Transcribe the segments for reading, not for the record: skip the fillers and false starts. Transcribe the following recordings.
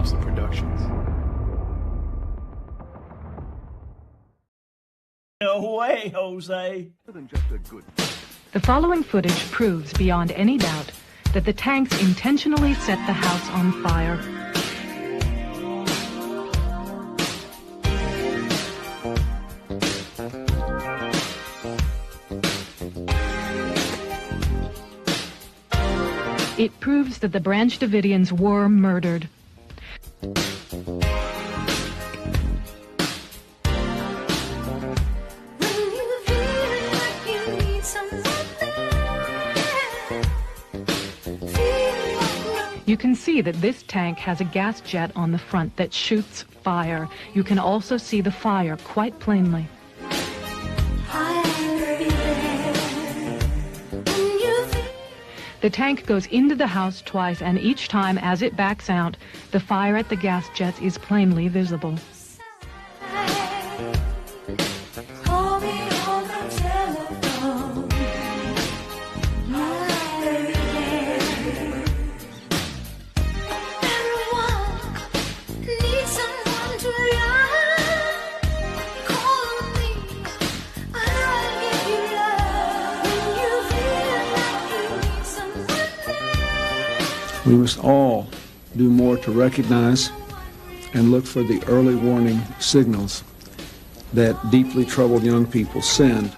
Thompson Productions. No way, Jose. The following footage proves beyond any doubt that the tanks intentionally set the house on fire. It proves that the Branch Davidians were murdered. You can see that this tank has a gas jet on the front that shoots fire. You can also see the fire quite plainly. The tank goes into the house twice, and each time as it backs out, the fire at the gas jets is plainly visible. We must all do more to recognize and look for the early warning signals that deeply troubled young people send.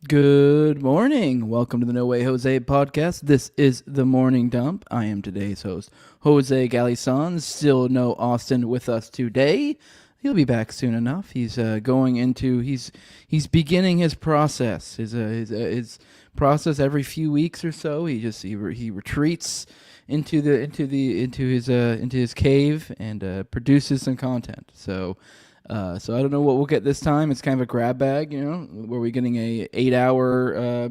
Good morning. Welcome to the No Way Jose podcast. This is the Morning Dump. I am today's host, Jose Galison. Still no Austin with us today. He'll be back soon enough. He's he's beginning his process. His process every few weeks or so. He retreats into his cave and produces some content. So I don't know what we'll get this time. It's kind of a grab bag, Were we getting a 8-hour,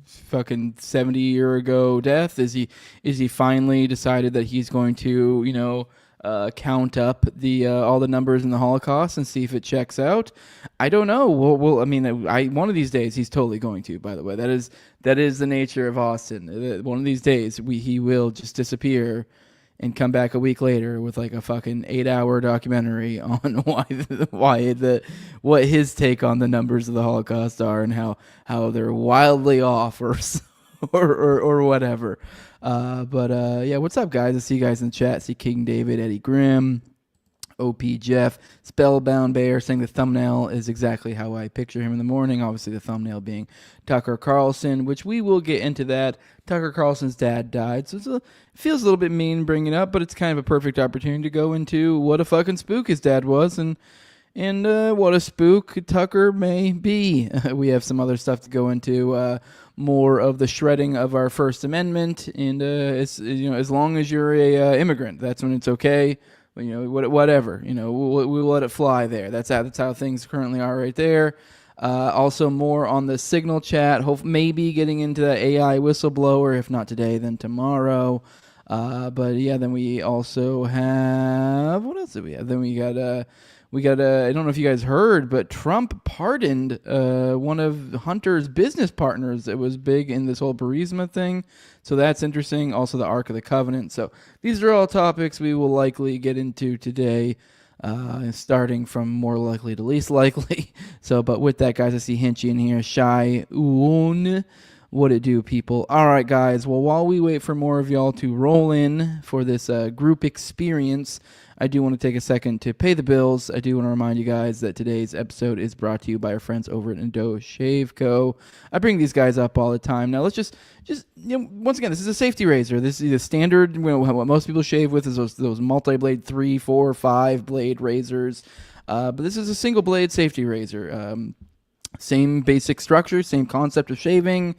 fucking 70-year ago death? Is he finally decided that he's going to, count up all the numbers in the Holocaust and see if it checks out? I don't know. One of these days he's totally going to. By the way, that is the nature of Austin. One of these days he will just disappear and come back a week later with like a fucking 8-hour documentary on what his take on the numbers of the Holocaust are and how they're wildly off or whatever. Yeah, what's up, guys? I see you guys in the chat. See King David, Eddie Grimm, OP Jeff, Spellbound Bear saying the thumbnail is exactly how I picture him in the morning. Obviously, the thumbnail being Tucker Carlson, which we will get into that. Tucker Carlson's dad died, so it feels a little bit mean bringing it up, but it's kind of a perfect opportunity to go into what a fucking spook his dad was and what a spook Tucker may be. We have some other stuff to go into. More of the shredding of our First Amendment, and as long as you're a immigrant, that's when it's okay. Whatever, we'll let it fly there. That's how things currently are right there. Also more on the Signal chat. Maybe getting into that AI whistleblower. If not today, then tomorrow. But yeah, then we also have, what else did we have? Then we got I don't know if you guys heard, but Trump pardoned one of Hunter's business partners that was big in this whole Burisma thing. So that's interesting. Also the Ark of the Covenant. So these are all topics we will likely get into today, starting from more likely to least likely. So, but with that, guys, I see Hinchy in here. Shy Oon. What it do, people? All right, guys. Well, while we wait for more of y'all to roll in for this group experience, I do want to take a second to pay the bills. I do want to remind you guys that today's episode is brought to you by our friends over at NWJ Shave Co. I bring these guys up all the time. Now, let's just once again, this is a safety razor. This is the standard, what most people shave with is those multi-blade 3, 4, 5 blade razors. But this is a single blade safety razor. Same basic structure, same concept of shaving,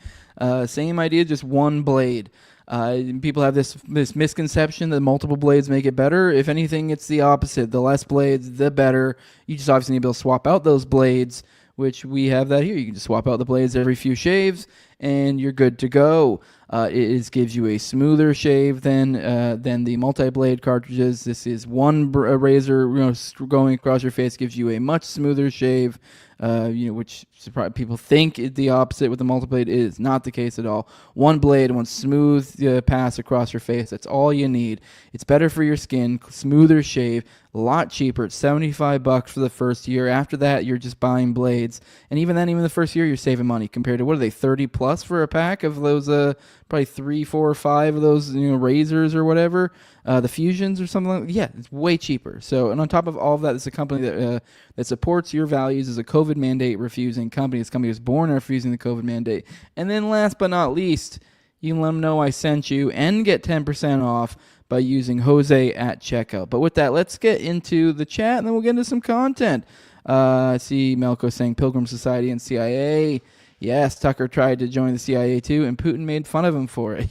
same idea, just one blade. People have this misconception that multiple blades make it better. If anything, it's the opposite. The less blades, the better. You just obviously need to be able to swap out those blades, which we have that here. You can just swap out the blades every few shaves, and you're good to go. Gives you a smoother shave than the multi-blade cartridges. This is one razor, going across your face, gives you a much smoother shave. Which people think the opposite with the multi-blade. It is not the case at all. One blade, one smooth pass across your face. That's all you need. It's better for your skin, smoother shave, a lot cheaper. It's $75 for the first year. After that, you're just buying blades, and even the first year, you're saving money compared to what are they, 30 plus for a pack of those? Probably 3, 4, or 5 of those, razors or whatever. The Fusions or something like that. Yeah, it's way cheaper. So, and on top of all of that, it's a company that supports your values, is a COVID mandate refusing company. This company was born refusing the COVID mandate. And then last but not least, you can let them know I sent you and get 10% off by using Jose at checkout. But with that, let's get into the chat, and then we'll get into some content. I see Melko saying Pilgrim Society and CIA. Yes, Tucker tried to join the CIA too, and Putin made fun of him for it.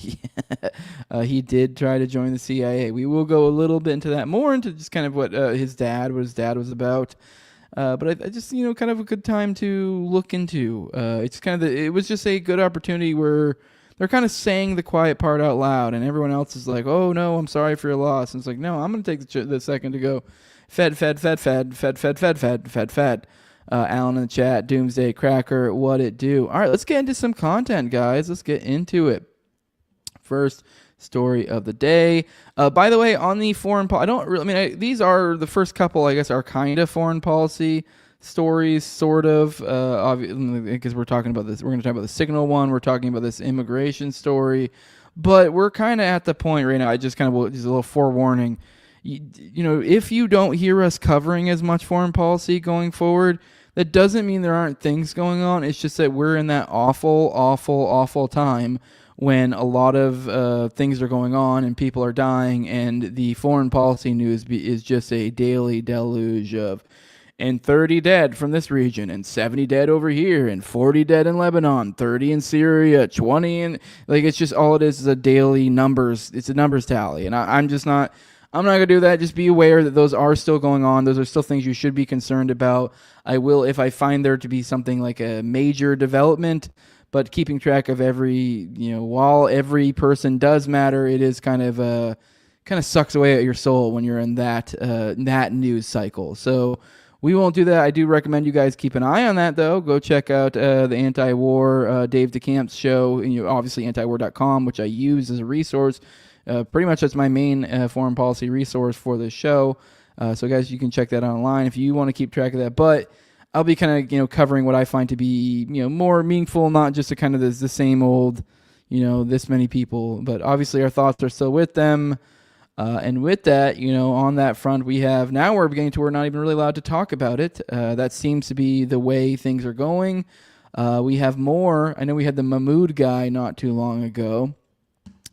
He did try to join the CIA. We will go a little bit into that, more into just kind of what his dad was about. But I just, kind of a good time to look into. It's kind of it was just a good opportunity where they're kind of saying the quiet part out loud, and everyone else is like, "Oh no, I'm sorry for your loss." And it's like, no, I'm going to take the second to go. Fed. Alan in the chat, Doomsday Cracker, what it do? All right, let's get into some content, guys. Let's get into it. First story of the day. By the way, on the foreign policy, these are the first couple, I guess, are kind of foreign policy stories, sort of, because we're talking about this. We're going to talk about the Signal one. We're talking about this immigration story. But we're kind of at the point right now, just a little forewarning. If you don't hear us covering as much foreign policy going forward, that doesn't mean there aren't things going on. It's just that we're in that awful time when a lot of things are going on and people are dying, and the foreign policy news is just a daily deluge of, and 30 dead from this region, and 70 dead over here, and 40 dead in Lebanon, 30 in Syria, 20 in, it's just all it is a daily numbers. It's a numbers tally, and I'm not going to do that. Just be aware that those are still going on. Those are still things you should be concerned about. I will, if I find there to be something like a major development, but keeping track of every, while every person does matter, it is kind of sucks away at your soul when you're in that news cycle. So we won't do that. I do recommend you guys keep an eye on that, though. Go check out the Anti-War Dave DeCamp's show, obviously antiwar.com, which I use as a resource. Pretty much that's my main foreign policy resource for this show. So guys, you can check that online if you want to keep track of that. But I'll be kind of, covering what I find to be, more meaningful, not just a kind of the same old, this many people. But obviously our thoughts are still with them. And with that, on that front, now we're beginning to, we're not even really allowed to talk about it. That seems to be the way things are going. We have more. I know we had the Mahmoud guy not too long ago.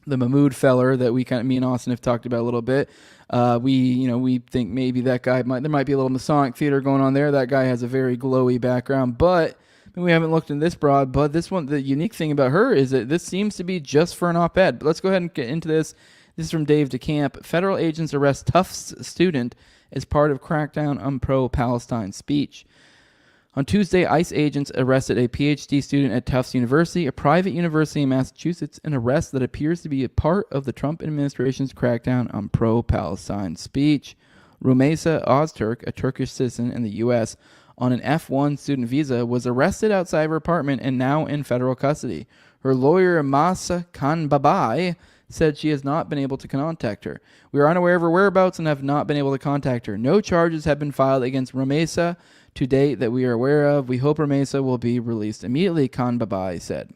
The Mahmoud feller that me and Austin have talked about a little bit. We think maybe that guy there might be a little Masonic theater going on there. That guy has a very glowy background, but we haven't looked in this broad. But this one, the unique thing about her is that this seems to be just for an op-ed. But let's go ahead and get into this. This is from Dave DeCamp. Federal agents arrest Tufts student as part of crackdown on pro-Palestine speech. On Tuesday, ICE agents arrested a PhD student at Tufts University, a private university in Massachusetts, an arrest that appears to be a part of the Trump administration's crackdown on pro-Palestine speech. Rumeysa Ozturk, a Turkish citizen in the U.S. on an F1 student visa, was arrested outside her apartment and now in federal custody. Her lawyer, Masa Khanbabai, said she has not been able to contact her. We are unaware of her whereabouts and have not been able to contact her. No charges have been filed against Rumeysa to date that we are aware of. We hope Rumeysa will be released immediately, Khanbabai said.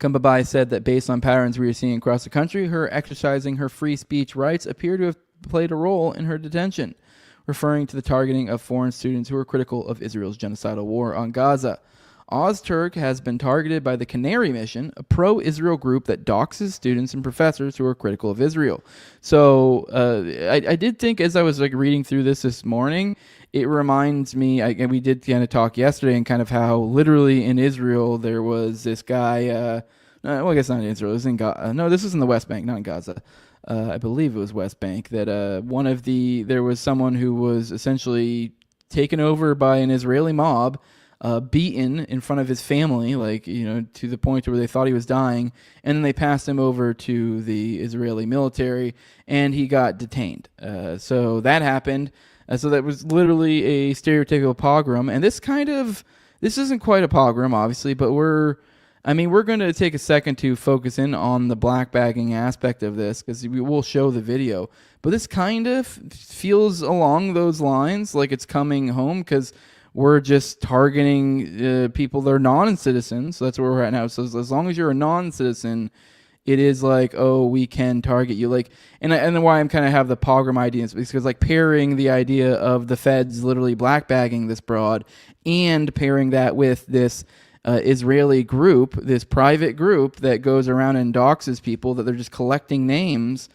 Khanbabai said that based on patterns we are seeing across the country, her exercising her free speech rights appear to have played a role in her detention, referring to the targeting of foreign students who are critical of Israel's genocidal war on Gaza. Ozturk has been targeted by the Canary Mission, a pro-Israel group that doxes students and professors who are critical of Israel. So I did think, as I was reading through this morning, it reminds me, we did kind of talk yesterday and kind of how literally in Israel there was this guy, I guess not in Israel, it was in Gaza. No, this was in the West Bank, not in Gaza. I believe it was West Bank, that there was someone who was essentially taken over by an Israeli mob. beaten in front of his family, like, you know, to the point where they thought he was dying, and then they passed him over to the Israeli military, and he got detained. So that happened. So that was literally a stereotypical pogrom, and this isn't quite a pogrom, obviously, but we're going to take a second to focus in on the black bagging aspect of this, because we will show the video. But this kind of feels along those lines, like it's coming home, because we're just targeting people that are non-citizens. So that's where we're at now. So as long as you're a non-citizen, it is like, oh, we can target you. Like, and why I'm kind of have the pogrom idea is because, like, pairing the idea of the feds literally black bagging this broad, and pairing that with this Israeli group, this private group that goes around and doxes people, that they're just collecting names.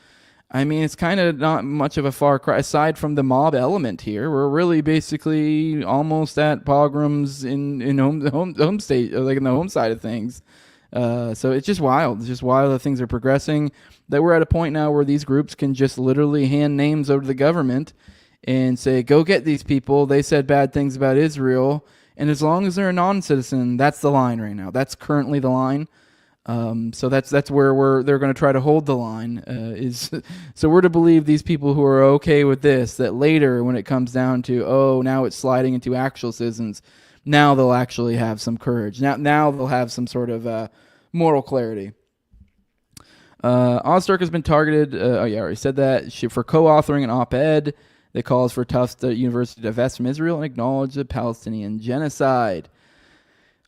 I mean, it's kind of not much of a far cry, aside from the mob element here. We're really basically almost at pogroms in home state, like in the home side of things. So it's just wild. It's just wild that things are progressing, that we're at a point now where these groups can just literally hand names over to the government and say, go get these people. They said bad things about Israel. And as long as they're a non-citizen, that's the line right now. That's currently the line. So that's where they're going to try to hold the line. So we're to believe these people who are okay with this, that later when it comes down to, oh, now it's sliding into actual citizens, now they'll actually have some courage. Now they'll have some sort of moral clarity. Ozturk has been targeted. I already said that, for co-authoring an op-ed that calls for Tufts University to divest from Israel and acknowledge the Palestinian genocide.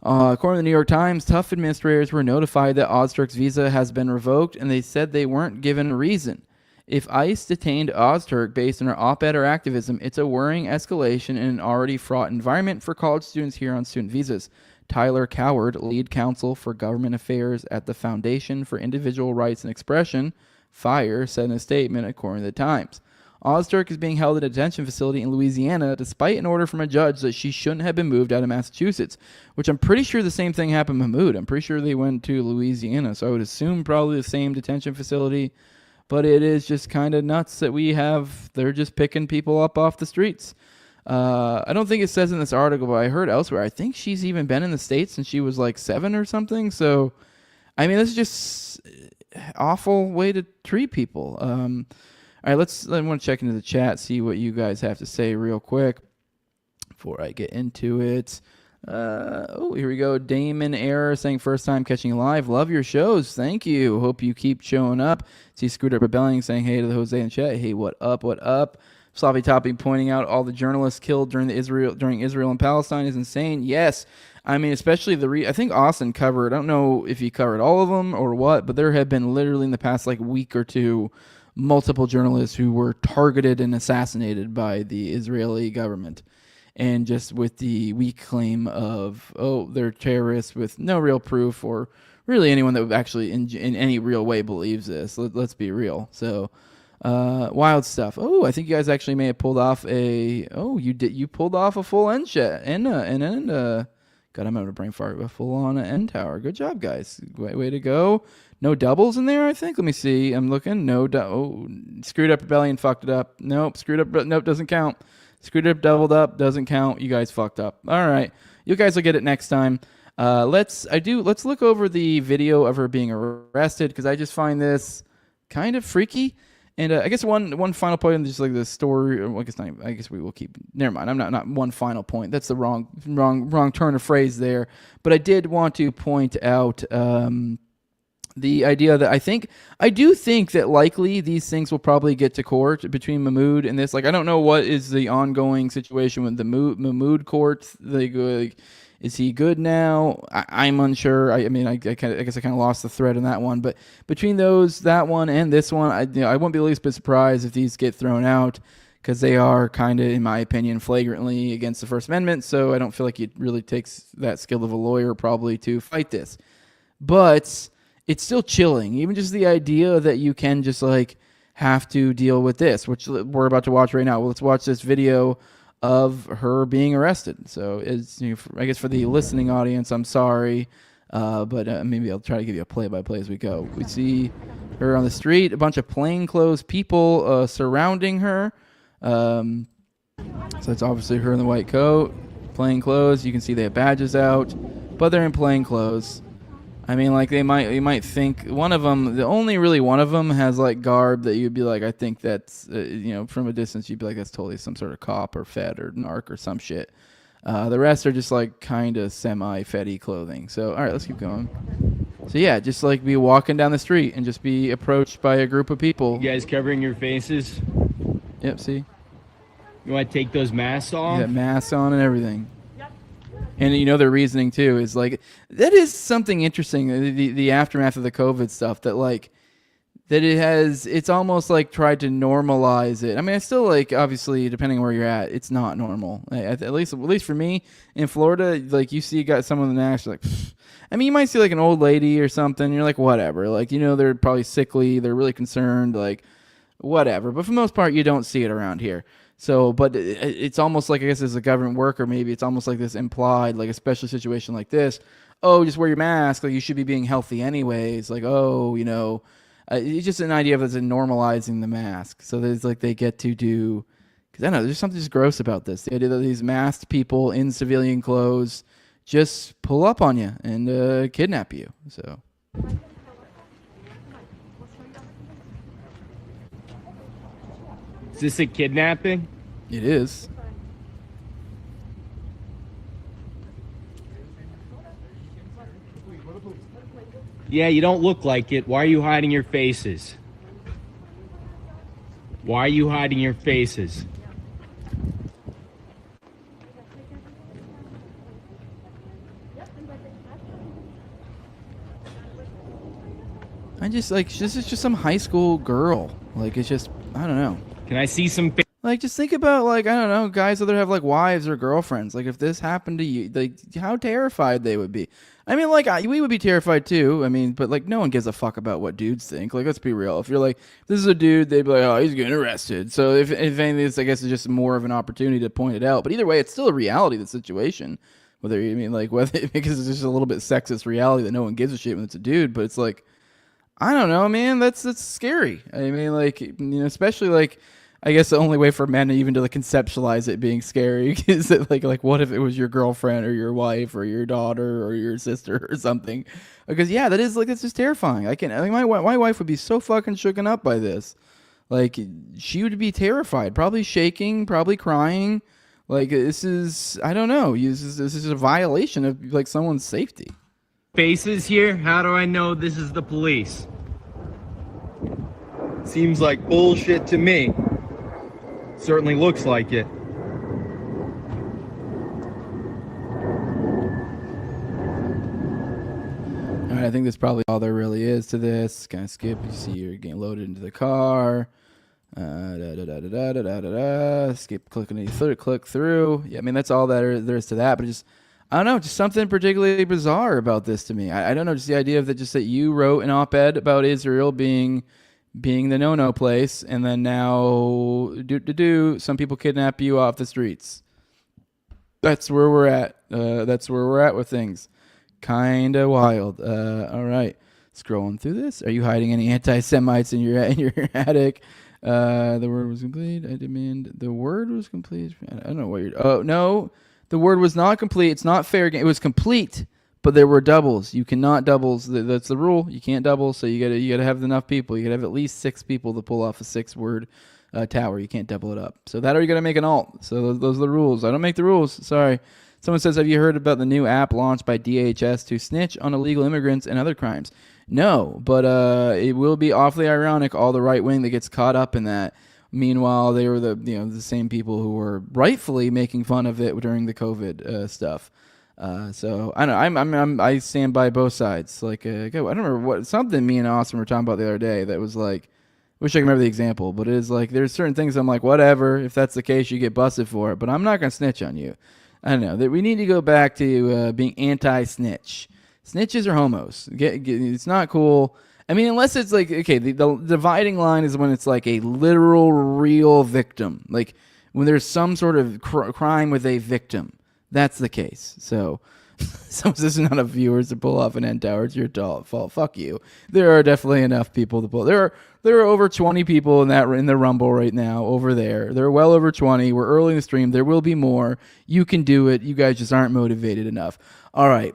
According to the New York Times, Tufts administrators were notified that Ozturk's visa has been revoked, and they said they weren't given a reason. If ICE detained Ozturk based on her op-ed or activism, it's a worrying escalation in an already fraught environment for college students here on student visas. Tyler Coward, lead counsel for government affairs at the Foundation for Individual Rights and Expression, FIRE, said in a statement, according to the Times. Ozturk is being held at a detention facility in Louisiana despite an order from a judge that she shouldn't have been moved out of Massachusetts, which I'm pretty sure the same thing happened to Mahmoud. I'm pretty sure they went to Louisiana, so I would assume probably the same detention facility. But it is just kind of nuts that they're just picking people up off the streets. I don't think it says in this article, but I heard elsewhere, I think she's even been in the States since she was like 7 or something. So, I mean, this is just awful way to treat people. All right, I want to check into the chat, see what you guys have to say real quick before I get into it. Here we go. Damon Error saying, first time catching you live. Love your shows. Thank you. Hope you keep showing up. See Screwed Up Rebelling saying, hey to the Jose in chat. Hey, what up, what up? Sloppy Topping pointing out all the journalists killed during Israel and Palestine is insane. Yes. I mean, especially I think Austin covered, I don't know if he covered all of them or what, but there have been literally in the past like week or two multiple journalists who were targeted and assassinated by the Israeli government. And just with the weak claim of, oh, they're terrorists with no real proof, or really anyone that actually in any real way believes this. Let's be real. So, wild stuff. Oh, I think you guys actually may have pulled off you pulled off a full end shot. God, I'm having a brain fart. A full-on end tower. Good job, guys. Way to go. No doubles in there, I think. Let me see. I'm looking. Screwed Up Rebellion fucked it up. Nope. Nope, doesn't count. Screwed Up Doubled Up doesn't count. You guys fucked up. All right. You guys will get it next time. Let's look over the video of her being arrested, because I just find this kind of freaky. And I guess one final point in just like the story. I guess we will keep. Never mind. I'm not one final point. That's the wrong turn of phrase there. But I did want to point out the idea that I do think that likely these things will probably get to court between Mahmoud and this. Like, I don't know what is the ongoing situation with the Mahmoud court. Is he good now? I'm unsure. I guess I kind of lost the thread on that one. But between that one and this one, I won't be the least bit surprised if these get thrown out, because they are kind of, in my opinion, flagrantly against the First Amendment. So I don't feel like it really takes that skill of a lawyer probably to fight this. But it's still chilling. Even just the idea that you can just like have to deal with this, which we're about to watch right now. Well, let's watch this video of her being arrested. So I guess for the listening audience, I'm sorry, but maybe I'll try to give you a play-by-play as we go. We see her on the street, a bunch of plainclothes people surrounding her. So it's obviously her in the white coat. Plain clothes. You can see they have badges out, but they're in plain clothes. I mean, like, you might think one of them, only really one of them has, like, garb that you'd be like, I think that's, from a distance, you'd be like, that's totally some sort of cop or fed or narc or some shit. The rest are just, like, kind of semi-fetty clothing. So, all right, let's keep going. So, yeah, just, like, be walking down the street and just be approached by a group of people. You guys covering your faces? Yep, see? You want to take those masks off? You got masks on and everything. And their reasoning too is like, that is something interesting, the aftermath of the COVID stuff, that like that it's almost like tried to normalize it. I mean, it's still like, obviously, depending on where you're at, it's not normal. At least for me in Florida, like you got someone in the ash, like, pfft. I mean, you might see like an old lady or something, and you're like, whatever, like, they're probably sickly, they're really concerned, like whatever. But for the most part, you don't see it around here. So, but it's almost like, I guess as a government worker, maybe it's almost like this implied, like a special situation like this. Oh, just wear your mask. Like, you should be being healthy anyways. Like, it's just an idea of it's normalizing the mask. So there's like, they get to do, because I don't know, there's something just gross about this. The idea that these masked people in civilian clothes just pull up on you and kidnap you. So. Is this a kidnapping? It is. Yeah, you don't look like it. Why are you hiding your faces? Why are you hiding your faces? I just like, this is just some high school girl. Like, it's just, I don't know. Can I see some Like, just think about, like, I don't know, guys that have, like, wives or girlfriends. Like, if this happened to you, like, how terrified they would be. I mean, like, we would be terrified, too. I mean, but, like, no one gives a fuck about what dudes think. Like, let's be real. If you're like, this is a dude, they'd be like, oh, he's getting arrested. So, if anything, this, I guess, is just more of an opportunity to point it out. But either way, it's still a reality of the situation. Whether because it's just a little bit sexist reality that no one gives a shit when it's a dude. But it's like, I don't know, man. That's scary. I mean, like, especially, like, I guess the only way for men even to like conceptualize it being scary is that like what if it was your girlfriend or your wife or your daughter or your sister or something? Because yeah, that is like, it's just terrifying. My wife would be so fucking shooken up by this. Like, she would be terrified, probably shaking, probably crying. Like, this is, I don't know. This is a violation of like someone's safety. faces here? How do I know this is the police? Seems like bullshit to me. Certainly looks like it. All right, I think that's probably all there really is to this. Kind of skip. You see you're getting loaded into the car. Skip clicking click through. Yeah, I mean, that's all that there is to that. But just, I don't know, just something particularly bizarre about this to me. I don't know, just the idea of that you wrote an op-ed about Israel being the no-no place, and then now some people kidnap you off the streets. That's where we're at. That's where we're at with things. Kinda wild. All right, scrolling through this. Are you hiding any aNTiSEmITES in your attic? The word was complete. I demand the word was complete. I don't know what you're. Oh no, the word was not complete. It's not fair game. It was complete, but there were doubles. You cannot doubles. That's the rule. You can't double. So you gotta have enough people. You gotta have at least 6 people to pull off a 6-word tower. You can't double it up. So that, or you gotta make an alt. So those are the rules. I don't make the rules. Sorry. Someone says, have you heard about the new app launched by DHS to snitch on illegal immigrants and other crimes? No, but it will be awfully ironic, all the right wing that gets caught up in that. Meanwhile, they were the same people who were rightfully making fun of it during the COVID stuff. So I don't know. I stand by both sides. Like, I don't remember something me and Austin were talking about the other day that was like, wish I could remember the example, but it is like, there's certain things I'm like, whatever, if that's the case, you get busted for it, but I'm not going to snitch on you. I don't know, that we need to go back to being anti-snitch. Snitches are homos. It's not cool. I mean, unless it's like, okay, the dividing line is when it's like a literal, real victim. Like when there's some sort of crime with a victim. That's the case. So So this is not enough viewers to pull off an end tower. It's your fault. Fuck you. There are definitely enough people to pull. There are over 20 people in the Rumble right now over there. There are well over 20. We're early in the stream. There will be more. You can do it. You guys just aren't motivated enough. All right.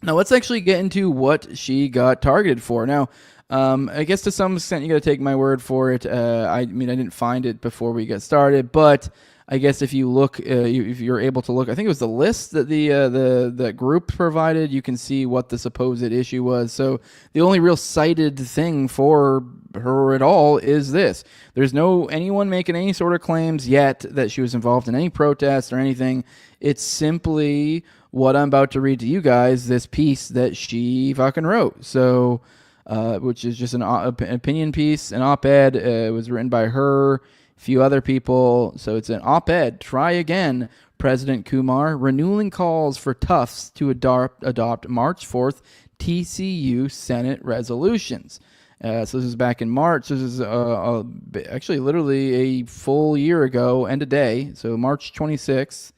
Now let's actually get into what she got targeted for. Now, I guess to some extent you got to take my word for it. I mean, I didn't find it before we got started, but I guess if you look, if you're able to look, I think it was the list that the group provided. You can see what the supposed issue was. So the only real cited thing for her at all is this. There's no anyone making any sort of claims yet that she was involved in any protest or anything. It's simply what I'm about to read to you guys. This piece that she fucking wrote. So, which is just an opinion piece, an op-ed. It was written by her. Few other people. So it's an op-ed. Try again, President Kumar. Renewing calls for Tufts to adopt March 4th TCU Senate resolutions. So this is back in March. This is actually literally a full year ago and a day. So March 26th.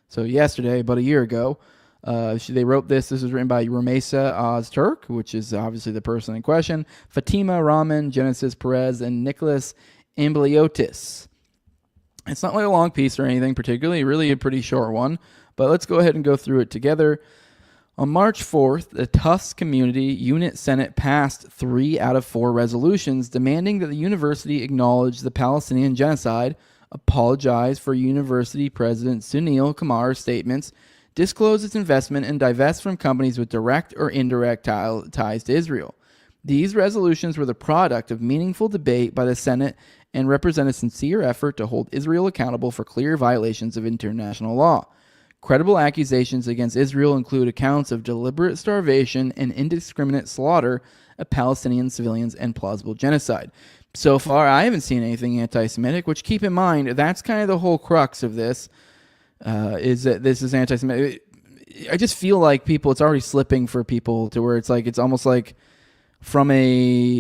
So yesterday, about a year ago. They wrote this. This was written by Rumesa Ozturk, which is obviously the person in question. Fatima Rahman, Genesis Perez, and Nicholas Ambliotis. It's not like a long piece or anything particularly, really a pretty short one, but let's go ahead and go through it together. On March 4th, the Tufts Community Unit Senate passed 3 out of 4 resolutions demanding that the university acknowledge the Palestinian genocide, apologize for university president Sunil Kumar's statements, disclose its investment, and divest from companies with direct or indirect ties to Israel. These resolutions were the product of meaningful debate by the Senate and represent a sincere effort to hold Israel accountable for clear violations of international law. Credible accusations against Israel include accounts of deliberate starvation and indiscriminate slaughter of Palestinian civilians and plausible genocide. So far, I haven't seen anything anti-Semitic, which, keep in mind, that's kind of the whole crux of this, is that this is anti-Semitic. I just feel like it's already slipping for people to where it's almost like from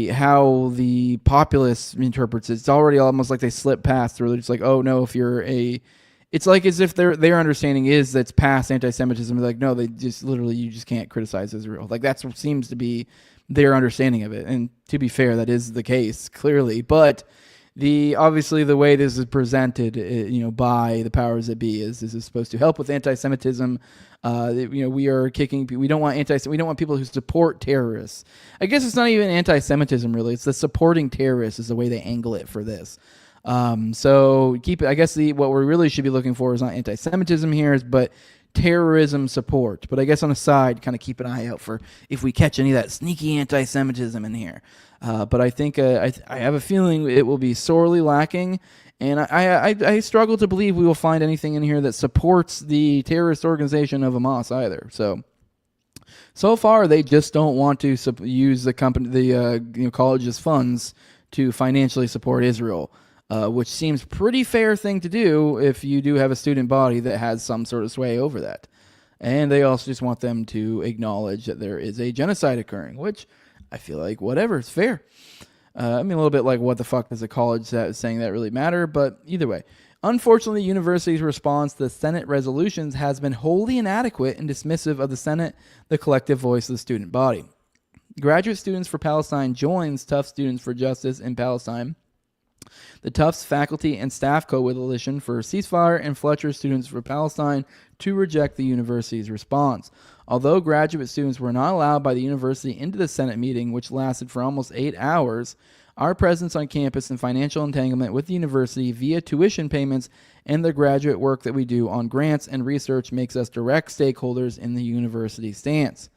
how the populace interprets it, it's already almost like they slip past through. It's like, oh no, it's like as if their understanding is that's past anti-Semitism. Like, no, they just literally, you just can't criticize Israel. Like that's what seems to be their understanding of it. And to be fair, that is the case clearly, but obviously the way this is presented, by the powers that be is this is supposed to help with anti-Semitism. We don't want people who support terrorists. I guess it's not even anti-Semitism really. It's the supporting terrorists is the way they angle it for this. So I guess what we really should be looking for is not anti-Semitism here, but terrorism support. But I guess on the side, kind of keep an eye out for if we catch any of that sneaky anti-Semitism in here. But I think I have a feeling it will be sorely lacking, and I struggle to believe we will find anything in here that supports the terrorist organization of Hamas either. So far they just don't want to use the college's funds to financially support Israel, which seems pretty fair thing to do if you do have a student body that has some sort of sway over that. And they also just want them to acknowledge that there is a genocide occurring, which I feel like whatever, it's fair. A little bit like what the fuck does a college saying that really matter? But either way, unfortunately, the university's response to the Senate resolutions has been wholly inadequate and dismissive of the Senate, the collective voice of the student body. Graduate Students for Palestine joins Tufts Students for Justice in Palestine, the Tufts Faculty and Staff Coalition for Ceasefire, and Fletcher Students for Palestine to reject the university's response. Although graduate students were not allowed by the university into the Senate meeting, which lasted for almost 8 hours, our presence on campus and financial entanglement with the university via tuition payments and the graduate work that we do on grants and research makes us direct stakeholders in the university stance.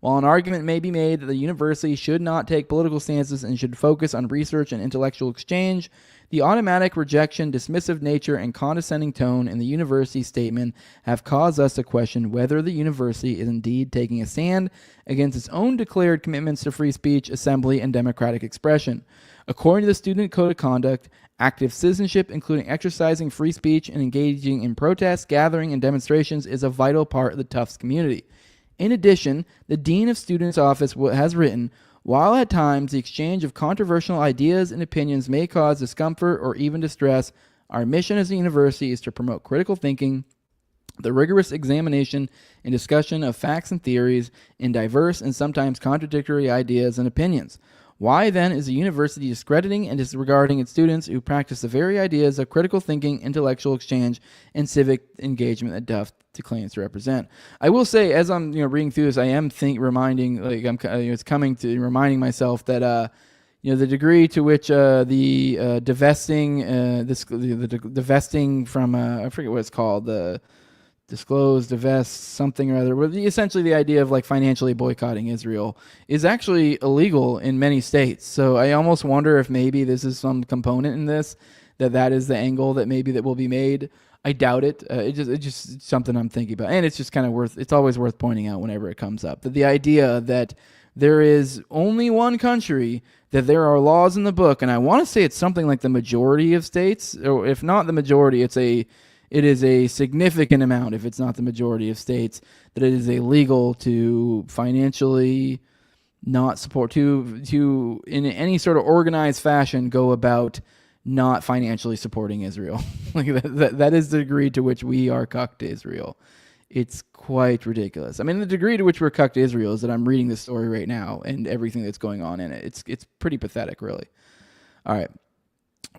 While an argument may be made that the university should not take political stances and should focus on research and intellectual exchange, the automatic rejection, dismissive nature, and condescending tone in the university statement have caused us to question whether the university is indeed taking a stand against its own declared commitments to free speech, assembly, and democratic expression. According to the Student Code of Conduct, active citizenship, including exercising free speech and engaging in protests, gathering, and demonstrations, is a vital part of the Tufts community. In addition, the Dean of Students' Office has written, while at times the exchange of controversial ideas and opinions may cause discomfort or even distress, our mission as a university is to promote critical thinking, The rigorous examination and discussion of facts and theories in diverse and sometimes contradictory ideas and opinions. Why, then, is a university discrediting and disregarding its students who practice the very ideas of critical thinking, intellectual exchange, and civic engagement that Duff claims to represent? I will say, as I'm reading through this, I am it's coming to reminding myself that the degree to which the divesting from I forget what it's called, the disclose, divest, something or other. Essentially, the idea of like financially boycotting Israel is actually illegal in many states. So I almost wonder if maybe this is some component in this, that is the angle that will be made. I doubt it. It's just something I'm thinking about, and it's just kind of it's always worth pointing out whenever it comes up, that the idea that there is only one country, that there are laws in the book, and I want to say it's something like the majority of states, or if not the majority, it is a significant amount, if it's not the majority of states, that it is illegal to financially not support, to in any sort of organized fashion go about not financially supporting Israel. Like that is the degree to which we are cucked to Israel. It's quite ridiculous. I mean, the degree to which we're cucked to Israel is that I'm reading this story right now and everything that's going on in it. It's pretty pathetic, really. All right.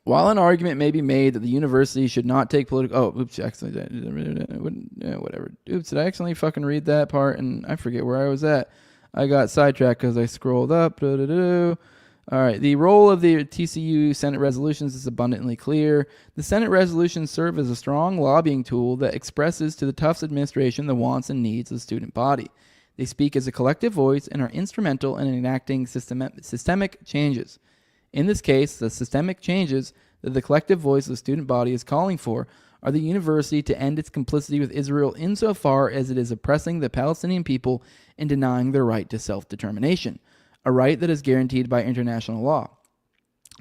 While an argument may be made that the university should not take political... whatever. Oops, did I accidentally fucking read that part? And I forget where I was at. I got sidetracked because I scrolled up. All right, the role of the TCU Senate resolutions is abundantly clear. The Senate resolutions serve as a strong lobbying tool that expresses to the Tufts administration the wants and needs of the student body. They speak as a collective voice and are instrumental in enacting systemic changes. In this case, the systemic changes that the collective voice of the student body is calling for are the university to end its complicity with Israel insofar as it is oppressing the Palestinian people and denying their right to self-determination, a right that is guaranteed by international law.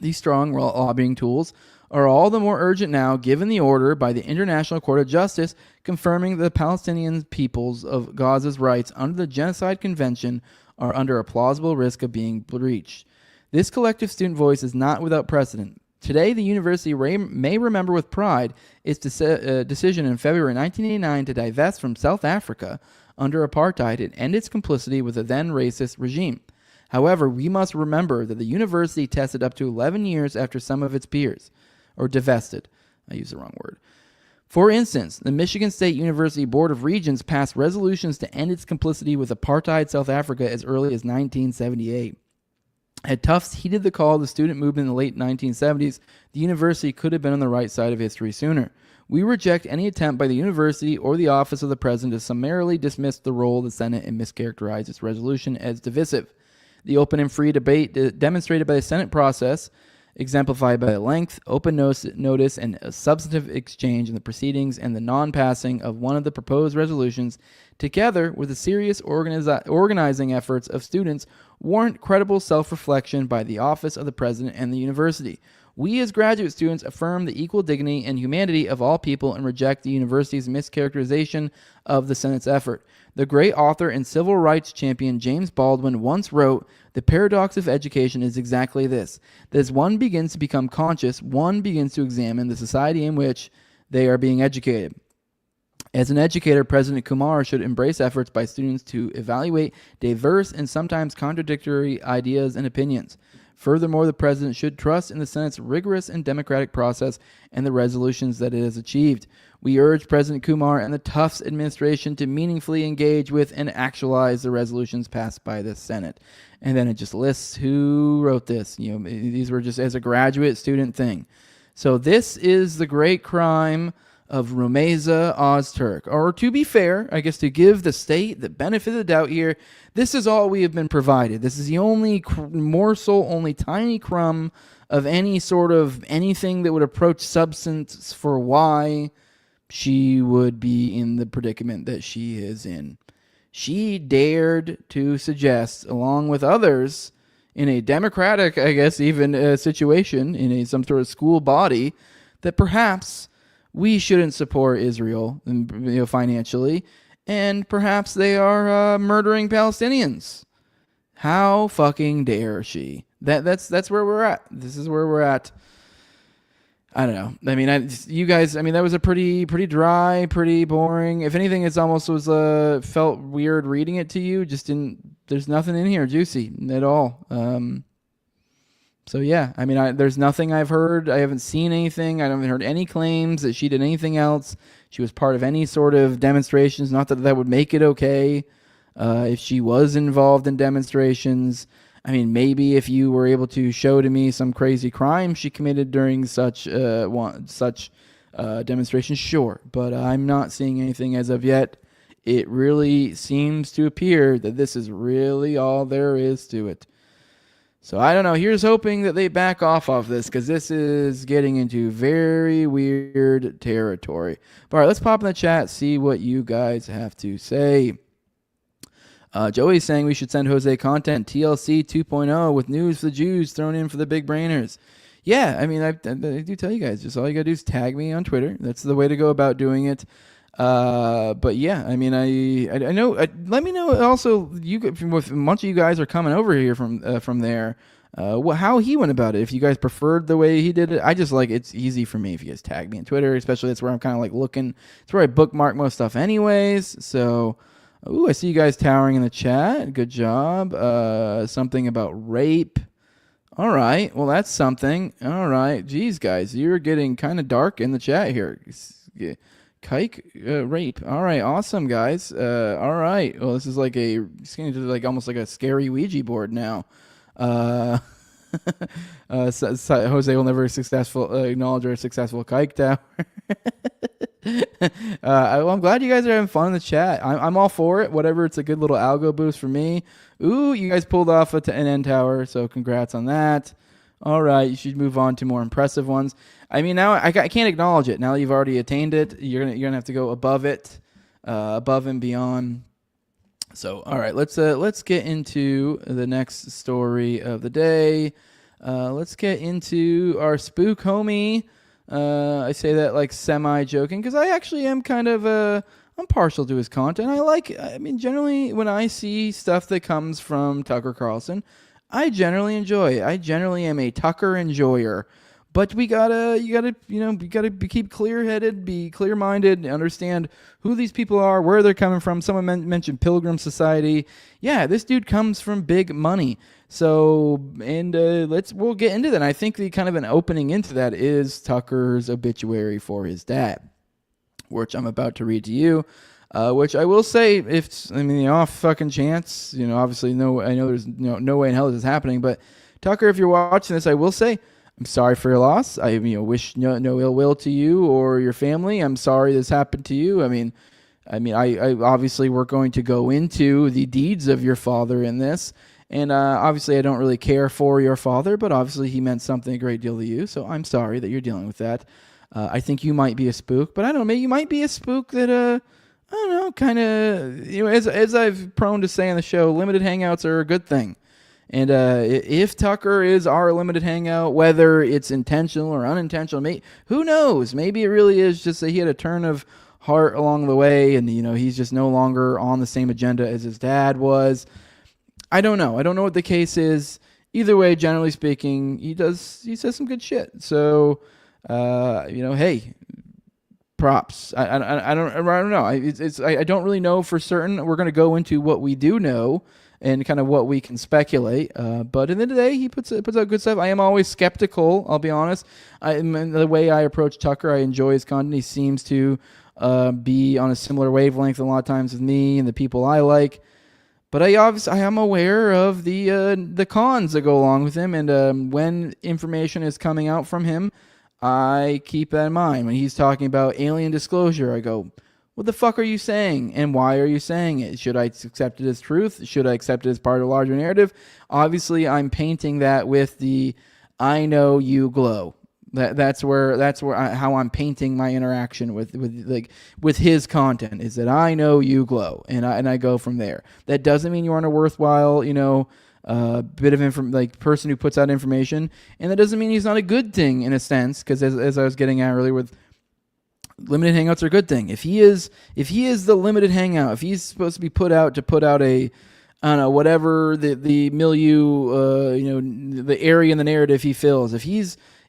These strong lobbying tools are all the more urgent now, given the order by the International Court of Justice confirming the Palestinian peoples of Gaza's rights under the Genocide Convention are under a plausible risk of being breached. This collective student voice is not without precedent. Today, the university may remember with pride its decision in February 1989 to divest from South Africa under apartheid and end its complicity with the then racist regime. However, we must remember that the university tested up to 11 years after some of its peers, or divested. I used the wrong word. For instance, the Michigan State University Board of Regents passed resolutions to end its complicity with apartheid South Africa as early as 1978. Had Tufts heeded the call of the student movement in the late 1970s, the university could have been on the right side of history sooner. We reject any attempt by the university or the office of the president to summarily dismiss the role of the Senate and mischaracterize its resolution as divisive. The open and free debate demonstrated by the Senate process, exemplified by the length, open notice, and a substantive exchange in the proceedings and the non-passing of one of the proposed resolutions, together with the serious organizing efforts of students, warrant credible self-reflection by the office of the president and the university. We as graduate students affirm the equal dignity and humanity of all people and reject the university's mischaracterization of the Senate's effort. The great author and civil rights champion James Baldwin once wrote, "The paradox of education is exactly this, that as one begins to become conscious, one begins to examine the society in which they are being educated." As an educator, President Kumar should embrace efforts by students to evaluate diverse and sometimes contradictory ideas and opinions. Furthermore, the president should trust in the Senate's rigorous and democratic process and the resolutions that it has achieved. We urge President Kumar and the Tufts administration to meaningfully engage with and actualize the resolutions passed by the Senate. And then it just lists who wrote this. These were just as a graduate student thing. So this is the great crime of Rumeysa Ozturk. Or to be fair, I guess to give the state the benefit of the doubt here, this is all we have been provided. This is the only morsel, only tiny crumb of any sort of anything that would approach substance for why she would be in the predicament that she is in. She dared to suggest, along with others, in a democratic, I guess, even situation, in some sort of school body, that perhaps we shouldn't support Israel, financially, and perhaps they are murdering Palestinians. How fucking dare she? That's where we're at. This is where we're at. I don't know. I mean, you guys. I mean, that was a pretty dry, pretty boring. If anything, it's almost was felt weird reading it to you. Just didn't. There's nothing in here juicy at all. So yeah, I mean, there's nothing I've heard. I haven't seen anything. I haven't heard any claims that she did anything else. She was part of any sort of demonstrations. Not that would make it okay. If she was involved in demonstrations, I mean, maybe if you were able to show to me some crazy crime she committed during such demonstrations, sure. But I'm not seeing anything as of yet. It really seems to appear that this is really all there is to it. So I don't know. Here's hoping that they back off of this, because this is getting into very weird territory. But all right, let's pop in the chat, see what you guys have to say. Joey's saying we should send Jose content, TLC 2.0 with news for the Jews thrown in for the big brainers. Yeah, I mean, I do tell you guys, just all you got to do is tag me on Twitter. That's the way to go about doing it. But yeah, I mean, I know. Let me know also. If a bunch of you guys are coming over here from there, how he went about it. If you guys preferred the way he did it, I just like it's easy for me if you guys tag me on Twitter, especially that's where I'm kind of like looking. It's where I bookmark most stuff, anyways. So, I see you guys towering in the chat. Good job. Something about rape. All right. Well, that's something. All right. Geez, guys, you're getting kind of dark in the chat here. Kike rape. All right, awesome, guys. All right. Well, this is like it's going to like almost like a scary Ouija board now. Jose will never acknowledge our successful Kike tower. Well, I'm glad you guys are having fun in the chat. I'm all for it. Whatever, it's a good little algo boost for me. Ooh, you guys pulled off an end tower, so congrats on that. All right, you should move on to more impressive ones. I mean, now I can't acknowledge it. Now that you've already attained it, you're gonna have to go above it, above and beyond. So, all right, let's get into the next story of the day. Let's get into our spook homie. I say that like semi-joking because I actually am kind of I'm partial to his content. I mean, generally when I see stuff that comes from Tucker Carlson, I generally enjoy it. I generally am a Tucker enjoyer. But you gotta keep clear-headed, be clear-minded, and who these people are, where they're coming from. Someone mentioned Pilgrim Society. Yeah, this dude comes from big money. So, and we'll get into that. I think the kind of an opening into that is Tucker's obituary for his dad, which I'm about to read to you. Which I will say, the off fucking chance, obviously I know there's no way in hell this is happening, but Tucker, if you're watching this, I will say, I'm sorry for your loss. I wish no ill will to you or your family. I'm sorry this happened to you. I obviously we're going to go into the deeds of your father in this, and obviously I don't really care for your father, but obviously he meant something a great deal to you. So I'm sorry that you're dealing with that. I think you might be a spook, but I don't know. Maybe you might be a spook that I don't know, kind of as I've prone to say on the show, limited hangouts are a good thing. And if Tucker is our limited hangout, whether it's intentional or unintentional, who knows? Maybe it really is just that he had a turn of heart along the way, and he's just no longer on the same agenda as his dad was. I don't know. I don't know what the case is. Either way, generally speaking, he says some good shit. So, hey, props. I don't know. I don't really know for certain. We're going to go into what we do know and kind of what we can speculate. But in the end of the day, he puts out good stuff. I am always skeptical, I'll be honest. The way I approach Tucker, I enjoy his content. He seems to be on a similar wavelength a lot of times with me and the people I like. But I am aware of the cons that go along with him. And when information is coming out from him, I keep that in mind. When he's talking about alien disclosure, I go, what the fuck are you saying, and why are you saying it? Should I accept it as truth? Should I accept it as part of a larger narrative? Obviously, I'm painting that with the I know you glow. That's how I'm painting my interaction with his content, is that I know you glow, and I go from there. That doesn't mean you aren't a worthwhile, bit of person who puts out information, and that doesn't mean he's not a good thing in a sense, because as I was getting at earlier with limited hangouts are a good thing. If he is the limited hangout, if he's supposed to be put out a, I don't know, whatever the milieu, the area in the narrative he fills. If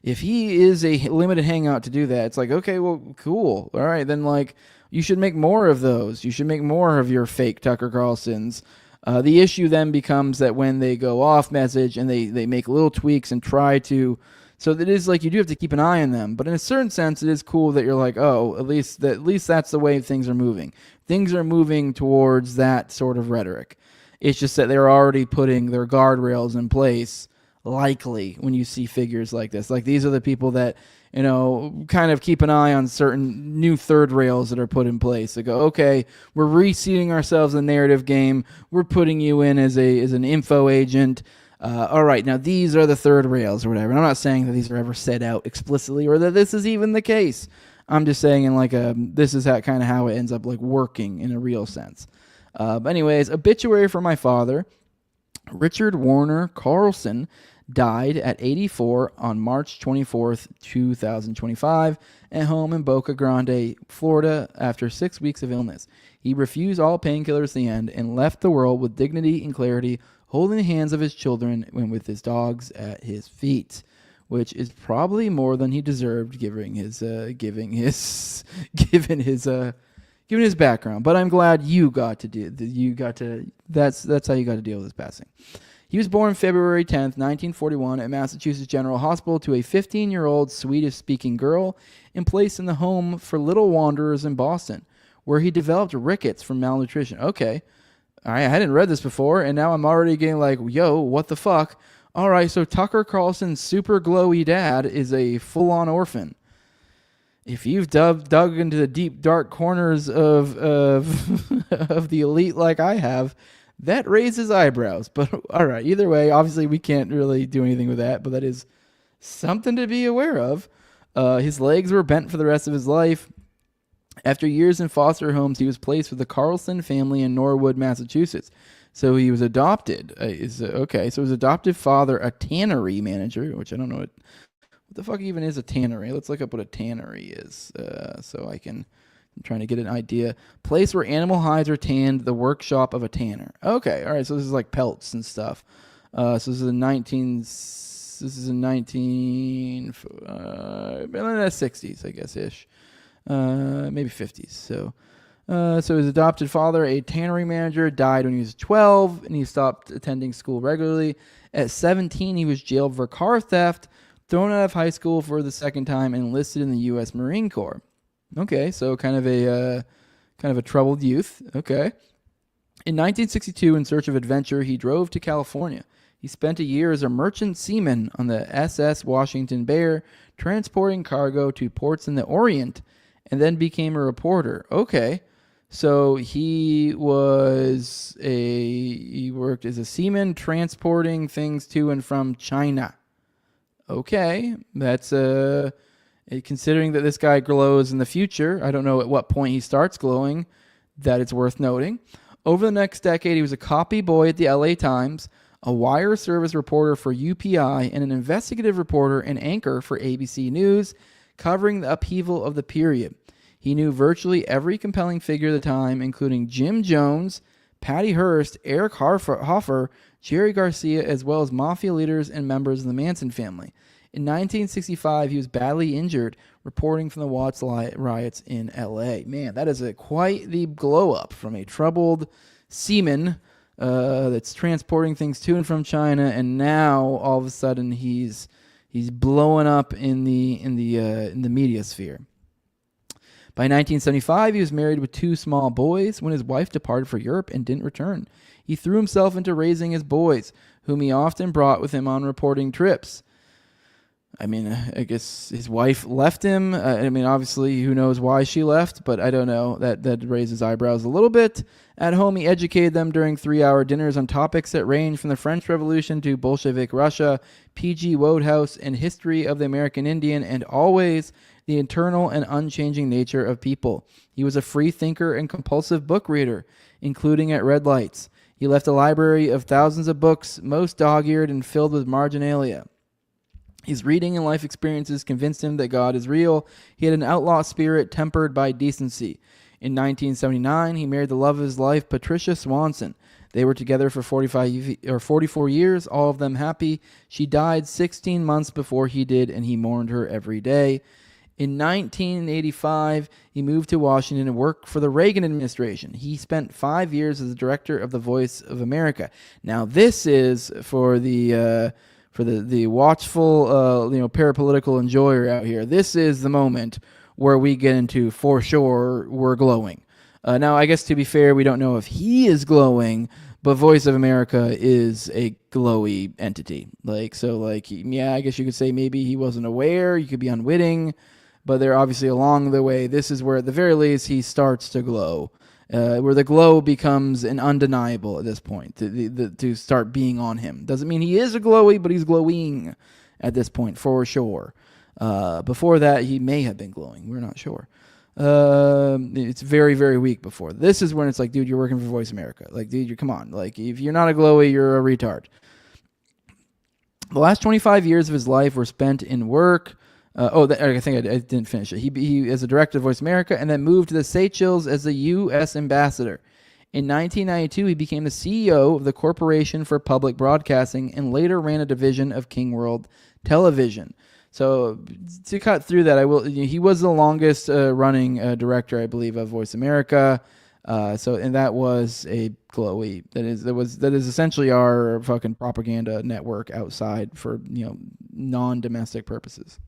if he is a limited hangout to do that, it's like, okay, well, cool. All right, then, like, you should make more of those. You should make more of your fake Tucker Carlsons. The issue then becomes that when they go off message and they make little tweaks and try to, so that is like, you do have to keep an eye on them. But in a certain sense, it is cool that you're like, oh, at least that's the way things are moving. Things are moving towards that sort of rhetoric. It's just that they're already putting their guardrails in place, likely, when you see figures like this. Like, these are the people that, you know, kind of keep an eye on certain new third rails that are put in place. They go, okay, we're reseating ourselves in the narrative game. We're putting you in as an info agent. All right, now these are the third rails or whatever. And I'm not saying that these are ever set out explicitly or that this is even the case. I'm just saying in like this is kind of how it ends up like working in a real sense. But anyways, obituary for my father. Richard Warner Carlson died at 84 on March 24th, 2025, at home in Boca Grande, Florida, after 6 weeks of illness. He refused all painkillers at the end and left the world with dignity and clarity, holding the hands of his children and with his dogs at his feet, which is probably more than he deserved, given his background. But I'm glad you got to that's how you got to deal with his passing. He was born February 10th, 1941 at Massachusetts General Hospital to a 15-year-old Swedish-speaking girl and placed in the home for little wanderers in Boston, where he developed rickets from malnutrition. Okay. I hadn't read this before, and now I'm already getting like, yo, what the fuck? All right, so Tucker Carlson's super glowy dad is a full-on orphan. If you've dug into the deep, dark corners of of the elite like I have, that raises eyebrows. But all right, either way, obviously we can't really do anything with that, but that is something to be aware of. His legs were bent for the rest of his life. After years in foster homes, he was placed with the Carlson family in Norwood, Massachusetts. So he was adopted. So his adoptive father, a tannery manager, which I don't know what the fuck even is a tannery. Let's look up what a tannery is, so I'm trying to get an idea. Place where animal hides are tanned, the workshop of a tanner. Okay, all right. So this is like pelts and stuff. So this is in 1960s, I guess ish, maybe 50s. So his adopted father, a tannery manager, died when he was 12, and he stopped attending school regularly. At 17, he was jailed for car theft, thrown out of high school for the second time, and enlisted in the U.S. Marine Corps. Okay, so kind of a troubled youth. Okay. In 1962, in search of adventure, he drove to California. He spent a year as a merchant seaman on the SS Washington Bear, transporting cargo to ports in the Orient, and then became a reporter. Okay. So he worked as a seaman transporting things to and from China. Okay, that's considering that this guy glows in the future. I don't know at what point he starts glowing, that it's worth noting. Over the next decade, he was a copy boy at the LA Times, a wire service reporter for UPI, and an investigative reporter and anchor for ABC News, covering the upheaval of the period. He knew virtually every compelling figure of the time, including Jim Jones, Patty Hearst, Eric Hoffer, Jerry Garcia, as well as mafia leaders and members of the Manson family. In 1965, he was badly injured, reporting from the Watts riots in L.A. Man, that is quite the glow-up from a troubled seaman that's transporting things to and from China, and now all of a sudden he's blowing up in the media sphere. By 1975, he was married with 2 small boys when his wife departed for Europe and didn't return. He threw himself into raising his boys, whom he often brought with him on reporting trips. I mean, I guess his wife left him. Obviously, who knows why she left, but I don't know. That raises eyebrows a little bit. At home, he educated them during 3-hour dinners on topics that range from the French Revolution to Bolshevik Russia, P.G. Wodehouse, and history of the American Indian, and always the eternal and unchanging nature of people. He was a free thinker and compulsive book reader, including at red lights. He left a library of thousands of books, most dog-eared and filled with marginalia. His reading and life experiences convinced him that God is real. He had an outlaw spirit tempered by decency. In 1979, he married the love of his life, Patricia Swanson. They were together for 44 years, all of them happy. She died 16 months before he did, and he mourned her every day. In 1985, he moved to Washington and worked for the Reagan administration. He spent 5 years as the director of The Voice of America. Now, this is for the watchful, parapolitical enjoyer out here. This is the moment where we get into, for sure, we're glowing. Now, I guess to be fair, we don't know if he is glowing, but Voice of America is a glowy entity. I guess you could say maybe he wasn't aware. You could be unwitting. But they're obviously along the way. This is where, at the very least, he starts to glow, where the glow becomes an undeniable at this point to start being on him. Doesn't mean he is a glowy, but he's glowing at this point for sure. Before that, he may have been glowing. We're not sure. It's very, very weak before. This is when it's like, dude, you're working for Voice America. Like, dude, come on. Like, if you're not a glowy, you're a retard. The last 25 years of his life were spent in work. I think I didn't finish it. He as a director of Voice America, and then moved to the Seychelles as the U.S. ambassador. In 1992, he became the CEO of the Corporation for Public Broadcasting and later ran a division of King World Television. So to cut through that, he was the longest running director, I believe, of Voice America. And that was a glowy. That is essentially our fucking propaganda network outside for non-domestic purposes.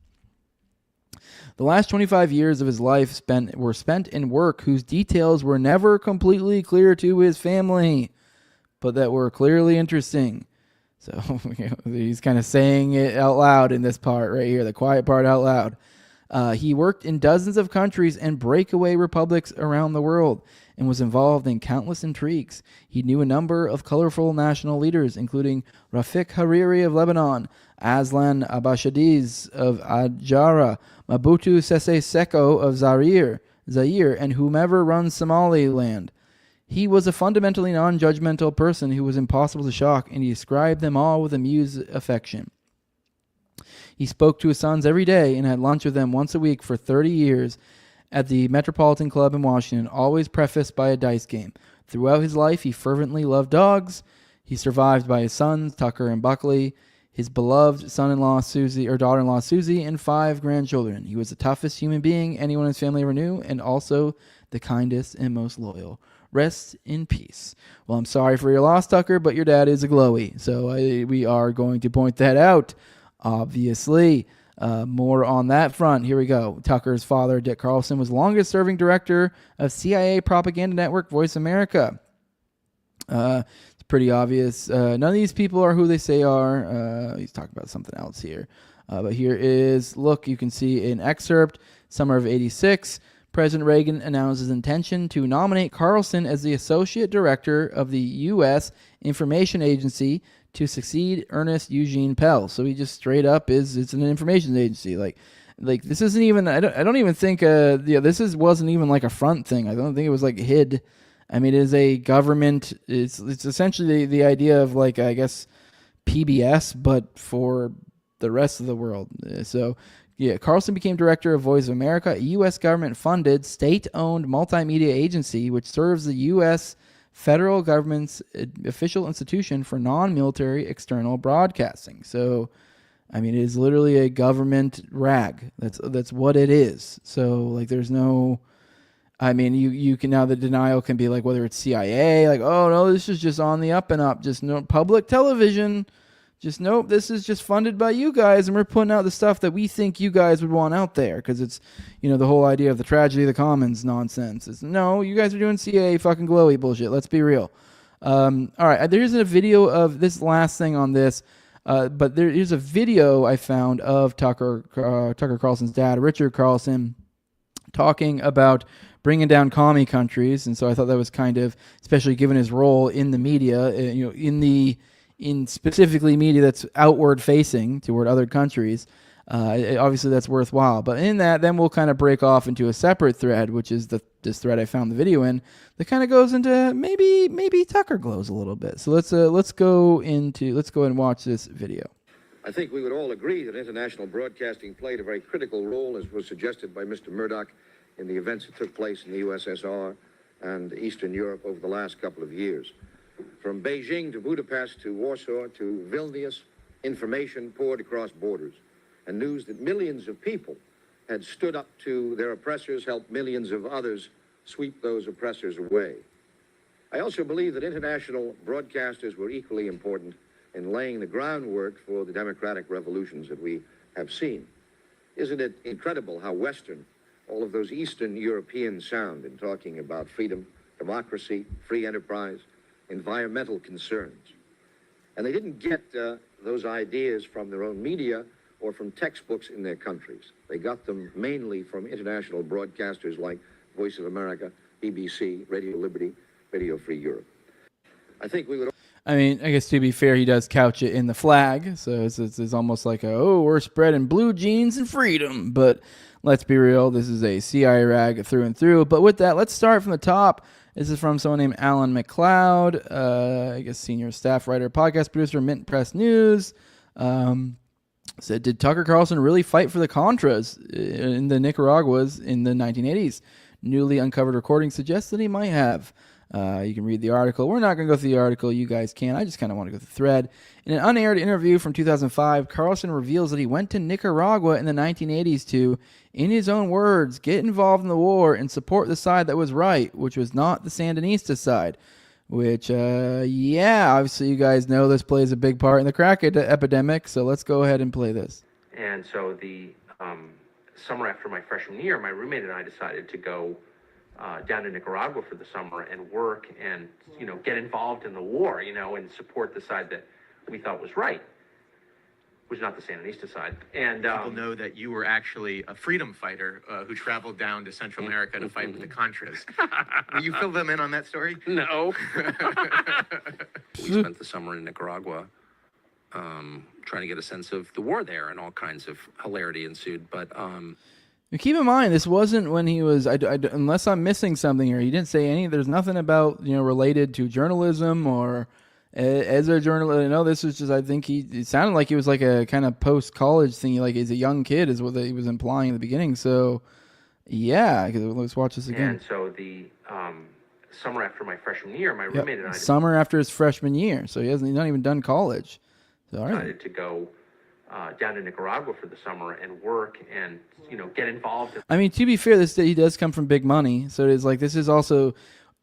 The last 25 years of his life were spent in work whose details were never completely clear to his family, but that were clearly interesting. So he's kind of saying it out loud in this part right here, the quiet part out loud. He worked in dozens of countries and breakaway republics around the world and was involved in countless intrigues. He knew a number of colorful national leaders, including Rafik Hariri of Lebanon, Aslan Abashadiz of Adjara, Mobutu Sese Seko of Zaire, and whomever runs Somaliland. He was a fundamentally non-judgmental person who was impossible to shock, and he described them all with amused affection. He spoke to his sons every day and had lunch with them once a week for 30 years at the Metropolitan Club in Washington, always prefaced by a dice game. Throughout his life, he fervently loved dogs. He's survived by his sons, Tucker and Buckley, his beloved son-in-law Susie, or daughter-in-law Susie, and 5 grandchildren. He was the toughest human being anyone in his family ever knew, and also the kindest and most loyal. Rest in peace. Well, I'm sorry for your loss, Tucker, but your dad is a glowy, so we are going to point that out, obviously. More on that front. Here we go. Tucker's father, Dick Carlson, was the longest-serving director of CIA propaganda network Voice America. It's pretty obvious. None of these people are who they say are. He's talking about something else here. But here is, look, you can see an excerpt, summer of 86. President Reagan announced his intention to nominate Carlson as the Associate Director of the U.S. Information Agency to succeed Ernest Eugene Pell. So he just straight up it's an information agency. Like this isn't even, I don't even think, wasn't even like a front thing. I don't think it was like hid. I mean, it is a government, it's essentially the idea of like, I guess, PBS, but for the rest of the world. So, yeah, Carlson became director of Voice of America, a U.S. government-funded, state-owned multimedia agency which serves the U.S. federal government's official institution for non-military external broadcasting. So, I mean, it is literally a government rag. That's what it is. So, like, there's no... I mean, you can now, the denial can be like whether it's CIA, like, oh, no, this is just on the up and up, just no public television. Just nope, this is just funded by you guys, and we're putting out the stuff that we think you guys would want out there, because it's, the whole idea of the tragedy of the commons nonsense. It's, no, you guys are doing CIA fucking glowy bullshit. Let's be real. All right, there's a video of this last thing on this, but there is a video I found of Tucker Carlson's dad, Richard Carlson, talking about bringing down commie countries, and so I thought that was kind of, especially given his role in the media, in specifically media that's outward facing toward other countries, obviously that's worthwhile. But in that, then we'll kind of break off into a separate thread, which is this thread I found the video in, that kind of goes into maybe Tucker glows a little bit. So let's go and watch this video. I think we would all agree that international broadcasting played a very critical role, as was suggested by Mr. Murdoch, in the events that took place in the USSR and Eastern Europe over the last couple of years. From Beijing to Budapest to Warsaw to Vilnius, information poured across borders, and news that millions of people had stood up to their oppressors, helped millions of others sweep those oppressors away. I also believe that international broadcasters were equally important in laying the groundwork for the democratic revolutions that we have seen. Isn't it incredible how Western all of those Eastern Europeans sound in talking about freedom, democracy, free enterprise, environmental concerns? And they didn't get those ideas from their own media or from textbooks in their countries. They got them mainly from international broadcasters like Voice of America, BBC, Radio Liberty, Radio Free Europe. I think we would... I mean, I guess to be fair, he does couch it in the flag, so it's almost like we're spreading blue jeans and freedom. But let's be real, this is a CIA rag through and through. But with that, let's start from the top. This is from someone named Alan McLeod, I guess senior staff writer, podcast producer, Mint Press News. Said, did Tucker Carlson really fight for the Contras in the Nicaraguas in the 1980s? Newly uncovered recordings suggest that he might have. You can read the article. We're not going to go through the article. You guys can. I just kind of want to go through the thread. In an unaired interview from 2005, Carlson reveals that he went to Nicaragua in the 1980s to, in his own words, get involved in the war and support the side that was right, which was not the Sandinista side. Which, obviously you guys know this plays a big part in the crack epidemic, so let's go ahead and play this. And so the summer after my freshman year, my roommate and I decided to go down to Nicaragua for the summer and work and, get involved in the war, and support the side that we thought was right, was not the Sandinista side. And people know that you were actually a freedom fighter who traveled down to Central America to fight with the Contras. Will you fill them in on that story? No. We spent the summer in Nicaragua trying to get a sense of the war there, and all kinds of hilarity ensued. But keep in mind, this wasn't when he was, unless I'm missing something here, he didn't say there's nothing about, related to journalism or as a journalist. No, this was just, I think it sounded like he was like a kind of post-college thing, like he's a young kid is what he was implying in the beginning. So, yeah, let's watch this again. And so the summer after my freshman year, my roommate and I summer after his freshman year, so he's not even done college. So, all right. Decided to go down to Nicaragua for the summer and work and, get involved. I mean, to be fair, he does come from big money, so it is like this is also...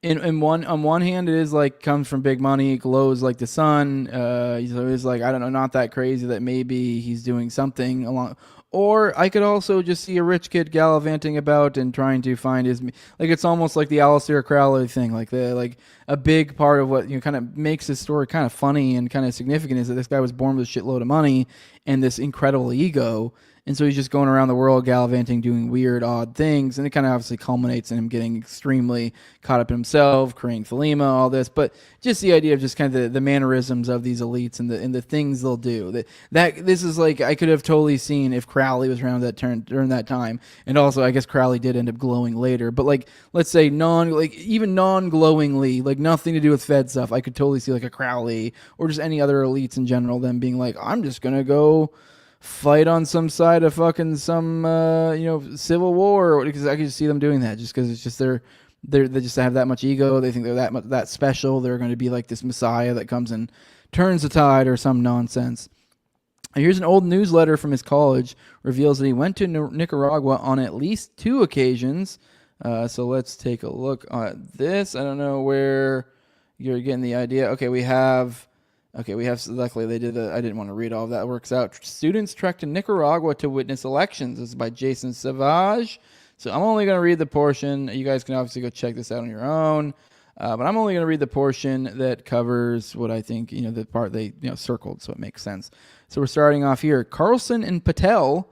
on one hand, it is like comes from big money, it glows like the sun. So it's like, I don't know, not that crazy that maybe he's doing something along. Or I could also just see a rich kid gallivanting about and trying to find his, like it's almost like the Aleister Crowley thing, like a big part of what kind of makes this story kind of funny and kind of significant is that this guy was born with a shitload of money and this incredible ego. And so he's just going around the world gallivanting, doing weird, odd things. And it kind of obviously culminates in him getting extremely caught up in himself, creating Thelema, all this. But just the idea of just kind of the mannerisms of these elites and the things they'll do. That this is like, I could have totally seen if Crowley was around during that time. And also, I guess Crowley did end up glowing later. But like, let's say even non-glowingly, like nothing to do with Fed stuff, I could totally see like a Crowley or just any other elites in general, them being like, I'm just going to go fight on some side of fucking some civil war, because I could just see them doing that just because it's just they just have that much ego. They think they're that special. They're going to be like this messiah that comes and turns the tide or some nonsense. Here's an old newsletter from his college, reveals that he went to Nicaragua on at least 2 occasions. So let's take a look at this. I don't know where you're getting the idea. Okay, we have, luckily they did I didn't want to read all of that. It works out. Students trek to Nicaragua to witness elections. This is by Jason Savage. So I'm only going to read the portion. You guys can obviously go check this out on your own. But I'm only going to read the portion that covers what I think, the part they, circled, so it makes sense. So we're starting off here. Carlson and Patel.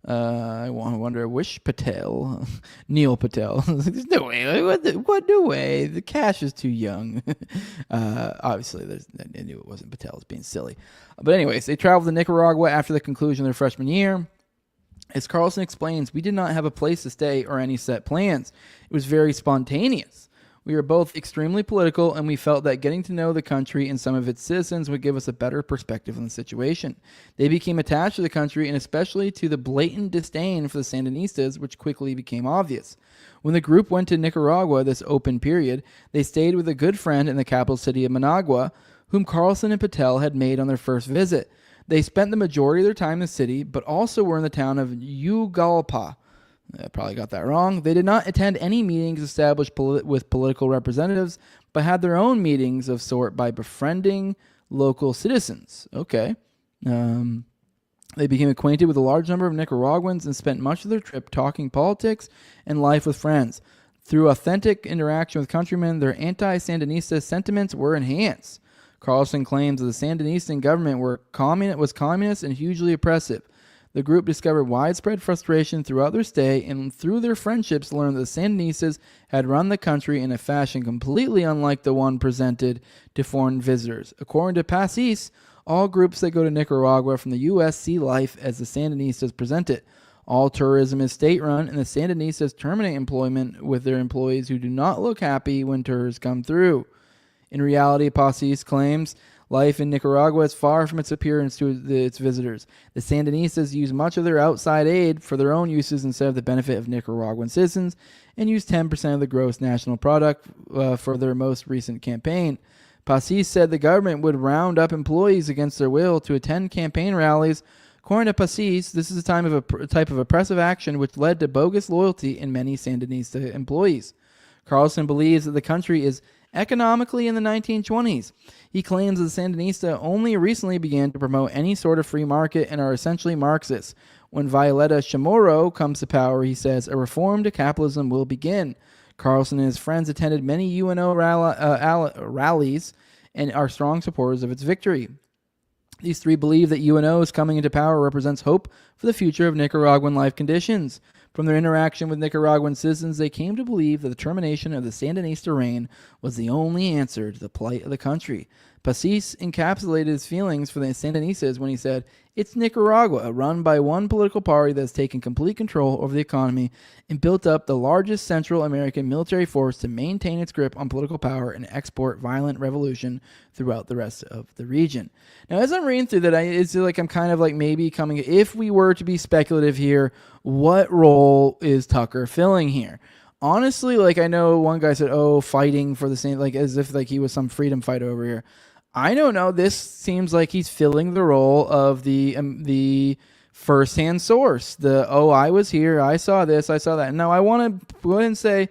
I wonder which Patel, Neil Patel. There's no way. What no way? The cash is too young. Obviously, I knew it wasn't Patel. It's being silly. But anyways, they traveled to Nicaragua after the conclusion of their freshman year. As Carlson explains, we did not have a place to stay or any set plans. It was very spontaneous. We were both extremely political, and we felt that getting to know the country and some of its citizens would give us a better perspective on the situation. They became attached to the country, and especially to the blatant disdain for the Sandinistas, which quickly became obvious. When the group went to Nicaragua this open period, they stayed with a good friend in the capital city of Managua, whom Carlson and Patel had made on their first visit. They spent the majority of their time in the city, but also were in the town of Ugalpa. I probably got that wrong. They did not attend any meetings established with political representatives, but had their own meetings of sort by befriending local citizens. Okay. They became acquainted with a large number of Nicaraguans and spent much of their trip talking politics and life with friends. Through authentic interaction with countrymen, their anti-Sandinista sentiments were enhanced. Carlson claims that the Sandinista government was communist and hugely oppressive. The group discovered widespread frustration throughout their stay, and through their friendships learned that the Sandinistas had run the country in a fashion completely unlike the one presented to foreign visitors. According to Pacis, all groups that go to Nicaragua from the U.S. see life as the Sandinistas present it. All tourism is state-run, and the Sandinistas terminate employment with their employees who do not look happy when tourists come through. In reality, Pacis claims life in Nicaragua is far from its appearance to its visitors. The Sandinistas use much of their outside aid for their own uses instead of the benefit of Nicaraguan citizens, and use 10% of the gross national product for their most recent campaign. Pacis said the government would round up employees against their will to attend campaign rallies. According to Pacis, this is a type of oppressive action which led to bogus loyalty in many Sandinista employees. Carlson believes that the country is economically in the 1920s. He claims that the Sandinista only recently began to promote any sort of free market and are essentially Marxists. When Violeta Chamorro comes to power, he says, a reform to capitalism will begin. Carlson and his friends attended many UNO rallies and are strong supporters of its victory. These three believe that UNO's coming into power represents hope for the future of Nicaraguan life conditions. From their interaction with Nicaraguan citizens, they came to believe that the termination of the Sandinista reign was the only answer to the plight of the country. Pacis encapsulated his feelings for the Sandinistas when he said, "It's Nicaragua, run by one political party that has taken complete control over the economy and built up the largest Central American military force to maintain its grip on political power and export violent revolution throughout the rest of the region." Now, as I'm reading through that, it's like I'm kind of like maybe coming, if we were to be speculative here, what role is Tucker filling here? Honestly, like I know one guy said, fighting for the same, like as if like he was some freedom fighter over here. I don't know. This seems like he's filling the role of the first-hand source. I was here, I saw this, I saw that. Now, I want to go ahead and say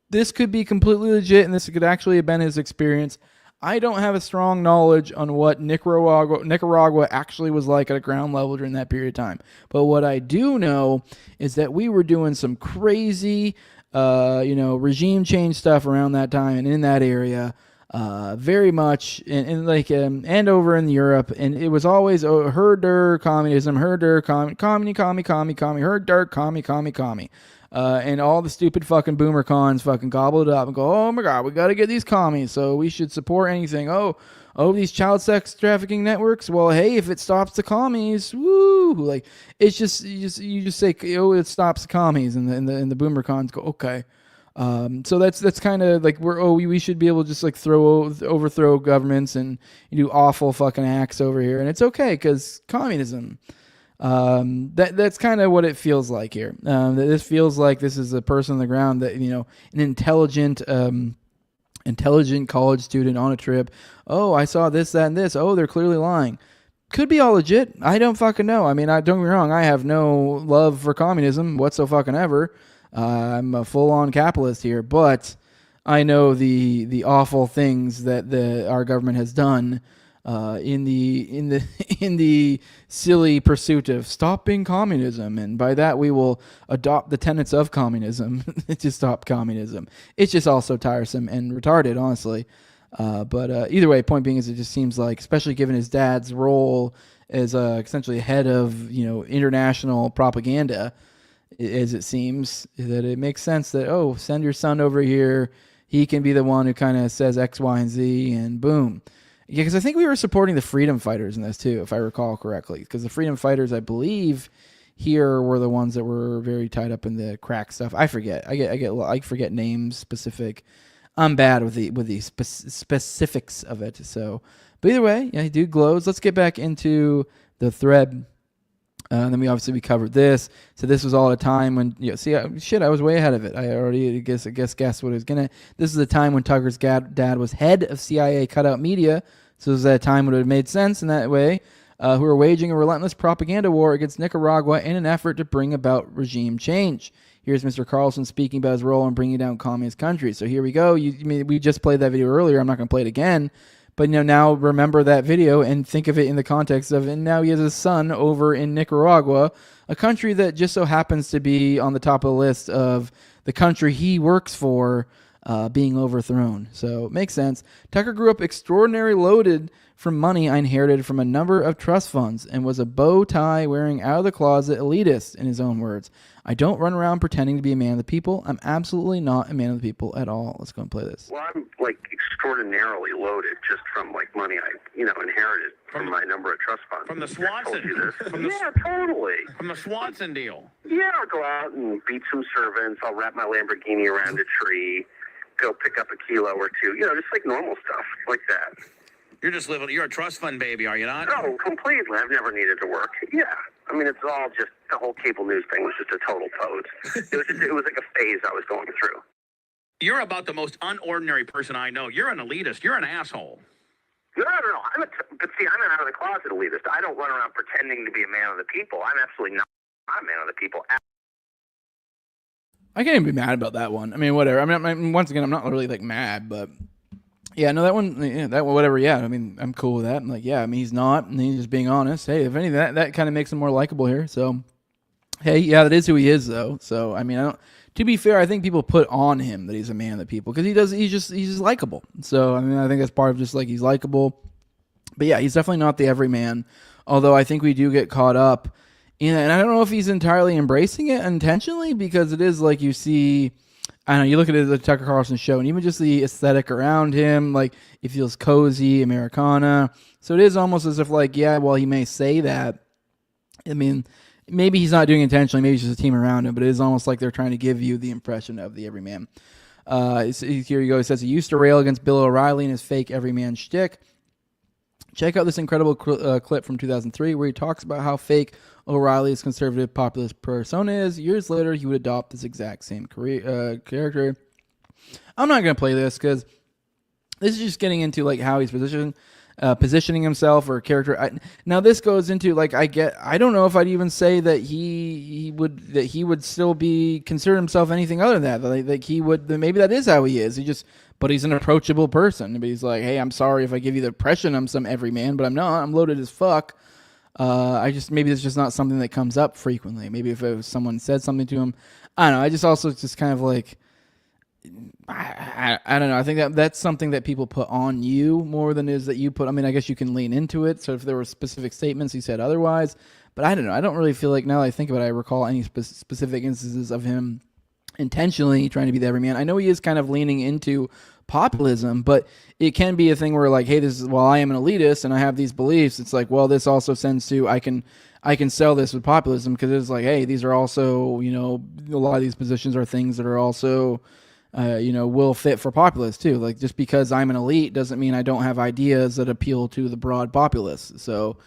this could be completely legit, and this could actually have been his experience. I don't have a strong knowledge on what Nicaragua actually was like at a ground level during that period of time. But what I do know is that we were doing some crazy, regime change stuff around that time and in that area. Very much, and over in Europe, and it was always herder communism, herder commie, herder commie, and all the stupid fucking boomer cons fucking gobble it up and go, oh my god, we got to get these commies, so we should support anything. These child sex trafficking networks. Well, hey, if it stops the commies, woo! Like it's just you just say, it stops the commies, and the boomer cons go, okay. So that's kind of like we should be able to just like overthrow governments and do awful fucking acts over here, and it's okay because communism. That's kind of what it feels like here. This feels like this is a person on the ground that an intelligent college student on a trip. Oh, I saw this, that, and this. Oh, they're clearly lying. Could be all legit. I don't fucking know. I mean, don't get me wrong. I have no love for communism whatsoever. I'm a full-on capitalist here, but I know the awful things that our government has done in the silly pursuit of stopping communism, and by that we will adopt the tenets of communism to stop communism. It's just also tiresome and retarded, honestly. But either way, point being is it just seems like, especially given his dad's role as essentially head of international propaganda, as it seems, that it makes sense that, send your son over here. He can be the one who kind of says X, Y, and Z, and boom. Yeah, because I think we were supporting the freedom fighters in this too, if I recall correctly. Because the freedom fighters, I believe, here were the ones that were very tied up in the crack stuff. I forget. I forget names specific. I'm bad with the specifics of it. So, but either way, yeah, dude glows. Let's get back into the thread. And then we covered this. So this was all a time when, I was way ahead of it. I already guessed what it was gonna. This is a time when Tucker's dad was head of CIA cutout media. So this was at a time when it made sense in that way. Who were waging a relentless propaganda war against Nicaragua in an effort to bring about regime change. Here's Mr. Carlson speaking about his role in bringing down communist countries. So here we go. We just played that video earlier. I'm not going to play it again. But now remember that video and think of it in the context of, and now he has a son over in Nicaragua, a country that just so happens to be on the top of the list of the country he works for being overthrown. So it makes sense. Tucker grew up extraordinarily loaded from money I inherited from a number of trust funds and was a bow tie wearing out of the closet elitist, in his own words. I don't run around pretending to be a man of the people. I'm absolutely not a man of the people at all. Let's go and play this. Well, I'm extraordinarily loaded just from money I inherited from my number of trust funds. From the Swanson. Totally. From the Swanson deal. Yeah, I'll go out and beat some servants. I'll wrap my Lamborghini around a tree, go pick up a kilo or two. Just like normal stuff like that. You're a trust fund baby, are you not? No, completely. I've never needed to work. Yeah. It's all just, the whole cable news thing was just a total pose. It was like a phase I was going through. You're about the most unordinary person I know. You're an elitist. You're an asshole. No. I'm an out of the closet elitist. I don't run around pretending to be a man of the people. I'm absolutely not a man of the people. I can't even be mad about that one. I mean, whatever. Once again, I'm not really mad, but yeah, no, that one, whatever. Yeah, I'm cool with that. I'm he's not, and he's just being honest. Hey, if anything, that kind of makes him more likable here. So, hey, yeah, that is who he is, though. So, I don't. To be fair, I think people put on him that he's a man of the people because he's just likable. So, I think that's part of just he's likable. But yeah, he's definitely not the everyman. Although I think we do get caught up in it, and I don't know if he's entirely embracing it intentionally because it is you see. I don't know, you look at the Tucker Carlson show, and even just the aesthetic around him, it feels cozy, Americana. So it is almost as if, while he may say that, maybe he's not doing it intentionally, maybe it's just a team around him, but it is almost like they're trying to give you the impression of the everyman. Here you go. He says he used to rail against Bill O'Reilly and his fake everyman shtick. Check out this incredible clip from 2003 where he talks about how fake O'Reilly's conservative populist persona is. Years later, he would adopt this exact same character. I'm not going to play this because this is just getting into how he's positioning himself or character. Now this goes into I don't know if I'd even say that he would still be consider himself anything other than that. He would, maybe that is how he is. But he's an approachable person. But he's hey, I'm sorry if I give you the impression I'm some everyman, but I'm not. I'm loaded as fuck. Maybe it's just not something that comes up frequently. Maybe if someone said something to him, I don't know. I just also just kind of I don't know. I think that's something that people put on you more than is that you put. I guess you can lean into it. So if there were specific statements he said otherwise, but I don't know. I don't really feel now that I think about it, I recall any specific instances of him intentionally trying to be the everyman. I know he is kind of leaning into populism, but it can be a thing where hey, this is, I am an elitist and I have these beliefs. It's this also sends to I can sell this with populism because it's hey, these are also, a lot of these positions are things that are also, will fit for populists too. Just because I'm an elite doesn't mean I don't have ideas that appeal to the broad populace. So,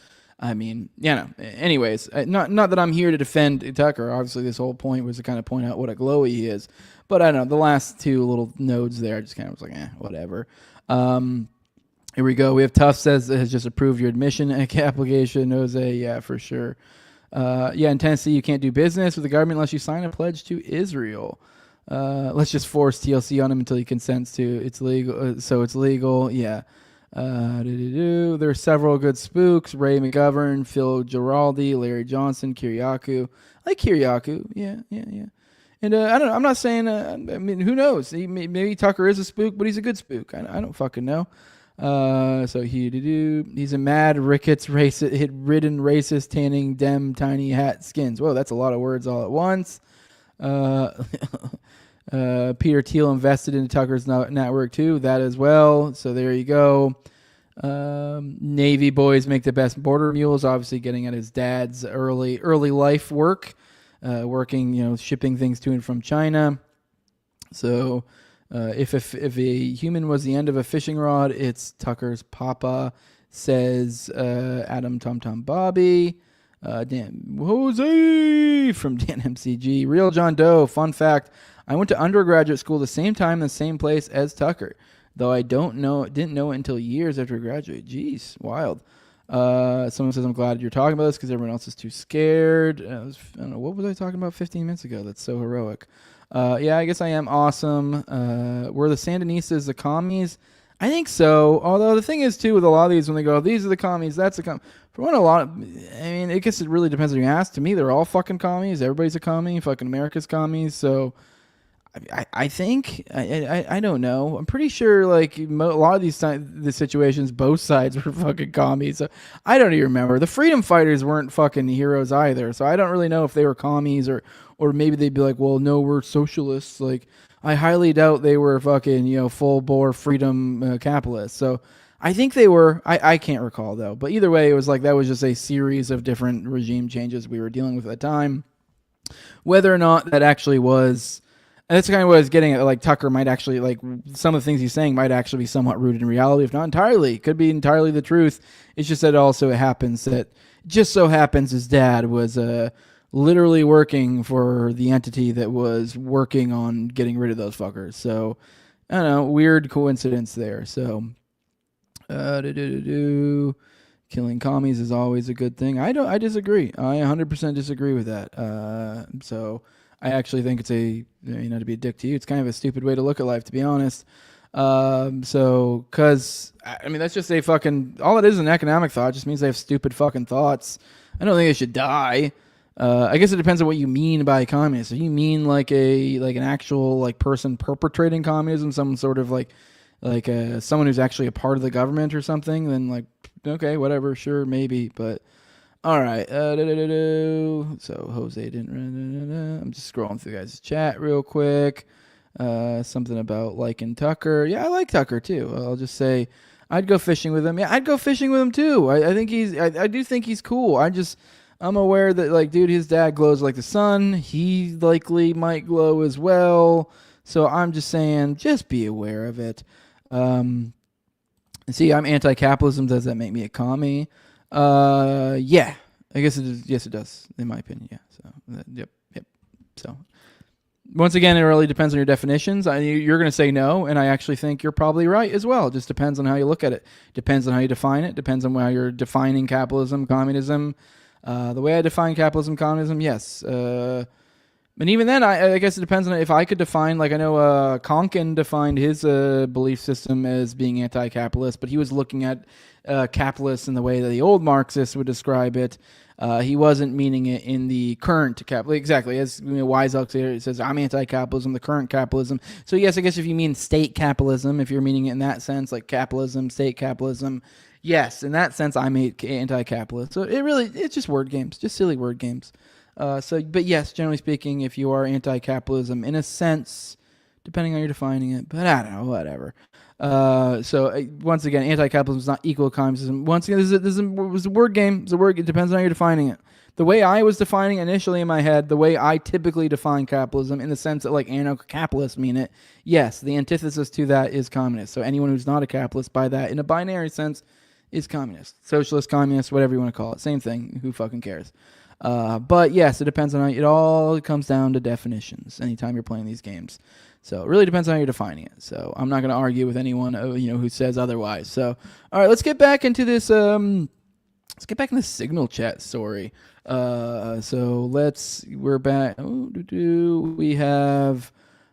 anyways, not that I'm here to defend Tucker. Obviously, this whole point was to kind of point out what a glowy he is. But I don't know, the last two little nodes there, just kind of was whatever. Here we go. We have Tough says it has just approved your admission application. Jose, yeah, for sure. In Tennessee, you can't do business with the government unless you sign a pledge to Israel. Let's just force TLC on him until he consents to it's legal. So it's legal. Yeah. There are several good spooks. Ray McGovern, Phil Giraldi, Larry Johnson, Kiriakou. I like Kiriakou. Yeah. And I don't know. I'm not saying. Who knows? Maybe Tucker is a spook, but he's a good spook. I don't fucking know. So he's a mad rickets ridden racist tanning dem tiny hat skins. Whoa, that's a lot of words all at once. Peter Thiel invested in Tucker's network too. That as well. So there you go. Navy boys make the best border mules. Obviously, getting at his dad's early life work. Working, shipping things to and from China. So, If a human was the end of a fishing rod, it's Tucker's papa, says Adam Tom Tom Bobby. Dan Jose from Dan MCG. Real John Doe. Fun fact: I went to undergraduate school the same time, the same place as Tucker, though I didn't know it until years after I graduated. Jeez, wild. Someone says, I'm glad you're talking about this because everyone else is too scared. I don't know, what was I talking about 15 minutes ago? That's so heroic. Yeah, I guess I am awesome. Were the Sandinistas the commies? I think so. Although the thing is, too, with a lot of these, when they go, these are the commies, that's the commies. For one, I mean, I guess it really depends on who you ask. To me, they're all fucking commies. Everybody's a commie. Fucking America's commies. So I think, I don't know. I'm pretty sure, like, a lot of the situations, both sides were fucking commies. So I don't even remember. The freedom fighters weren't fucking heroes either. So I don't really know if they were commies or maybe they'd be like, well, no, we're socialists. Like, I highly doubt they were fucking, full-bore freedom capitalists. So I think they were. I can't recall, though. But either way, it was like that was just a series of different regime changes we were dealing with at the time. Whether or not that actually was... And that's kind of what I was getting at. Like, Tucker might actually, like, some of the things he's saying might actually be somewhat rooted in reality, if not entirely. It could be entirely the truth. It's just that it just so happens his dad was literally working for the entity that was working on getting rid of those fuckers. So, I don't know, weird coincidence there. So, killing commies is always a good thing. I disagree. I 100% disagree with that. So, I actually think it's to be a dick to you, it's kind of a stupid way to look at life, to be honest. Because, I mean, that's just a fucking, all it is an economic thought. It just means they have stupid fucking thoughts. I don't think they should die. I guess it depends on what you mean by communist. If you mean like an actual like person perpetrating communism, some sort of like someone who's actually a part of the government or something, then like, okay, whatever, sure, maybe, but all right. So Jose didn't. I'm just scrolling through the guys' chat real quick. Something about liking Tucker. Yeah, I like Tucker too. I'll just say I'd go fishing with him. Yeah, I'd go fishing with him too. I think I do think he's cool. I'm aware that, like, dude, his dad glows like the sun. He likely might glow as well. So I'm just saying, just be aware of it. See, I'm anti-capitalism. Does that make me a commie? Yeah, I guess it is. Yes, it does, in my opinion. Yeah. So, yep. So, once again, it really depends on your definitions. You're going to say no, and I actually think you're probably right as well. It just depends on how you look at it. Depends on how you define it. Depends on how you're defining capitalism, communism. The way I define capitalism, communism, yes. And even then, I guess it depends on if I could define, like I know Konkin defined his belief system as being anti-capitalist, but he was looking at capitalists in the way that the old Marxists would describe it. He wasn't meaning it in the current capitalism. Exactly. As Wieselk says, I'm anti-capitalism, the current capitalism. So yes, I guess if you mean state capitalism, if you're meaning it in that sense, like capitalism, state capitalism, yes, in that sense, I'm anti-capitalist. So it's just word games, just silly word games. But yes, generally speaking, if you are anti-capitalism, in a sense, depending on how you're defining it, but I don't know, whatever. Once again, anti-capitalism is not equal to communism. Once again, this is a word game. It's a word. It depends on how you're defining it. The way I was defining initially in my head, the way I typically define capitalism, in the sense that like anarcho-capitalists mean it, yes, the antithesis to that is communist. So anyone who's not a capitalist by that, in a binary sense, is communist. Socialist, communist, whatever you want to call it. Same thing. Who fucking cares? But yes, it depends on how it all comes down to definitions anytime you're playing these games. So it really depends on how you're defining it. So I'm not going to argue with anyone who says otherwise. So all right, let's get back into this signal chat story. We're back. We have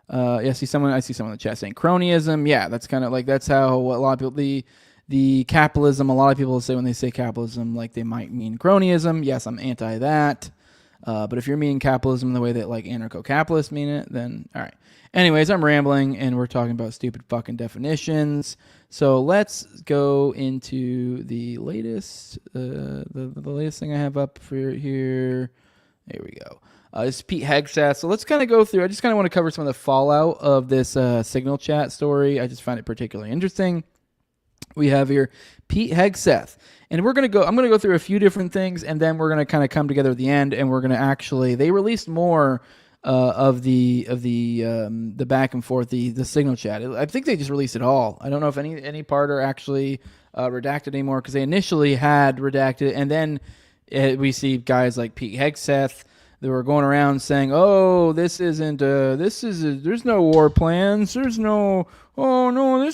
I see someone in the chat saying cronyism. Yeah, that's kind of like that's how a lot of people the capitalism, a lot of people say when they say capitalism, like they might mean cronyism. Yes, I'm anti that. But if you're meaning capitalism in the way that like anarcho-capitalists mean it, then all right. Anyways, I'm rambling and we're talking about stupid fucking definitions. So let's go into the latest, the latest thing I have up for here. There we go. This is Pete Hegseth. So let's kind of go through. I just kind of want to cover some of the fallout of this signal chat story. I just find it particularly interesting. We have here Pete Hegseth, and I'm going to go through a few different things, and then we're going to kind of come together at the end, and we're going to they released more of the back and forth, the signal chat. I think they just released it all. I don't know if any part are actually redacted anymore, because they initially had redacted, and then we see guys like Pete Hegseth that were going around saying, "Oh, there's no war plans. This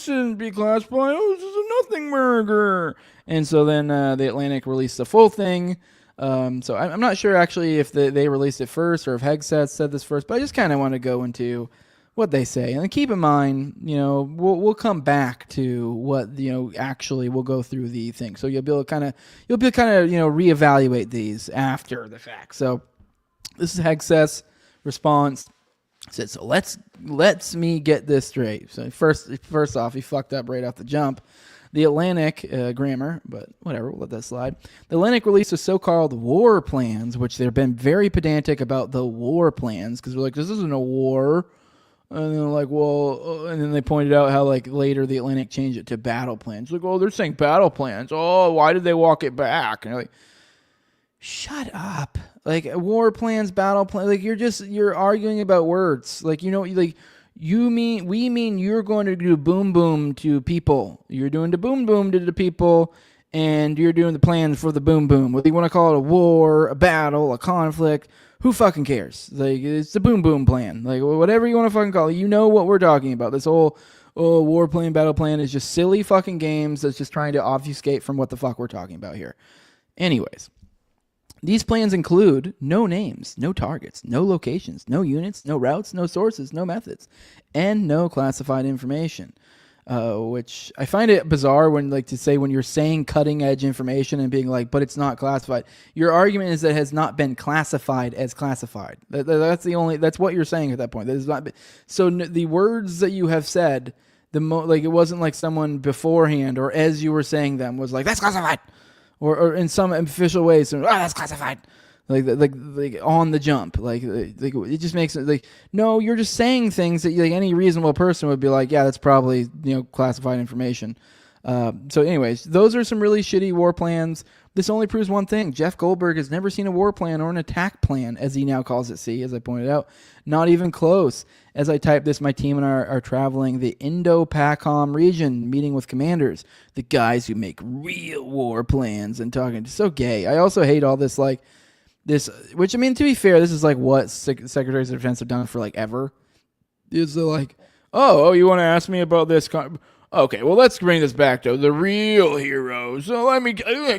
shouldn't be classified. Oh, this is a nothing burger." And so then the Atlantic released the full thing. So I'm not sure actually if they released it first or if Hegseth said this first, but I just kind of want to go into what they say. And keep in mind, we'll come back to what, actually we'll go through the thing. So you'll be able to kind of reevaluate these after the fact. So this is Hegseth's response. He said, so let's me get this straight. So first off, he fucked up right off the jump. The Atlantic, grammar, but whatever, we'll let that slide. The Atlantic released the so-called war plans, which they've been very pedantic about the war plans, because they're like, this isn't a war. And they're like, well, and then they pointed out how, like, later the Atlantic changed it to battle plans. Like, oh, they're saying battle plans. Oh, why did they walk it back? And you're like, shut up. Like, war plans, battle plans, like, you're arguing about words. Like, we mean you're going to do boom boom to people. You're doing the boom boom to the people, and you're doing the plans for the boom boom. Whether you want to call it a war, a battle, a conflict, who fucking cares? Like, it's the boom boom plan. Like, whatever you want to fucking call it, you know what we're talking about. This whole war plan, battle plan is just silly fucking games that's just trying to obfuscate from what the fuck we're talking about here. Anyways. These plans include no names, no targets, no locations, no units, no routes, no sources, no methods, and no classified information. Which I find it bizarre when you're saying cutting edge information and being like, but it's not classified. Your argument is that it has not been classified as classified. That's what you're saying at that point. That is not. So the words that you have said, it wasn't like someone beforehand or as you were saying them was like, that's classified. Or in some official ways, that's classified, like on the jump, like it just makes it like, no, you're just saying things that like any reasonable person would be like, yeah, that's probably classified information. So anyways, those are some really shitty war plans. This only proves one thing: Jeff Goldberg has never seen a war plan or an attack plan, as he now calls it. See, as I pointed out, not even close. As I type this, my team and I are traveling the Indo-PACOM region, meeting with commanders, the guys who make real war plans, and talking. It's so gay. I also hate all this, which, I mean, to be fair, this is like what secretaries of defense have done for like ever. Is like, oh, you want to ask me about this? Okay, well, let's bring this back to the real heroes. So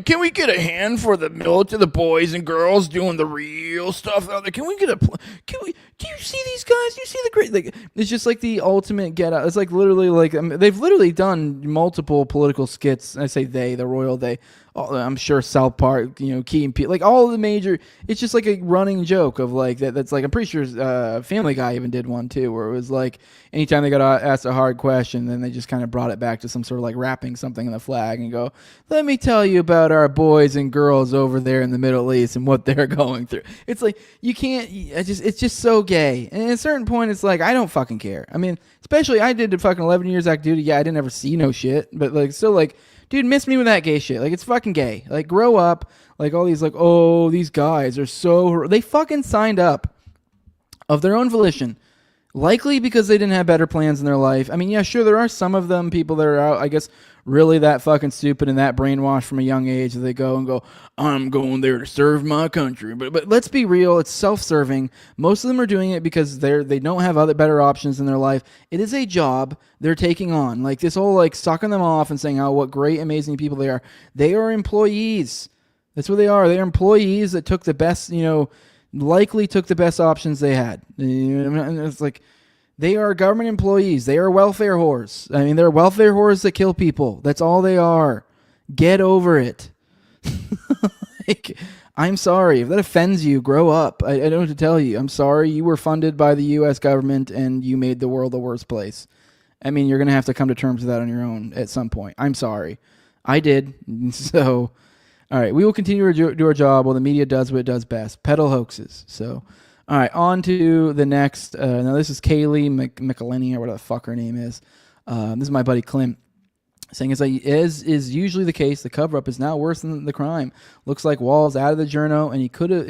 can we get a hand for the military, the boys and girls doing the real stuff out there? Do you see these guys? Do you see the great, it's just like the ultimate get out. It's like literally they've literally done multiple political skits. I say the royal they. I'm sure South Park, Key and Peele, like all of the major. It's just like a running joke of like that. That's like, I'm pretty sure Family Guy even did one too, where it was like anytime they got asked a hard question, then they just kind of brought it back to some sort of like wrapping something in the flag and go, "Let me tell you about our boys and girls over there in the Middle East and what they're going through." It's like you can't. It's just so gay. And at a certain point, it's like I don't fucking care. I mean, especially I did the fucking 11 years active duty. Yeah, I didn't ever see no shit, but like still like. Dude, miss me with that gay shit. Like, it's fucking gay. Like, grow up. Like, all these, like, oh, these guys are so... They fucking signed up of their own volition. Likely because they didn't have better plans in their life. I mean, yeah, sure, there are some of them, people that are out, I guess, really that fucking stupid and that brainwashed from a young age that they go, I'm going there to serve my country. But let's be real, it's self-serving. Most of them are doing it because they don't have other better options in their life. It is a job they're taking on. Like this whole like sucking them off and saying, oh, what great, amazing people they are. They are employees. That's what they are. They're employees that took the best, likely took the best options they had. It's like they are government employees. They are welfare whores. I mean, they're welfare whores that kill people. That's all they are. Get over it. I'm sorry. If that offends you, grow up. I don't know what to tell you. I'm sorry. You were funded by the U.S. government and you made the world a worse place. I mean, you're going to have to come to terms with that on your own at some point. I'm sorry. I did. So... All right, we will continue to do our job while the media does what it does best, peddle hoaxes. So, all right, on to the next. Now, this is Kaylee McElhenney, or whatever the fuck her name is. This is my buddy Clint. saying, as is usually the case, the cover-up is now worse than the crime. Looks like Wall's out of the journo, and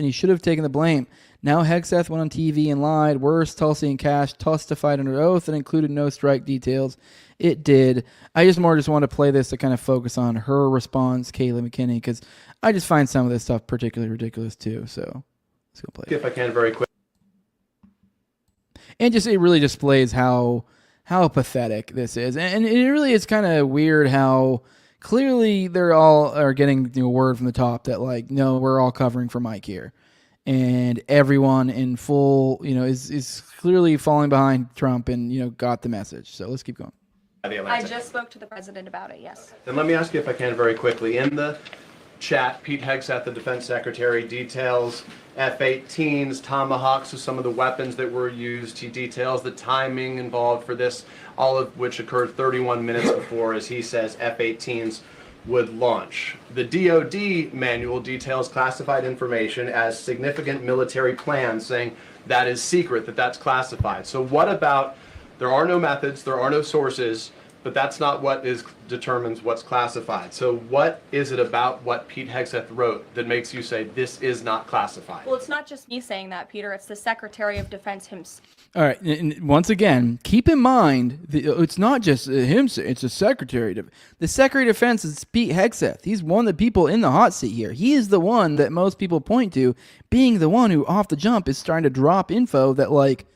he should have taken the blame. Now Hegseth went on TV and lied. Worse, Tulsi and Cash testified under oath and included no strike details. It did. I just want to play this to kind of focus on her response, Kayla McKinney, because I just find some of this stuff particularly ridiculous too. So let's go play it. If I can, very quick. And it really displays how pathetic this is, and it really is kind of weird how clearly they're all are getting word from the top that like, no, we're all covering for Mike here. And everyone in full, is clearly falling behind Trump and, got the message. So let's keep going. I just spoke to the president about it, yes. Then let me ask you if I can very quickly. In the chat, Pete Hegseth, the defense secretary, details F-18s, Tomahawks, some of the weapons that were used. He details the timing involved for this, all of which occurred 31 minutes before, as he says, F-18s would launch. The DoD manual details classified information as significant military plans, saying that is secret, that's classified. So what about, there are no methods, there are no sources, but that's not what determines what's classified. So what is it about what Pete Hegseth wrote that makes you say this is not classified? Well, it's not just me saying that, Peter. It's the Secretary of Defense himself. All right. And once again, keep in mind, it's not just him. It's the Secretary. The Secretary of Defense is Pete Hegseth. He's one of the people in the hot seat here. He is the one that most people point to being the one who, off the jump, is starting to drop info that, like,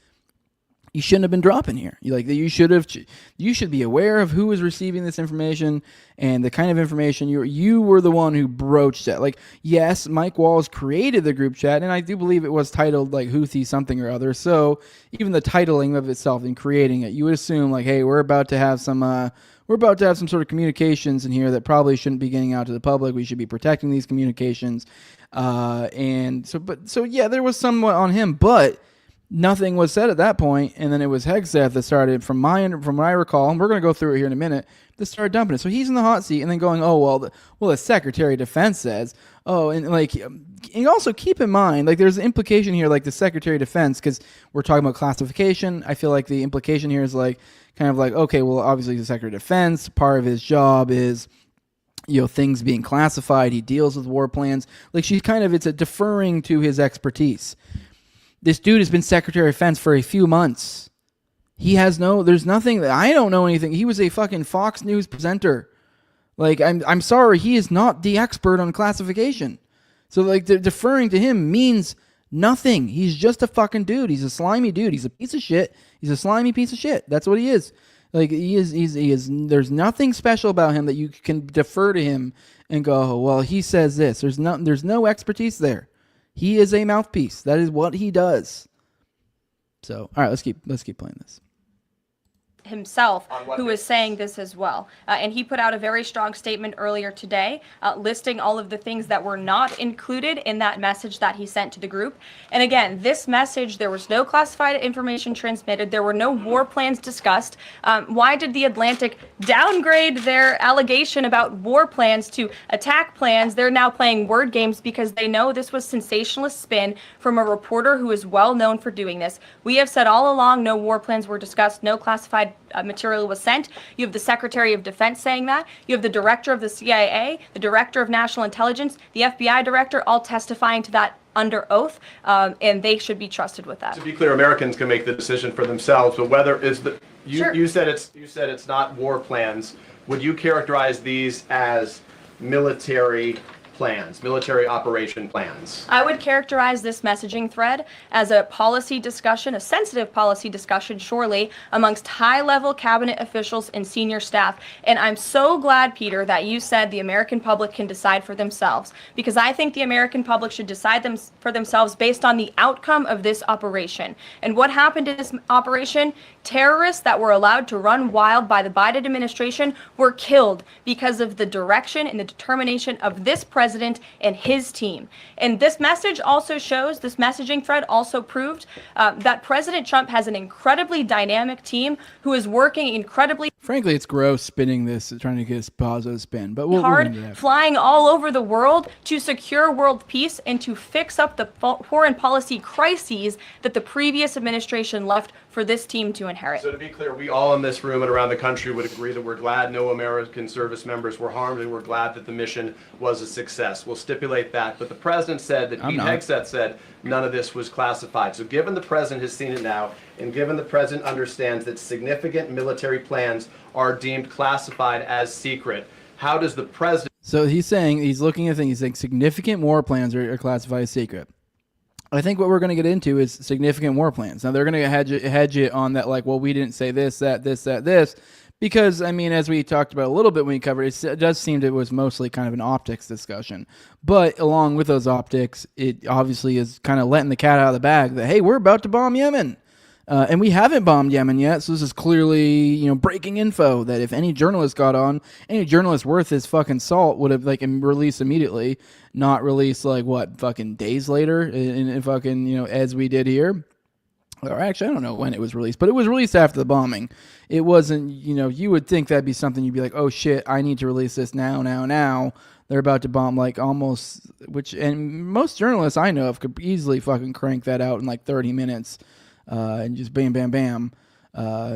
you shouldn't have been dropping here. You should be aware of who is receiving this information and the kind of information you were the one who broached it. Like, yes, Mike Walls created the group chat, and I do believe it was titled like Houthi something or other. So even the titling of itself and creating it, you would assume like, hey, we're about to have some sort of communications in here that probably shouldn't be getting out to the public. We should be protecting these communications. There was somewhat on him, but nothing was said at that point, and then it was Hegseth that started, from what I recall, and we're going to go through it here in a minute, that started dumping it. So he's in the hot seat, and then going, the Secretary of Defense says, and also keep in mind, like, there's an implication here, like the Secretary of Defense, because we're talking about classification. I feel like the implication here is like, kind of like, okay, well, obviously the Secretary of Defense, part of his job is, things being classified. He deals with war plans. Like, it's a deferring to his expertise. This dude has been Secretary of Defense for a few months. There's nothing that I don't know anything. He was a fucking Fox News presenter. Like, I'm sorry, he is not the expert on classification. So like, deferring to him means nothing. He's just a fucking dude. He's a slimy dude. He's a piece of shit. He's a slimy piece of shit. That's what he is. Like, he is. There's nothing special about him that you can defer to him and go, well, he says this. There's no expertise there. He is a mouthpiece. That is what he does. So, all right, let's keep playing this. Himself, who is saying this as well. And he put out a very strong statement earlier today, listing all of the things that were not included in that message that he sent to the group. And again, this message, there was no classified information transmitted. There were no war plans discussed. Why did the Atlantic downgrade their allegation about war plans to attack plans? They're now playing word games because they know this was sensationalist spin from a reporter who is well known for doing this. We have said all along, no war plans were discussed, no classified material was sent. You have the Secretary of Defense saying that. You have the director of the CIA, the director of National Intelligence, the FBI director, all testifying to that under oath, and they should be trusted with that. To be clear, Americans can make the decision for themselves, but whether is Sure. you said it's not war plans. Would you characterize these as military plans, military operation plans? I would characterize this messaging thread as a policy discussion, a sensitive policy discussion, surely, amongst high-level cabinet officials and senior staff. And I'm so glad, Peter, that you said the American public can decide for themselves, because I think the American public should decide for themselves based on the outcome of this operation. And what happened in this operation? Terrorists that were allowed to run wild by the Biden administration were killed because of the direction and the determination of this president president and his team. And this message also shows, this messaging thread also proved that President Trump has an incredibly dynamic team who is working incredibly Frankly, it's gross spinning this, trying to get a positive spin, but we'll hard, get into that. flying all over the world to secure world peace and to fix up the foreign policy crises that the previous administration left for this team to inherit. So to be clear, we all in this room and around the country would agree that we're glad no American service members were harmed, and we're glad that the mission was a success. We'll stipulate that. But the president said that Pete Hegseth said none of this was classified. So given the president has seen it now, and given the president understands that significant military plans are deemed classified as secret, how does the president... So he's saying, he's looking at things, he's saying significant war plans are classified as secret. I think what we're going to get into is significant war plans. Now, they're going to hedge it on that, like, well, we didn't say this, that, this, because, I mean, as we talked about a little bit when we covered it, it does seem that it was mostly kind of an optics discussion. But along with those optics, it obviously is kind of letting the cat out of the bag that, hey, we're about to bomb Yemen. And we haven't bombed Yemen yet, so this is clearly, breaking info that if any journalist got on, any journalist worth his fucking salt would have, released immediately, not released, fucking days later, in fucking, as we did here. Or actually, I don't know when it was released, but it was released after the bombing. It wasn't, you would think that'd be something you'd be like, oh shit, I need to release this now. They're about to bomb, almost, and most journalists I know of could easily fucking crank that out in 30 minutes. And just bam, bam, bam.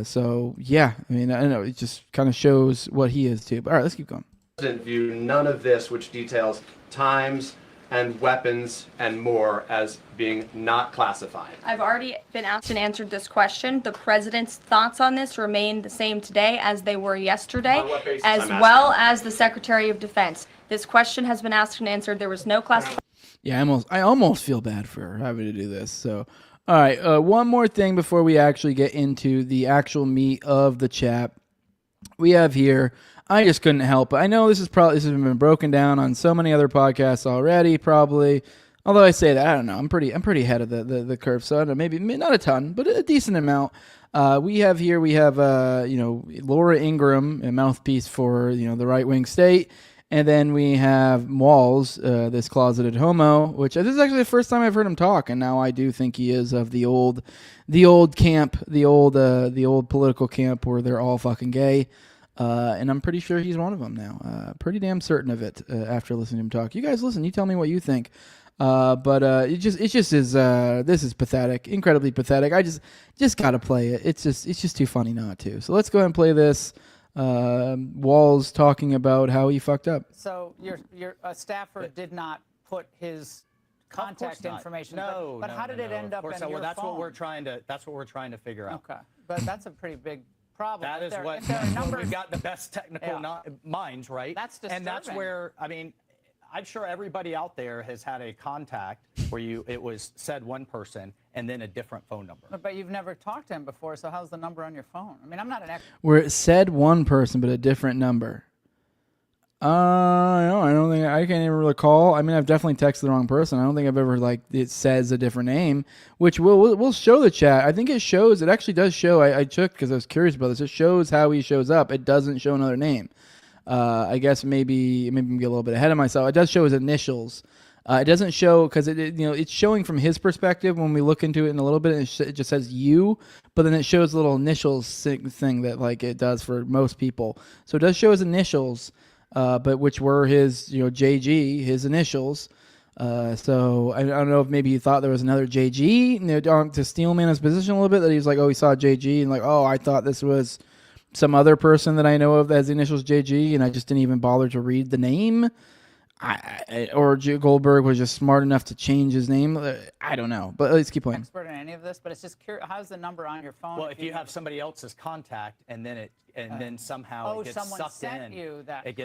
So, yeah, I mean, I don't know. It just kind of shows what he is, too. But, all right, let's keep going. View none of this, which details times and weapons and more, as being not classified. I've already been asked and answered this question. The president's thoughts on this remain the same today as they were yesterday, as well as the Secretary of Defense. This question has been asked and answered. There was no classification. Yeah, I almost feel bad for having to do this, so... All right, one more thing before we actually get into the actual meat of the chat. We have here, I just couldn't help it. I know this has been broken down on so many other podcasts already, probably. Although I say that, I don't know. I'm pretty ahead of the curve, so I don't know, maybe not a ton, but a decent amount. We have Laura Ingraham, a mouthpiece for the right wing state. And then we have Walls, this closeted homo, which this is actually the first time I've heard him talk, and now I do think he is of the old camp, the old political camp where they're all fucking gay, and I'm pretty sure he's one of them now. Pretty damn certain of it after listening to him talk. You guys listen, you tell me what you think. But it just is. This is pathetic, incredibly pathetic. I just gotta play it. It's just too funny not to. So let's go ahead and play this. Walls talking about how he fucked up. So your staffer did not put his contact information. No, but how did it end up in your that's phone? what we're trying to figure out. Okay, but that's a pretty big problem. That is what we've got the best technical minds, right? That's disturbing. And that's where I'm sure everybody out there has had a contact where it was said one person and then a different phone number. But you've never talked to him before, so how's the number on your phone? I mean, I'm not an expert. Where it said one person but a different number. I don't think I can't even recall. I mean, I've definitely texted the wrong person. I don't think I've ever it says a different name, which we'll show the chat. I think it shows. It actually does show. I took because I was curious about this. It shows how he shows up. It doesn't show another name. I guess maybe I'm getting a little bit ahead of myself. It does show his initials. It doesn't show because it's showing from his perspective when we look into it in a little bit. It just says you, but then it shows a little initials thing that it does for most people. So it does show his initials, but which were his JG, his initials. So I don't know if maybe he thought there was another JG to steal him in his position a little bit. That he was like, oh, he saw JG and I thought this was some other person that I know of that has the initials JG, and I just didn't even bother to read the name. Or Goldberg was just smart enough to change his name. I don't know, but let's keep playing. Expert in any of this, but it's just curious. How's the number on your phone? Well, if you have somebody else's contact and then somehow it gets sucked in, it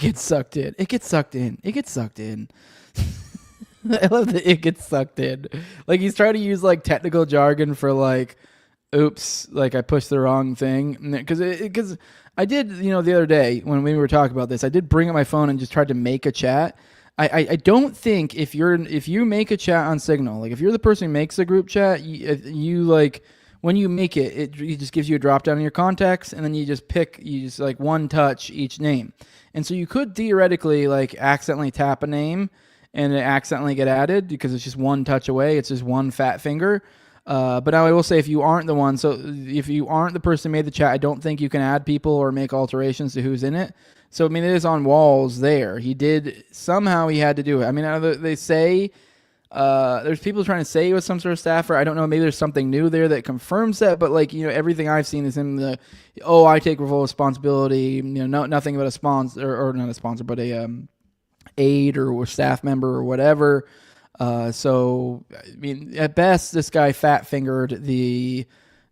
gets sucked in. It gets sucked in. It gets sucked in. I love that it gets sucked in. He's trying to use technical jargon for oops, I pushed the wrong thing. Because I did, the other day when we were talking about this, I did bring up my phone and just tried to make a chat. I don't think if you make a chat on Signal, if you're the person who makes a group chat, you when you make it just gives you a drop down in your contacts, and then you just like one touch each name. And so you could theoretically like accidentally tap a name and it accidentally get added because it's just one touch away. It's just one fat finger. But now I will say, if you aren't the one, so if you aren't the person who made the chat, I don't think you can add people or make alterations to who's in it. So, I mean, it is on walls there. He had to do it. I mean, they say, there's people trying to say he was some sort of staffer. I don't know. Maybe there's something new there that confirms that. But like, everything I've seen is him I take full responsibility. Nothing but a sponsor or not a sponsor, but a aide or staff member or whatever. So I mean, at best, this guy fat fingered the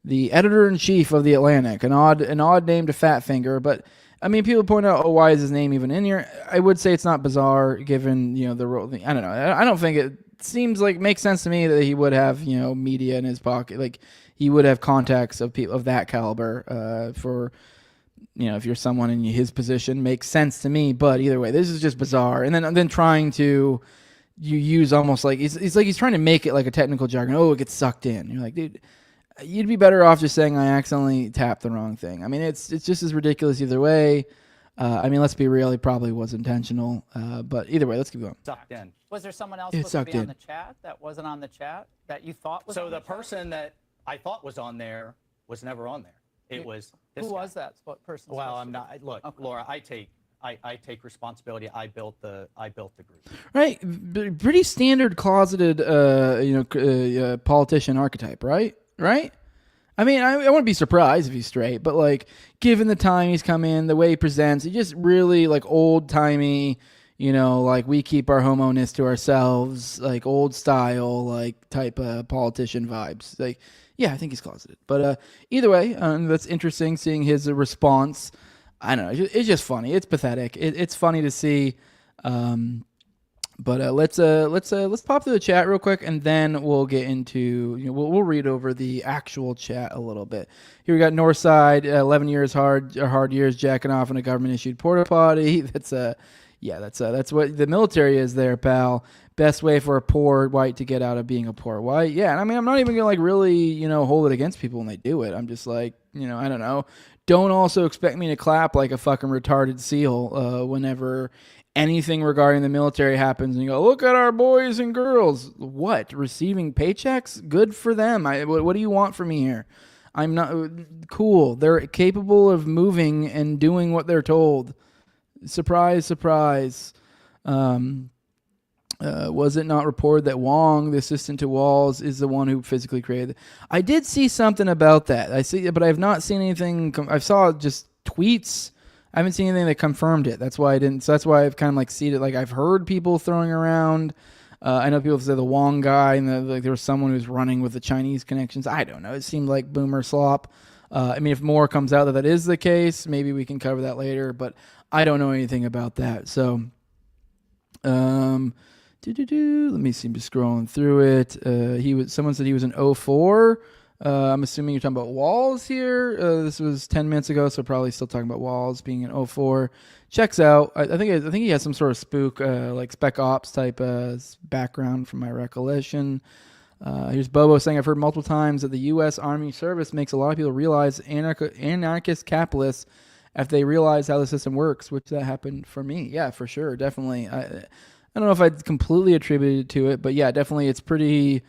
editor in chief of the Atlantic. An odd name to fat finger, but. I mean, people point out, why is his name even in here? I would say it's not bizarre given, the role. I don't know. I don't think it seems like makes sense to me that he would have, media in his pocket. Like he would have contacts of people of that caliber for, if you're someone in his position, makes sense to me. But either way, this is just bizarre. And then trying to use almost like it's like he's trying to make it like a technical jargon. Oh, it gets sucked in. You're like, dude. You'd be better off just saying I accidentally tapped the wrong thing. I mean, it's just as ridiculous either way. I mean, let's be real. It probably was intentional. But either way, let's keep going. Sucked in. Was there someone else supposed to be on the chat that wasn't on the chat that you thought was on the chat? So the person that I thought was on there was never on there. It was this Who guy. was that? What person? Well, I'm not. Look, okay. Laura, I take responsibility. I built the group. Right, pretty standard closeted, politician archetype, right? Right? I mean, I wouldn't be surprised if he's straight, but like, given the time he's come in, the way he presents, he just really like old timey, like we keep our homo-ness to ourselves, like old style, like type of politician vibes. Like, yeah, I think he's closeted. But either way, that's interesting seeing his response. I don't know. It's just funny. It's pathetic. It's funny to see. But let's pop through the chat real quick, and then we'll get into we'll read over the actual chat a little bit. Here we got Northside, 11 years hard years jacking off in a government issued porta potty. That's what the military is there, pal. Best way for a poor white to get out of being a poor white. Yeah, and I mean, I'm not even gonna like really hold it against people when they do it. I'm just like I don't know. Don't also expect me to clap like a fucking retarded seal whenever anything regarding the military happens and you go, look at our boys and girls. What? Receiving paychecks? Good for them. What do you want from me here? I'm not cool. They're capable of moving and doing what they're told. Surprise, surprise. Was it not reported that Wong, the assistant to Walls, is the one who physically created it? I did see something about that. But I have not seen anything. I saw just tweets. I haven't seen anything that confirmed it. That's why I didn't. So that's why I've kind of like seen it. Like I've heard people throwing around. I know people say the Wong guy, and like there was someone who's running with the Chinese connections. I don't know. It seemed like boomer slop. I mean, if more comes out that is the case, maybe we can cover that later. But I don't know anything about that. So, let me see. I'm just scrolling through it. Someone said he was an 04. I'm assuming you're talking about Walls here. This was 10 minutes ago, so probably still talking about Walls being an 04. Checks out. I think he has some sort of spook, like Spec Ops type background from my recollection. Here's Bobo saying, I've heard multiple times that the U.S. Army service makes a lot of people realize anarchist capitalists after they realize how the system works, which that happened for me. Yeah, for sure. Definitely. I don't know if I'd completely attribute it to it, but yeah, definitely it's pretty...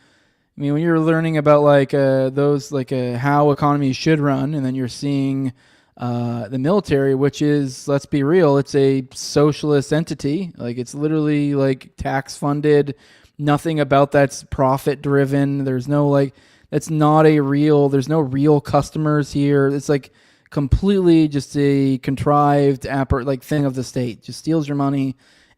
I mean, when you're learning about how economies should run, and then you're seeing the military, which is, let's be real, it's a socialist entity. Like it's literally like tax funded. Nothing about that's profit driven. There's no there's no real customers here. It's like completely just a contrived thing of the state. Just steals your money.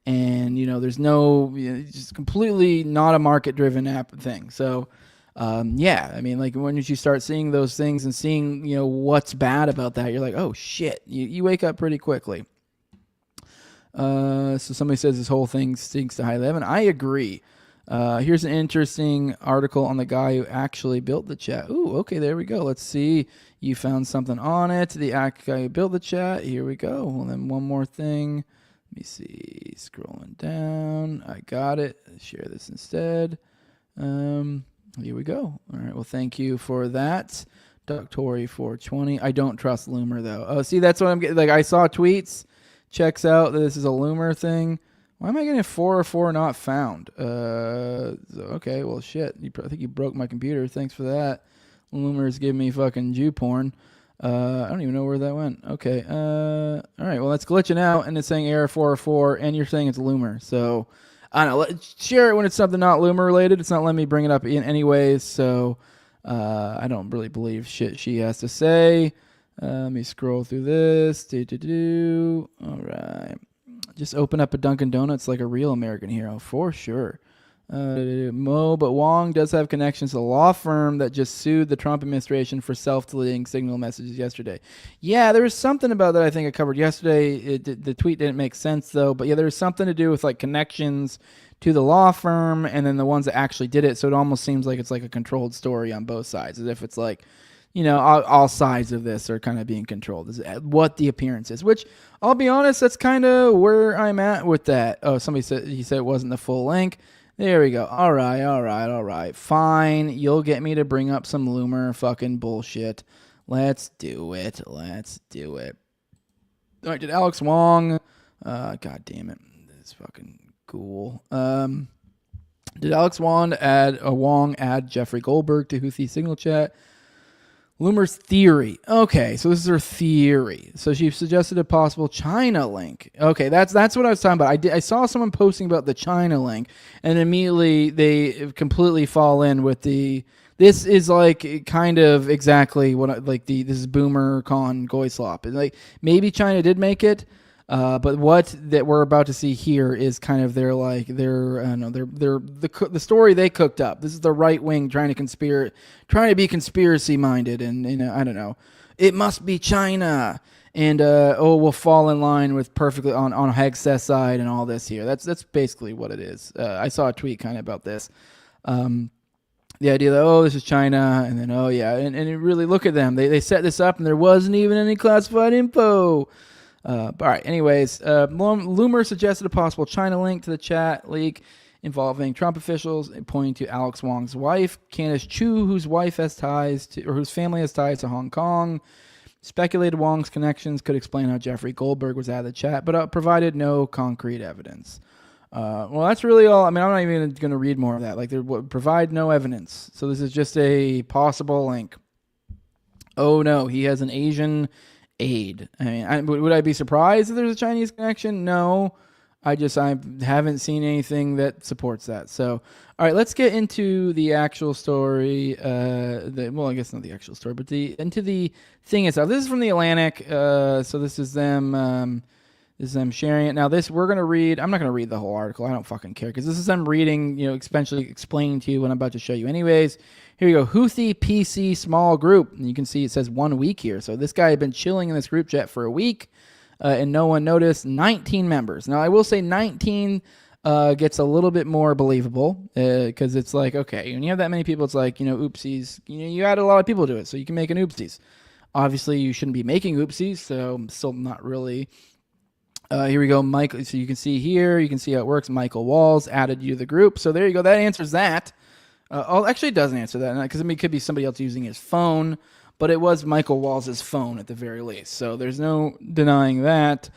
And, there's just completely not a market-driven thing. So, yeah, I mean, like, when you start seeing those things and seeing, what's bad about that, you're like, oh, shit. You wake up pretty quickly. So somebody says this whole thing stinks to high level. I agree. Here's an interesting article on the guy who actually built the chat. Ooh, okay, there we go. Let's see. You found something on it. The guy who built the chat. Here we go. And then one more thing. Let me see, scrolling down. I got it. Share this instead. Here we go. All right. Well, thank you for that. Ducktory420. I don't trust Loomer, though. Oh, see, that's what I'm getting. Like, I saw tweets. Checks out that this is a Loomer thing. Why am I getting 404 not found? Okay, well, shit. I think you broke my computer. Thanks for that. Loomer's giving me fucking Jew porn. I don't even know where that went. Okay. All right. Well, that's glitching out, and it's saying error 404, and you're saying it's Loomer. So, I don't know. Share it when it's something not Loomer related. It's not letting me bring it up in anyways. So, I don't really believe shit she has to say. Let me scroll through this. All right. Just open up a Dunkin' Donuts like a real American hero, for sure. But Wong does have connections to the law firm that just sued the Trump administration for self-deleting Signal messages yesterday. Yeah, there was something about that I think I covered yesterday. The tweet didn't make sense, though. But yeah, there was something to do with like connections to the law firm and then the ones that actually did it. So it almost seems like it's like a controlled story on both sides, as if it's like, you know, all sides of this are kind of being controlled, is what the appearance is, which I'll be honest, that's kind of where I'm at with that. Oh, somebody said, he said it wasn't the full link. There we go. All right. Fine. You'll get me to bring up some Loomer fucking bullshit. Let's do it. All right, did Alex Wong, God damn it. This is fucking cool. Did Alex Wong add Jeffrey Goldberg to Houthi Signal Chat? Loomer's theory. Okay, so this is her theory. So she suggested a possible China link. Okay, that's what I was talking about. I saw someone posting about the China link, and immediately they completely fall in with the. This is like kind of exactly what this is Boomer Con Goyslop. Like maybe China did make it. But what that we're about to see here is kind of the story they cooked up. This is the right wing trying to be conspiracy minded, and I don't know. It must be China, and we'll fall in line with perfectly on Hegseth's side and all this here. That's basically what it is. I saw a tweet kind of about this. The idea that this is China, and then and really look at them. They set this up, and there wasn't even any classified info. All right. Anyways, Loomer suggested a possible China link to the chat leak involving Trump officials, pointing to Alex Wong's wife, Candace Chu, whose family has ties to Hong Kong. Speculated Wong's connections could explain how Jeffrey Goldberg was out of the chat, but provided no concrete evidence. Well, that's really all. I mean, I'm not even going to read more of that. Like, they provide no evidence. So this is just a possible link. Oh no, he has an Asian aid. I mean, would I be surprised if there's a Chinese connection? No. I haven't seen anything that supports that. So, all right, let's get into the actual story. I guess not the actual story, but into the thing itself. This is from the Atlantic. So this is them. This is them sharing it. Now, we're gonna read. I'm not gonna read the whole article. I don't fucking care because this is them reading. Essentially explaining to you what I'm about to show you. Anyways. Here we go. Houthi PC small group. And you can see it says 1 week here. So this guy had been chilling in this group chat for a week, and no one noticed. 19 members. Now, I will say 19 gets a little bit more believable because it's like, okay, when you have that many people, it's like, oopsies. You add a lot of people to it, so you can make an oopsies. Obviously, you shouldn't be making oopsies, so I'm still not really. Here we go, Michael. So you can see here, you can see how it works. Michael Walls added you to the group. So there you go. That answers that. Actually, it doesn't answer that because it could be somebody else using his phone, but it was Michael Walls' phone at the very least. So there's no denying that.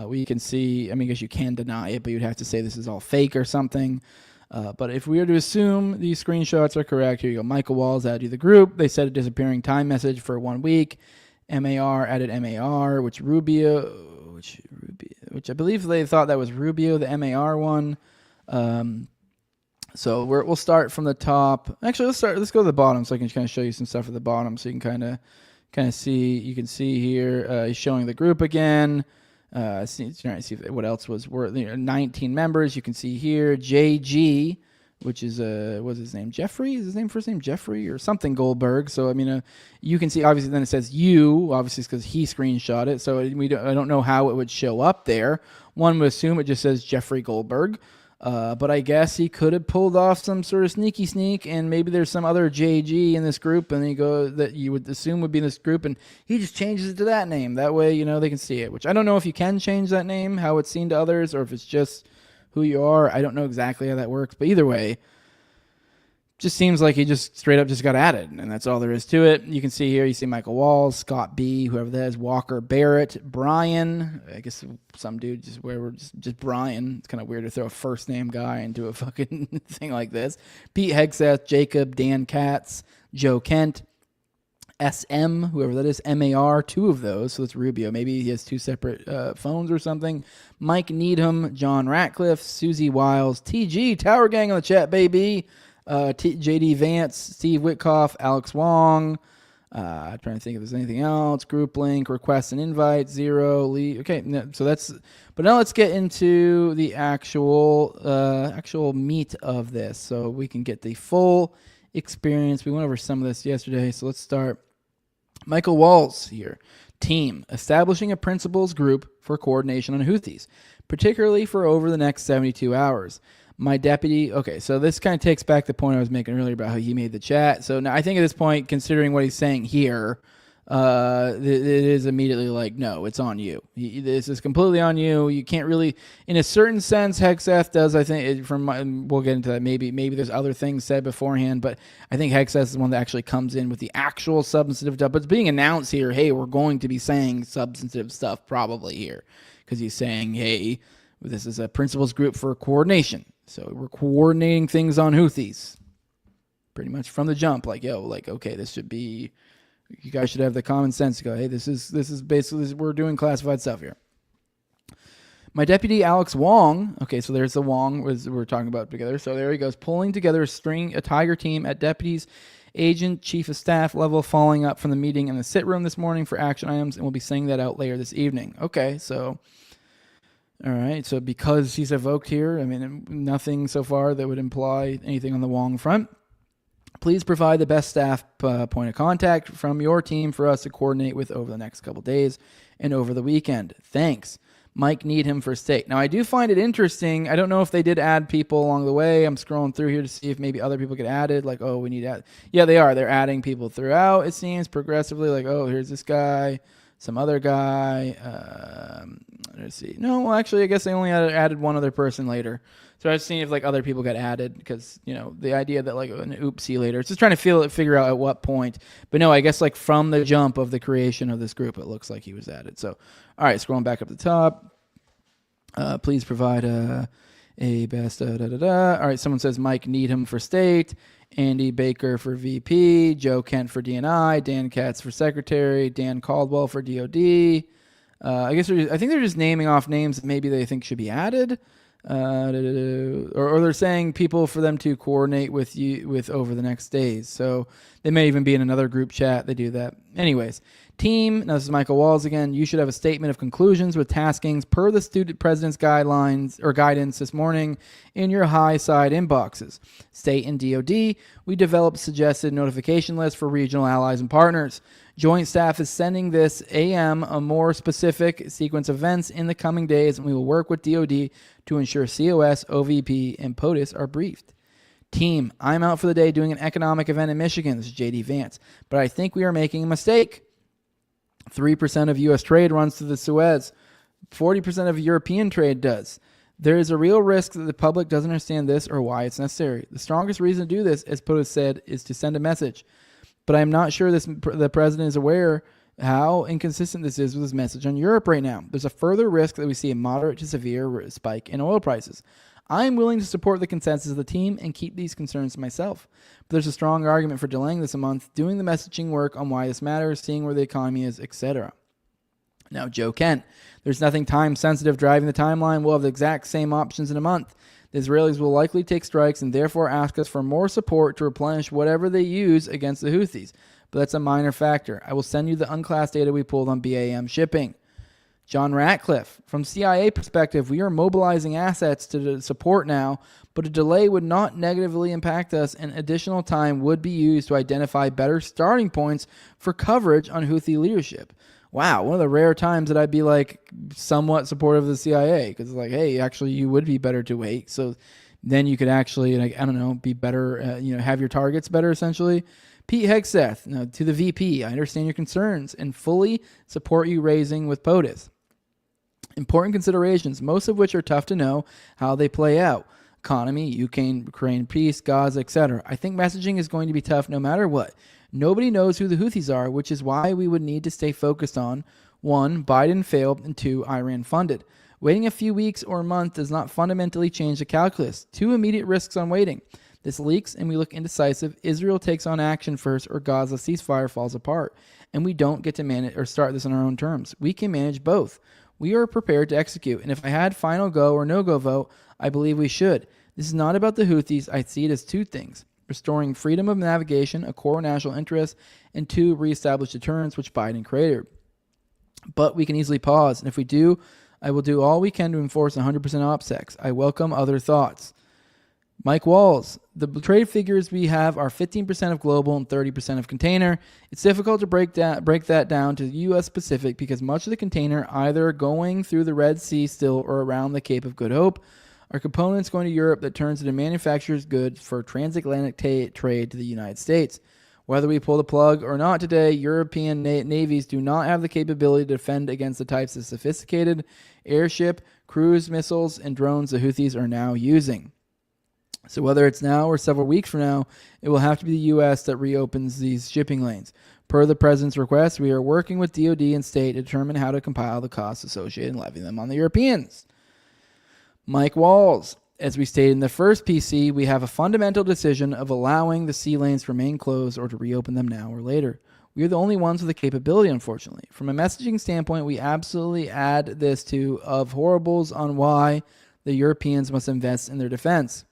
We can see. I mean, I guess you can deny it, but you'd have to say this is all fake or something. But if we were to assume these screenshots are correct, here you go. Michael Walls added you to the group. They said a disappearing time message for 1 week. MAR added MAR, which I believe they thought that was Rubio, the MAR one. So we'll start from the top. Actually, let's go to the bottom so I can kind of show you some stuff at the bottom so you can kind of see. You can see here he's showing the group again. Trying to see what else was worth. 19 members. You can see here JG, which is what's his name? Jeffrey? Is his first name Jeffrey or something Goldberg? So I mean, you can see obviously then it says you. Obviously, it's because he screenshot it. So I don't know how it would show up there. One would assume it just says Jeffrey Goldberg. But I guess he could have pulled off some sort of sneaky sneak, and maybe there's some other JG in this group, and that you would assume would be in this group, and he just changes it to that name. That way, they can see it. Which I don't know if you can change that name, how it's seen to others, or if it's just who you are. I don't know exactly how that works, but either way, just seems like he just straight up just got added, and that's all there is to it. You can see here, you see Michael Walls, Scott B, whoever that is, Walker Barrett, Brian, I guess some dude just Brian. It's kind of weird to throw a first name guy into a fucking thing like this. Pete Hegseth, Jacob, Dan Katz, Joe Kent, SM, whoever that is, MAR, 2 of those, so it's Rubio. Maybe he has 2 separate phones or something. Mike Needham, John Ratcliffe, Susie Wiles, TG, Tower Gang on the chat, baby. JD Vance, Steve Witkoff, Alex Wong. Trying to think if there's anything else. Group link, request and invite, 0. Lee. Okay, so that's. But now let's get into the actual meat of this, so we can get the full experience. We went over some of this yesterday, so let's start. Michael Walls here. Team establishing a principals group for coordination on Houthis, particularly for over the next 72 hours. My deputy, okay, so this kind of takes back the point I was making earlier about how he made the chat. So now I think at this point, considering what he's saying here, it is immediately like, no, it's on you. This is completely on you. You can't really, in a certain sense, Hegseth does, I think, we'll get into that. Maybe there's other things said beforehand, but I think Hegseth is the one that actually comes in with the actual substantive stuff. But it's being announced here, hey, we're going to be saying substantive stuff probably here, because he's saying, hey, this is a principals group for coordination. So we're coordinating things on Houthis pretty much from the jump. Like, yo, like, okay, this should be, you guys should have the common sense to go, hey, this is basically, we're doing classified stuff here. My deputy, Alex Wong. Okay, so there's the Wong we're talking about together. So there he goes, pulling together a Tiger team at deputies, agent, chief of staff level, following up from the meeting in the sit room this morning for action items, and we'll be sending that out later this evening. Okay, so... All right, so because he's evoked here, I mean, nothing so far that would imply anything on the Wong front. Please provide the best staff point of contact from your team for us to coordinate with over the next couple days and over the weekend. Thanks. Mike Needham for state. Now, I do find it interesting. I don't know if they did add people along the way. I'm scrolling through here to see if maybe other people get added. Like, oh, we need to add. Yeah, they are. They're adding people throughout, it seems, progressively. Like, oh, here's this guy. Some other guy. Let's see. No, well, actually, I guess they only added one other person later. So I've seen if like other people got added because, you know, the idea that like an oopsie later. It's just trying to figure out at what point. But no, I guess like from the jump of the creation of this group, it looks like he was added. So, all right, scrolling back up the top. Please provide a best. All right, someone says Mike Needham for state. Andy Baker for VP, Joe Kent for DNI, Dan Katz for secretary, Dan Caldwell for DOD. I think they're just naming off names that maybe they think should be added, or they're saying people for them to coordinate with over the next days. So they may even be in another group chat. They do that. Anyways, team. Now this is Michael Walls again. You should have a statement of conclusions with taskings per the student president's guidelines or guidance this morning in your high side inboxes. State and DOD. We developed suggested notification lists for regional allies and partners. Joint staff is sending this AM a more specific sequence of events in the coming days, and we will work with DOD to ensure COS, OVP, and POTUS are briefed. Team, I'm out for the day doing an economic event in Michigan. This is JD Vance. But I think we are making a mistake. 3% of U.S. trade runs through the Suez. 40% of European trade does. There is a real risk that the public doesn't understand this or why it's necessary. The strongest reason to do this, as POTUS said, is to send a message. But I'm not sure the president is aware how inconsistent this is with his message on Europe right now. There's a further risk that we see a moderate to severe spike in oil prices. I'm willing to support the consensus of the team and keep these concerns to myself. But there's a strong argument for delaying this a month, doing the messaging work on why this matters, seeing where the economy is, etc. Now, Joe Kent, there's nothing time-sensitive driving the timeline. We'll have the exact same options in a month. The Israelis will likely take strikes and therefore ask us for more support to replenish whatever they use against the Houthis. But that's a minor factor. I will send you the unclassed data we pulled on BAM shipping. John Ratcliffe, from CIA perspective, we are mobilizing assets to support now, but a delay would not negatively impact us, and additional time would be used to identify better starting points for coverage on Houthi leadership. Wow, one of the rare times that I'd be like somewhat supportive of the CIA, because it's like, hey, actually, you would be better to wait. So then you could actually, like, I don't know, be better, have your targets better, essentially. Pete Hegseth, now to the VP, I understand your concerns and fully support you raising with POTUS. Important considerations, most of which are tough to know how they play out. economy, Ukraine peace, Gaza, etc. I think messaging is going to be tough no matter what. Nobody knows who the Houthis are, which is why we would need to stay focused on 1. Biden failed, and 2. Iran funded. Waiting a few weeks or a month does not fundamentally change the calculus. 2 immediate risks on waiting. This leaks and we look indecisive. Israel takes on action first, or Gaza ceasefire falls apart. And we don't get to manage or start this on our own terms. We can manage both. We are prepared to execute. And if I had final go or no-go vote, I believe we should. This is not about the Houthis. I see it as 2 things. Restoring freedom of navigation, a core national interest, and 2, reestablish deterrence, which Biden created. But we can easily pause. And if we do, I will do all we can to enforce 100% OPSEC. I welcome other thoughts. Mike Walls, the trade figures we have are 15% of global and 30% of container. It's difficult to break that down to U.S. specific because much of the container either going through the Red Sea still or around the Cape of Good Hope are components going to Europe that turns into manufacturers' goods for transatlantic trade to the United States. Whether we pull the plug or not today, European navies do not have the capability to defend against the types of sophisticated airship, cruise missiles, and drones the Houthis are now using. So whether it's now or several weeks from now, it will have to be the U.S. that reopens these shipping lanes. Per the President's request, we are working with DoD and state to determine how to compile the costs associated and levy them on the Europeans. Mike Walls, as we stated in the first PC, we have a fundamental decision of allowing the sea lanes to remain closed or to reopen them now or later. We are the only ones with the capability, unfortunately. From a messaging standpoint, we absolutely add this to of horribles on why the Europeans must invest in their defense.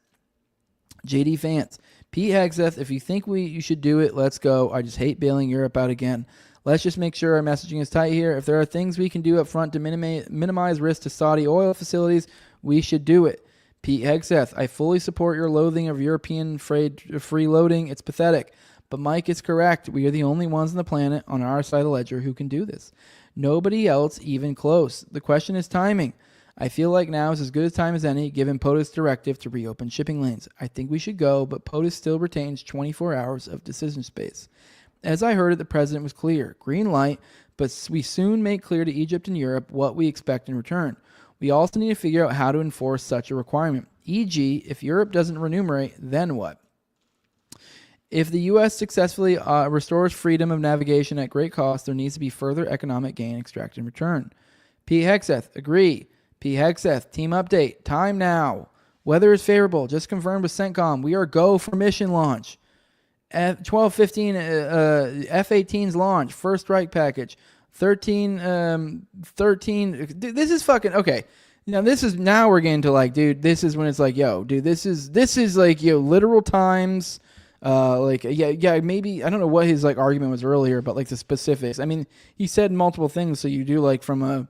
JD Vance, Pete Hegseth, if you think you should do it, let's go. I just hate bailing Europe out again. Let's just make sure our messaging is tight here. If there are things we can do up front to minimize risk to Saudi oil facilities, we should do it. Pete Hegseth, I fully support your loathing of European freeloading. It's pathetic. But Mike is correct. We are the only ones on the planet on our side of the ledger who can do this. Nobody else even close. The question is timing. I feel like now is as good a time as any, given POTUS' directive to reopen shipping lanes. I think we should go, but POTUS still retains 24 hours of decision space. As I heard it, the president was clear. Green light, but we soon make clear to Egypt and Europe what we expect in return. We also need to figure out how to enforce such a requirement. E.g., if Europe doesn't remunerate, then what? If the U.S. successfully restores freedom of navigation at great cost, there needs to be further economic gain extracted in return. P. Hegseth, agree. P. Hegseth, team update. Time now. Weather is favorable. Just confirmed with CENTCOM. We are go for mission launch. 12:15 F-18's launch. First strike package. 13. This is fucking okay. Now we're getting to like, dude, this is when it's like, yo, dude, this is like, yo, literal times. Maybe I don't know what his like argument was earlier, but like the specifics. I mean, he said multiple things, so you do like from a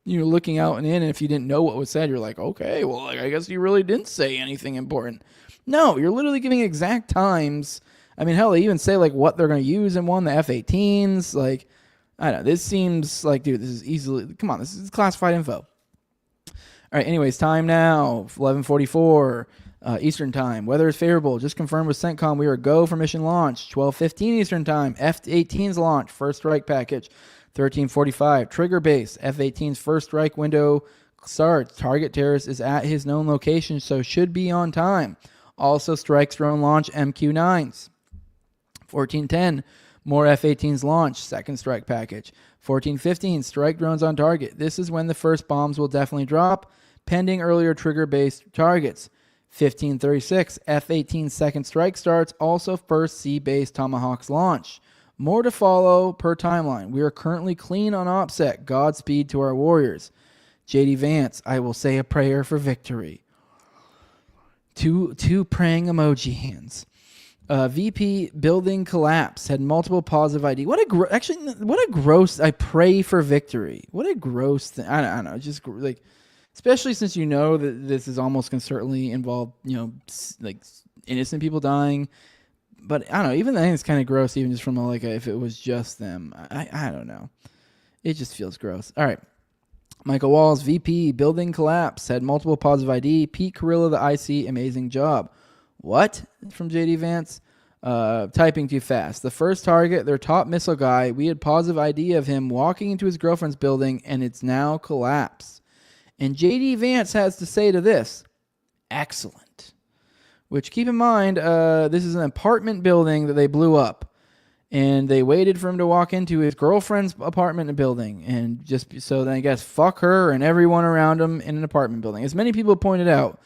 looking out and in, and if you didn't know what was said, you're like, okay, well, like, I guess you really didn't say anything important. No, you're literally giving exact times. I mean, hell, they even say like what they're going to use in one, the F-18s. Like, I don't know. This seems like, dude, this is easily, come on, this is classified info. All right, anyways, time now, 11:44 Eastern time. Weather is favorable. Just confirmed with CENTCOM. We are go for mission launch. 12:15 Eastern time. F-18's launch. First strike package. 13:45 trigger base. F-18's first strike window starts. Target terrorist is at his known location, so should be on time. Also strikes drone launch MQ-9s. 14:10 more F-18s launch. Second strike package. 14:15 strike drones on target. This is when the first bombs will definitely drop, pending earlier trigger-based targets. 15:36 F-18 second strike starts. Also first sea-based Tomahawks launch. More to follow per timeline. We are currently clean on OPSEC. Godspeed to our warriors. JD Vance, I will say a prayer for victory. Two praying emoji hands. VP building collapse. Had multiple positive ID. What a gross. I pray for victory. What a gross thing. I don't know. Just like, especially since you know that this is almost can certainly involve like innocent people dying. But I don't know. Even I think it's kind of gross, even just from if it was just them. I don't know. It just feels gross. All right. Michael Walls, VP, building collapse, had multiple positive ID. Pete Carrillo, the IC, amazing job. What? From JD Vance. Typing too fast. The first target, their top missile guy, we had positive ID of him walking into his girlfriend's building, and it's now collapsed. And JD Vance has to say to this, Excellent. Which, keep in mind, this is an apartment building that they blew up. And they waited for him to walk into his girlfriend's apartment building. And just so then I guess fuck her and everyone around him in an apartment building. As many people pointed out,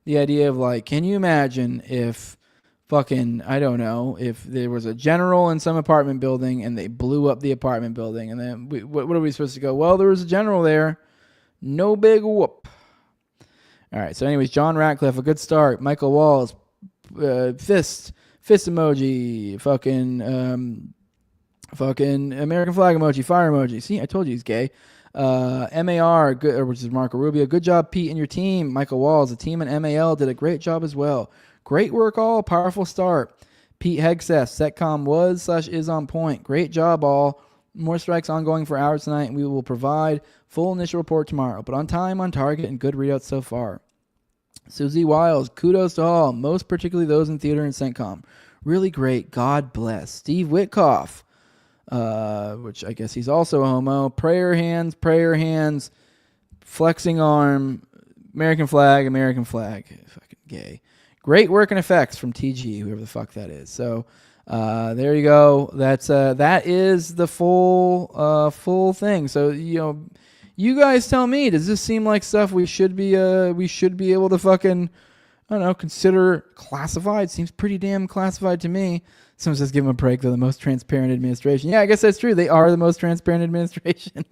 the idea of like, can you imagine if fucking, I don't know, if there was a general in some apartment building and they blew up the apartment building. And then what are we supposed to go? Well, there was a general there. No big whoop. All right. So anyways, John Ratcliffe, a good start. Michael Walls, fist emoji, fucking American flag emoji, fire emoji. See, I told you he's gay. MAR, good, which is Marco Rubio. Good job, Pete and your team. Michael Walls, the team at MAL did a great job as well. Great work, all. Powerful start. Pete Hegseth, Setcom was/is on point. Great job, all. More strikes ongoing for hours tonight, and we will provide full initial report tomorrow. But on time, on target, and good readouts so far. Susie Wiles, kudos to all, most particularly those in theater and CENTCOM. Really great. God bless. Steve Witkoff, which I guess he's also a homo. Prayer hands, flexing arm, American flag. Fucking gay. Great work and effects from TG, whoever the fuck that is. So there you go. That is the full thing. So you guys tell me, does this seem like stuff we should be able to fucking, I don't know, consider classified? Seems pretty damn classified to me. Someone says give them a break. They're the most transparent administration. Yeah, I guess that's true. They are the most transparent administration.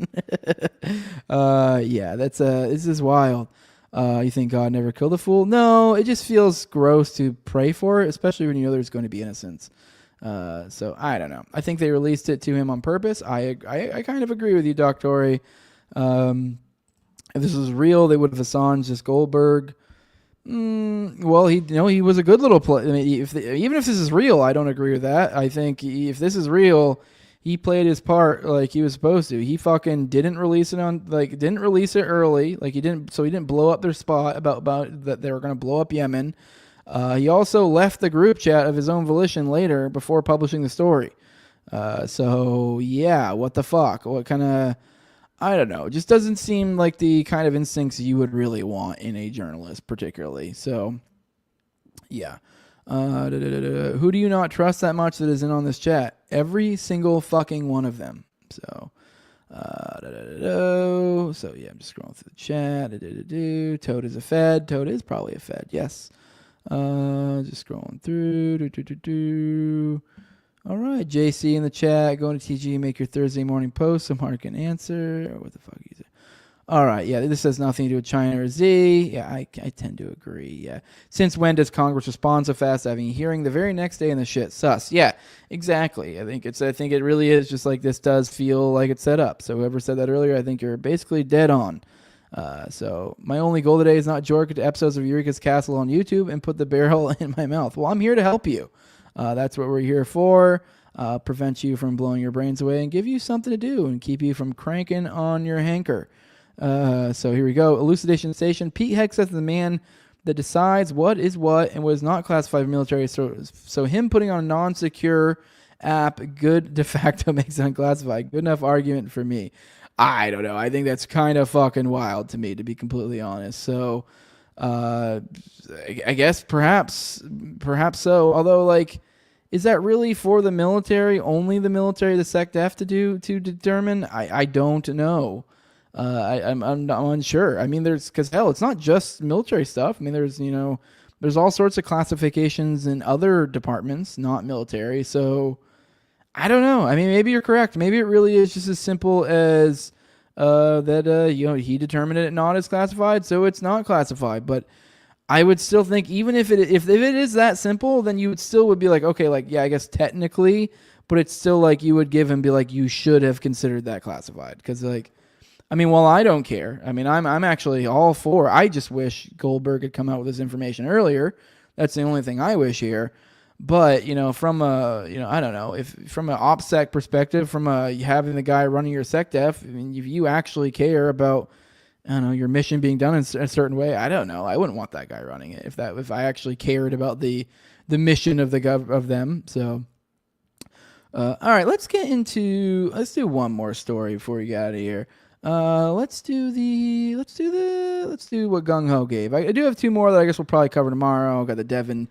Yeah, this is wild. You think God never killed a fool? No, it just feels gross to pray for it, especially when you know there's going to be innocence. So I don't know. I think they released it to him on purpose. I kind of agree with you, Doc Torrey. If this was real, they would have Assange just Goldberg. Well, he was a good little play. I mean, even if this is real, I don't agree with that. I think if this is real, he played his part like he was supposed to. He fucking didn't release it early. Like he didn't blow up their spot about that they were going to blow up Yemen. He also left the group chat of his own volition later before publishing the story. So yeah, what the fuck? What kind of, I don't know. It just doesn't seem like the kind of instincts you would really want in a journalist, particularly. So, yeah. Who do you not trust that much that is in on this chat? Every single fucking one of them. So, so yeah, I'm just scrolling through the chat. Toad is a Fed. Toad is probably a Fed. Yes. Just scrolling through. All right, JC in the chat. Going to TG, make your Thursday morning post so Mark can answer. What the fuck is it? All right, yeah, this has nothing to do with China or Z. Yeah, I tend to agree. Yeah. Since when does Congress respond so fast to having a hearing the very next day in the shit? Sus. Yeah, exactly. I think it really is just like this does feel like it's set up. So whoever said that earlier, I think you're basically dead on. So my only goal today is not jork to episodes of Eureka's Castle on YouTube and put the barrel in my mouth. Well, I'm here to help you. That's what we're here for. Prevent you from blowing your brains away and give you something to do and keep you from cranking on your hanker. So here we go. Elucidation Station. Pete Hegseth is the man that decides what is what and what is not classified military. So him putting on a non-secure app, good de facto makes it unclassified. Good enough argument for me. I don't know. I think that's kind of fucking wild to me, to be completely honest. So I guess perhaps so. Although, like, is that really for the military? Only the military, the SecDef to determine? I don't know. I'm unsure. I mean, because hell, it's not just military stuff. I mean, there's all sorts of classifications in other departments, not military. So I don't know. I mean, maybe you're correct. Maybe it really is just as simple as that he determined it not as classified, so it's not classified. But I would still think, even if it is that simple, then you would be like, okay, like, yeah, I guess technically, but it's still like you would give him, be like, you should have considered that classified. Because, like, I mean, well, I don't care. I mean, I'm actually all for. I just wish Goldberg had come out with this information earlier. That's the only thing I wish here. But, from I don't know, if from an OPSEC perspective, from having the guy running your SecDef, I mean, if you actually care about, I don't know, your mission being done in a certain way, I don't know. I wouldn't want that guy running it if I actually cared about the mission of them. So, all right, let's do one more story before we get out of here. Let's do what Gung Ho gave. I do have two more that I guess we'll probably cover tomorrow. Got the Devin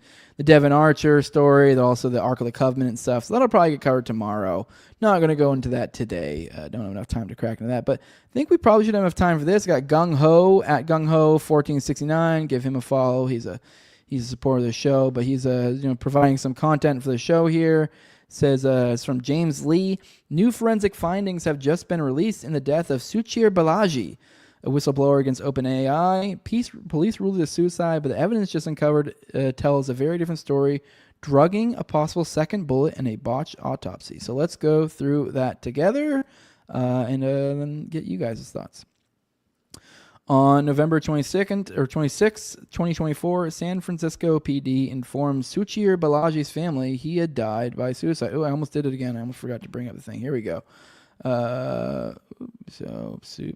Archer story, also the Ark of the Covenant and stuff. So that'll probably get covered tomorrow. Not going to go into that today. Don't have enough time to crack into that. But I think we probably should have enough time for this. Got Gung Ho at Gung Ho 1469. Give him a follow. He's a supporter of the show, but he's providing some content for the show here. Says it's from James Lee. New forensic findings have just been released in the death of Suchir Balaji, a whistleblower against OpenAI. Police ruled it a suicide, but the evidence just uncovered tells a very different story, drugging, a possible second bullet, and a botched autopsy. So let's go through that together and then get you guys' thoughts. On November 26th, 2024, San Francisco PD informed Suchir Balaji's family he had died by suicide. Oh, I almost did it again. I almost forgot to bring up the thing. Here we go. My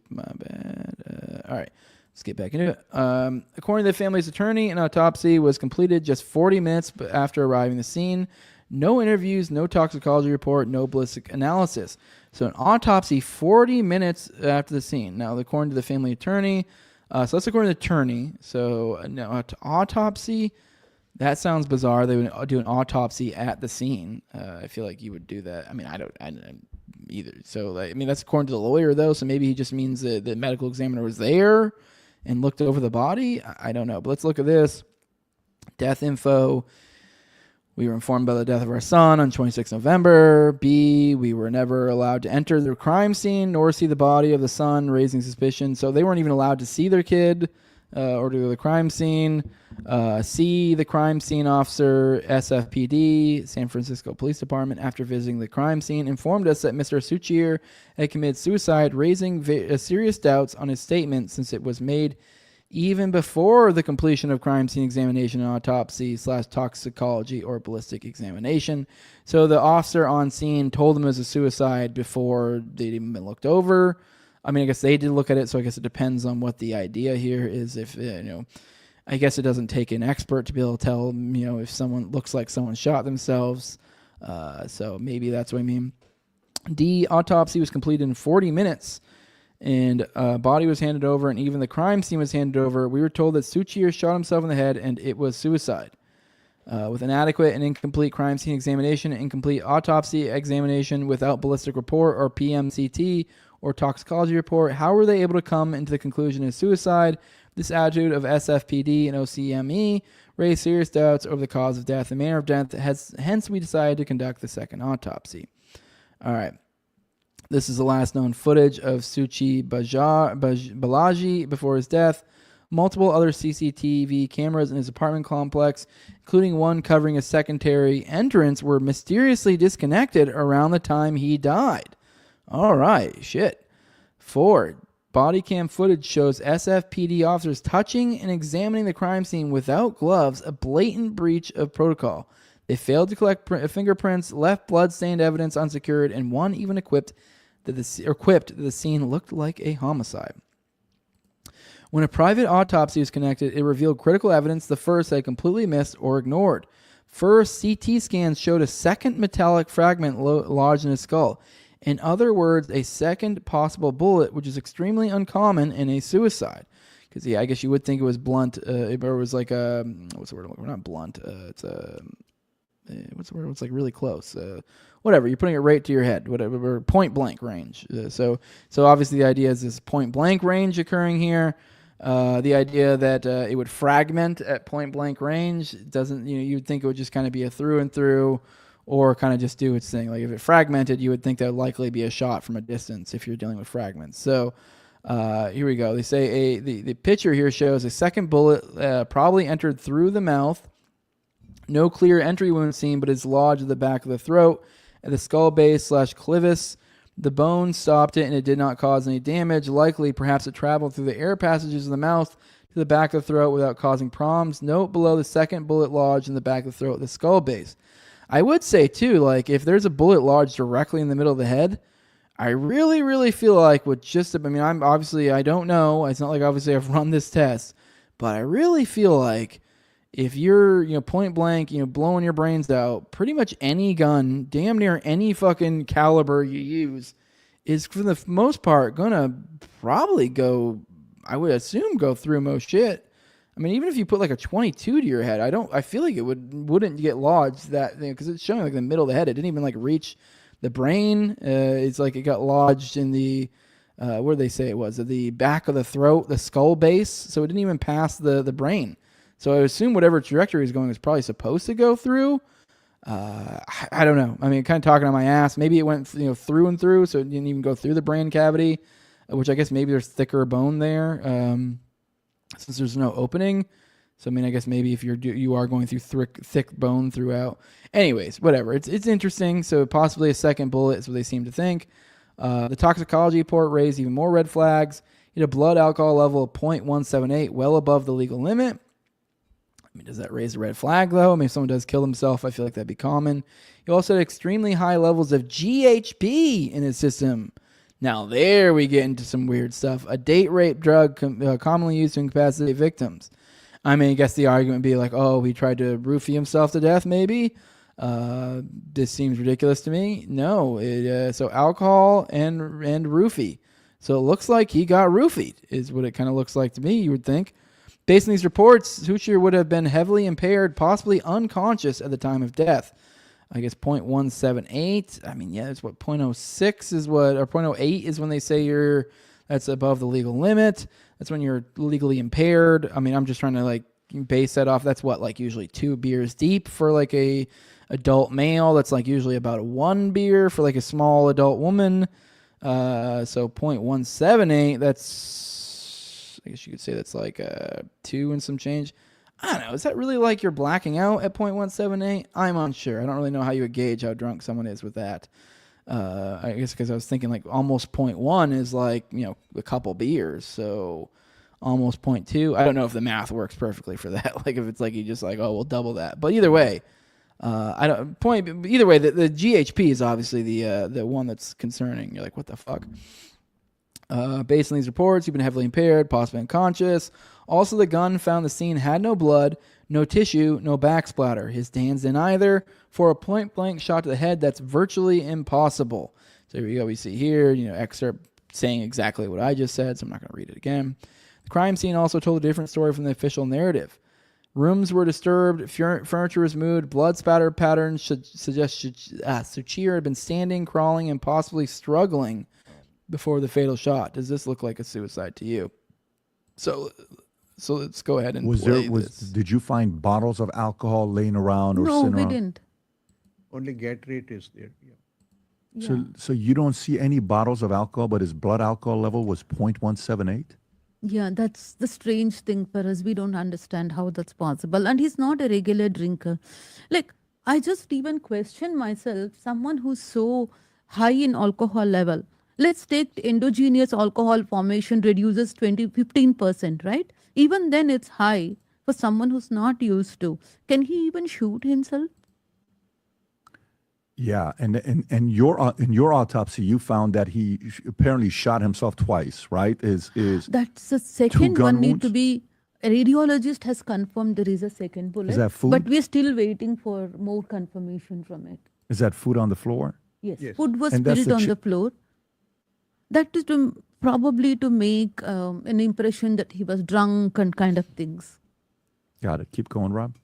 bad. All right, let's get back into it. According to the family's attorney, an autopsy was completed just 40 minutes after arriving at the scene. No interviews, no toxicology report, no ballistic analysis. So an autopsy 40 minutes after the scene. Now, according to the family attorney, so that's according to the attorney. So no, autopsy, that sounds bizarre. They would do an autopsy at the scene. I feel like you would do that. I mean, I don't either. So, I mean, that's according to the lawyer, though. So maybe he just means that the medical examiner was there and looked over the body. I don't know. But let's look at this. Death info. We were informed about the death of our son on 26 November. B, we were never allowed to enter the crime scene nor see the body of the son, raising suspicion. So they weren't even allowed to see their kid or to the crime scene. C, the crime scene officer, SFPD, San Francisco Police Department, after visiting the crime scene, informed us that Mr. Suchir had committed suicide, raising serious doubts on his statement since it was made even before the completion of crime scene examination and autopsy / toxicology or ballistic examination. So the officer on scene told him it was a suicide before they'd even been looked over. I mean, I guess they did look at it, so I guess it depends on what the idea here is. If, I guess it doesn't take an expert to be able to tell, if someone looks like someone shot themselves. So maybe that's what I mean. D, autopsy was completed in 40 minutes. And body was handed over, and even the crime scene was handed over. We were told that Suchir shot himself in the head, and it was suicide. With an adequate and incomplete crime scene examination, incomplete autopsy examination without ballistic report or PMCT or toxicology report, how were they able to come into the conclusion of suicide? This attitude of SFPD and OCME raised serious doubts over the cause of death and manner of death. Hence, we decided to conduct the second autopsy. All right. This is the last known footage of Suchi Balaji before his death. Multiple other CCTV cameras in his apartment complex, including one covering a secondary entrance, were mysteriously disconnected around the time he died. All right, shit. 4. Body cam footage shows SFPD officers touching and examining the crime scene without gloves, a blatant breach of protocol. They failed to collect fingerprints, left blood-stained evidence unsecured, and one even equipped that the scene looked like a homicide. When a private autopsy was conducted, it revealed critical evidence the first had completely missed or ignored. First, CT scans showed a second metallic fragment lodged in his skull. In other words, a second possible bullet, which is extremely uncommon in a suicide. Because, I guess you would think it was blunt, or it was like a, what's the word? Not blunt, it's a, what's the word? It's like really close. Whatever, you're putting it right to your head, whatever, point blank range. So obviously the idea is this point blank range occurring here. The idea that it would fragment at point blank range doesn't, you'd think it would just kind of be a through and through, or kind of just do its thing. Like if it fragmented, you would think that would likely be a shot from a distance if you're dealing with fragments. So here we go. They say the picture here shows a second bullet probably entered through the mouth. No clear entry wound seen, but it's lodged at the back of the throat, at the skull base / clivus. The bone stopped it, and it did not cause any damage. Likely, perhaps it traveled through the air passages of the mouth to the back of the throat without causing problems. Note below the second bullet lodged in the back of the throat, the skull base. I would say, too, like, if there's a bullet lodged directly in the middle of the head, I really, really feel like with just, I don't know. It's not like obviously I've run this test, but I really feel like if you're, point blank, blowing your brains out, pretty much any gun, damn near any fucking caliber you use, is for the most part gonna probably go, I would assume, go through most shit. I mean, even if you put like a 22 to your head, I feel like it wouldn't get lodged that thing, because it's showing like the middle of the head. It didn't even like reach the brain. It's like it got lodged in the where did they say it was? At the back of the throat, the skull base. So it didn't even pass the brain. So I assume whatever trajectory is going is probably supposed to go through. I don't know. I mean, kind of talking on my ass. Maybe it went through and through, so it didn't even go through the brain cavity, which I guess maybe there's thicker bone there, since there's no opening. So I mean, I guess maybe if you are going through thick bone throughout. Anyways, whatever. It's interesting. So possibly a second bullet is what they seem to think. The toxicology report raised even more red flags. He had a blood alcohol level of 0.178, well above the legal limit. I mean, does that raise a red flag, though? I mean, if someone does kill themselves, I feel like that'd be common. He also had extremely high levels of GHB in his system. Now, there we get into some weird stuff. A date rape drug commonly used to incapacitate victims. I mean, I guess the argument would be like, oh, he tried to roofie himself to death, maybe? This seems ridiculous to me. No. So alcohol and roofie. So it looks like he got roofied, is what it kind of looks like to me, you would think. Based on these reports, Huchier would have been heavily impaired, possibly unconscious at the time of death. I guess 0.178. I mean, yeah, it's what 0.06 is what, or 0.08 is when they say that's above the legal limit. That's when you're legally impaired. I mean, I'm just trying to like base that off. That's what, like usually 2 beers deep for like a adult male. That's like usually about 1 beer for like a small adult woman. So 0.178, that's, I guess you could say that's like 2 and some change. I don't know. Is that really like you're blacking out at 0.178? I'm unsure. I don't really know how you would gauge how drunk someone is with that. I guess because I was thinking like almost 0.1 is like, a couple beers. So almost 0.2. I don't know if the math works perfectly for that. Like if it's like you just like, oh, we'll double that. But either way, either way, the GHP is obviously the one that's concerning. You're like, what the fuck? Based on these reports, you've been heavily impaired, possibly unconscious. Also, the gun found in the scene had no blood, no tissue, no back splatter. His hands in either. For a point-blank shot to the head, that's virtually impossible. So here we go. We see here, excerpt saying exactly what I just said, so I'm not going to read it again. The crime scene also told a different story from the official narrative. Rooms were disturbed, furniture was moved, blood spatter patterns should suggest Suchier had been standing, crawling, and possibly struggling before the fatal shot. Does this look like a suicide to you? So let's go ahead and play this. Did you find bottles of alcohol laying around or No, sitting we around? didn't. Only Gatorade is there. Yeah. So you don't see any bottles of alcohol, but his blood alcohol level was 0.178? Yeah, that's the strange thing for us. We don't understand how that's possible. And he's not a regular drinker. Like, I just even question myself, someone who's so high in alcohol level. Let's take endogenous alcohol formation reduces 15%, right? Even then it's high for someone who's not used to. Can he even shoot himself? Yeah, and in your autopsy, you found that he apparently shot himself twice, right? Is That's the second gun one need wounds? to be. A radiologist has confirmed there is a second bullet. Is that food? But we're still waiting for more confirmation from it. Is that food on the floor? Yes, food was And that's spilled the on the floor. That is probably to make an impression that he was drunk and kind of things. Got it. Keep going, Rob.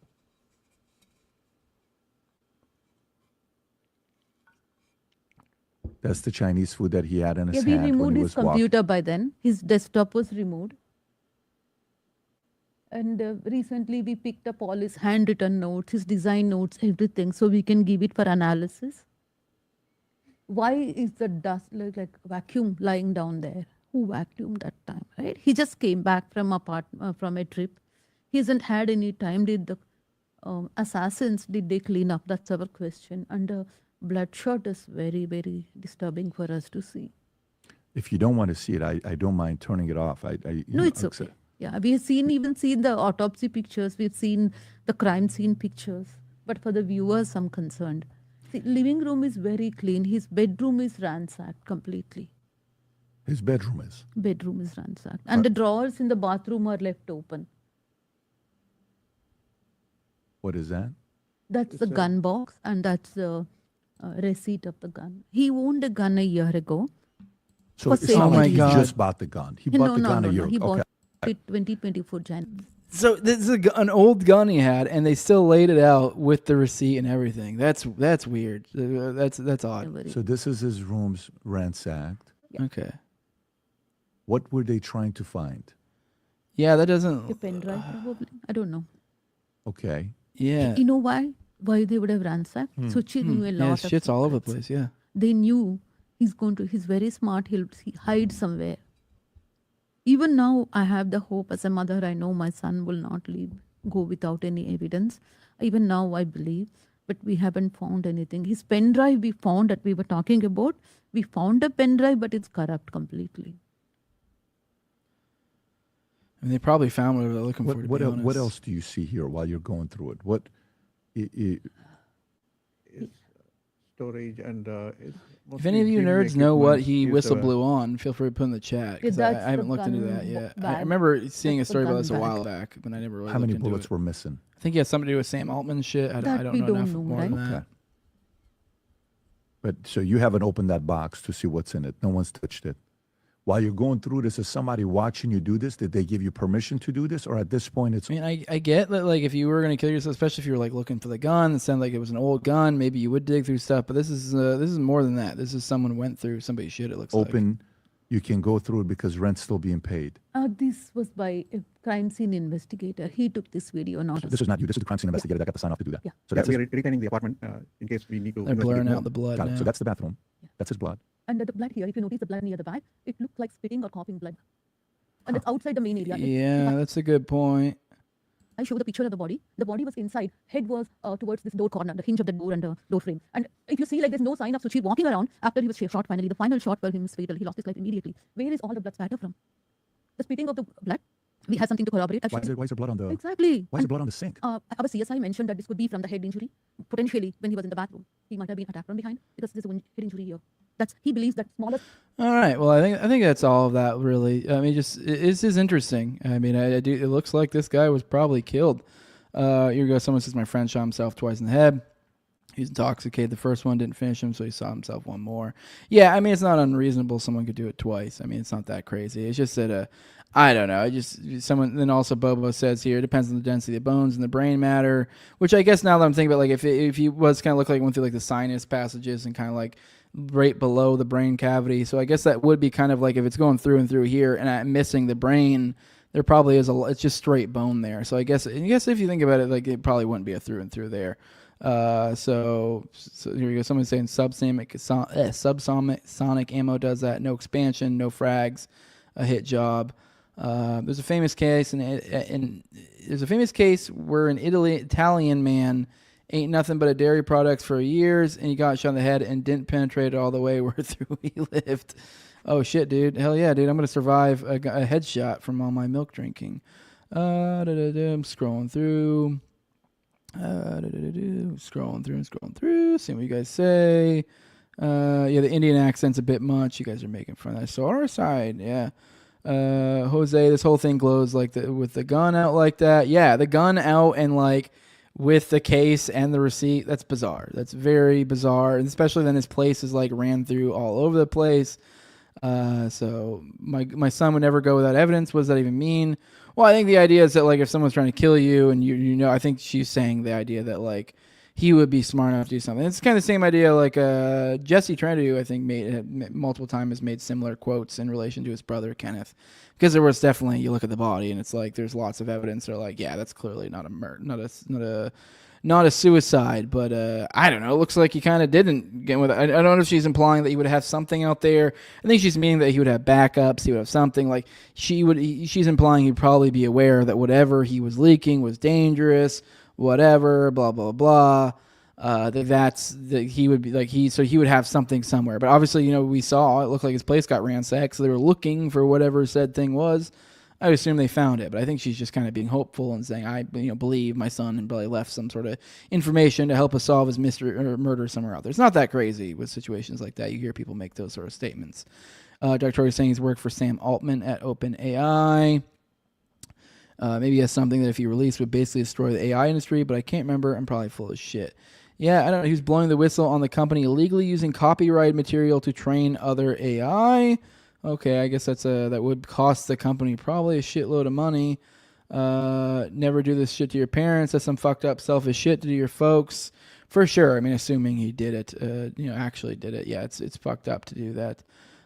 That's the Chinese food that he had in his Yeah, we hand when removed he his was walking. computer by then. His desktop was removed. And recently we picked up all his handwritten notes, his design notes, everything, so we can give it for analysis. Why is the dust like vacuum lying down there? Who vacuumed that time, right? He just came back from a trip. He hasn't had any time. Did the assassins, did they clean up? That's our question. And bloodshot is very, very disturbing for us to see. If you don't want to see it, I don't mind turning it off. No, it's okay. Yeah, we have even seen the autopsy pictures. We've seen the crime scene pictures. But for the viewers, I'm concerned. The living room is very clean. His bedroom is ransacked completely. His bedroom is? Bedroom is ransacked. And the drawers in the bathroom are left open. What is that? That's the gun box and that's the receipt of the gun. He owned a gun a year ago So For it sounds like he safety. just bought the gun. He bought the gun a year He ago. bought Okay. it 2024 January. So this is an old gun he had, and they still laid it out with the receipt and everything. That's weird. That's odd. So this is his rooms ransacked. Okay. What were they trying to find? Yeah, that doesn't. A pen drive, probably. I don't know. Okay. Yeah. You know why? Why they would have ransacked? Suchi knew a lot Yeah, of shit's all over the secrets. place. Yeah. They knew he's very smart. He hide somewhere. Even now, I have the hope as a mother, I know my son will not go without any evidence. Even now, I believe, but we haven't found anything. His pen drive we found that we were talking about. We found a pen drive, but it's corrupt completely. I mean, they probably found whatever they're looking for. To What be else? honest. What else do you see here while you're going through it? What? Storage and If any of you nerds know what he whistle blew on, feel free to put in the chat. 'Cause Yeah, that's I haven't the looked into gun that yet. I bag. remember seeing a That's the story about gun this a bag. while back, but I never really How many looked into bullets it. were missing? I think he has something to do with Sam Altman shit. I That don't we know don't enough know, more right? than that. Okay. But so you haven't opened that box to see what's in it. No one's touched it. While you're going through this, is somebody watching you do this? Did they give you permission to do this, or at this point it's? I mean, I get that, like, if you were going to kill yourself, especially if you were like looking for the gun, it sounded like it was an old gun. Maybe you would dig through stuff, but this is more than that. This is someone went through somebody's shit. It looks open. You can go through it because rent's still being paid. This was by a crime scene investigator. He took this video. Not This is not you. This is the crime scene investigator that got the sign off to do that. Yeah. So that's we are retaining the apartment in case we need to. They're blurring out the blood Got it. now. So that's the bathroom. That's his blood. And the blood here, if you notice the blood near the back, it looks like spitting or coughing blood. And it's outside the main area. Yeah, that's a good point. I show the picture of the body. The body was inside. Head was towards this door corner, the hinge of the door and the door frame. And if you see, like, there's no sign of Suchi walking around after he was shot finally. The final shot for him was fatal. He lost his life immediately. Where is all the blood spatter from? The spitting of the blood? We have something to corroborate. Why is there blood on the? Exactly. Why is there blood on the sink? Our CSI mentioned that this could be from the head injury. Potentially, when he was in the bathroom, he might have been attacked from behind because there's a head injury here. He believes that smallest. All right. Well, I think that's all of that. Really, I mean, this is interesting. I mean, I do. It looks like this guy was probably killed. Here we go. Someone says my friend shot himself twice in the head. He's intoxicated. The first one didn't finish him, so he shot himself one more. Yeah, I mean, it's not unreasonable. Someone could do it twice. I mean, it's not that crazy. It's just that I don't know. Someone. Then also Bobo says here, it depends on the density of bones and the brain matter. Which I guess now that I'm thinking about, like, if he was kind of look like went through like the sinus passages and kind of like right below the brain cavity. So I guess that would be kind of like if it's going through and through here and I'm missing the brain, there probably is it's just straight bone there. So I guess if you think about it, like, it probably wouldn't be a through and through there. So here we go. Someone's saying subsonic ammo does that. No expansion, no frags, a hit job. There's a famous case where an Italian man ate nothing but a dairy products for years, and he got shot in the head and didn't penetrate it all the way where through he lived. Oh shit, dude! Hell yeah, dude! I'm gonna survive a headshot from all my milk drinking. I'm scrolling through. Scrolling through. Seeing what you guys say. Yeah, the Indian accent's a bit much. You guys are making fun of that. So our side, yeah. Jose, this whole thing glows like with the gun out like that. Yeah, the gun out and like with the case and the receipt. That's bizarre. That's very bizarre, and especially then his place is like ran through all over the place. So my son would never go without evidence. What does that even mean? Well, I think the idea is that, like, if someone's trying to kill you and you know, I think she's saying the idea that, like, he would be smart enough to do something. It's kind of the same idea, like, Jesse Trento, I think, made multiple times has made similar quotes in relation to his brother, Kenneth. Because there was definitely, you look at the body and it's like, there's lots of evidence that are like, yeah, that's clearly not a murder, not a suicide, but I don't know. It looks like he kind of didn't get with it. I don't know if she's implying that he would have something out there. I think she's meaning that he would have backups. He would have something. Like she's implying he'd probably be aware that whatever he was leaking was dangerous. Whatever, blah blah blah. He would be like so he would have something somewhere. But obviously, you know, we saw it looked like his place got ransacked, so they were looking for whatever said thing was. I would assume they found it, but I think she's just kind of being hopeful and saying, I believe my son and probably left some sort of information to help us solve his mystery or murder somewhere out there. It's not that crazy with situations like that. You hear people make those sort of statements. Dr. Torrey is saying he's worked for Sam Altman at OpenAI. Maybe he has something that if he released would basically destroy the AI industry, but I can't remember. I'm probably full of shit. Yeah, I don't know. He was blowing the whistle on the company illegally using copyright material to train other AI. Okay, I guess that would cost the company probably a shitload of money. Never do this shit to your parents. That's some fucked up selfish shit to do your folks. For sure. I mean, assuming he did it, actually did it. Yeah, it's fucked up to do that.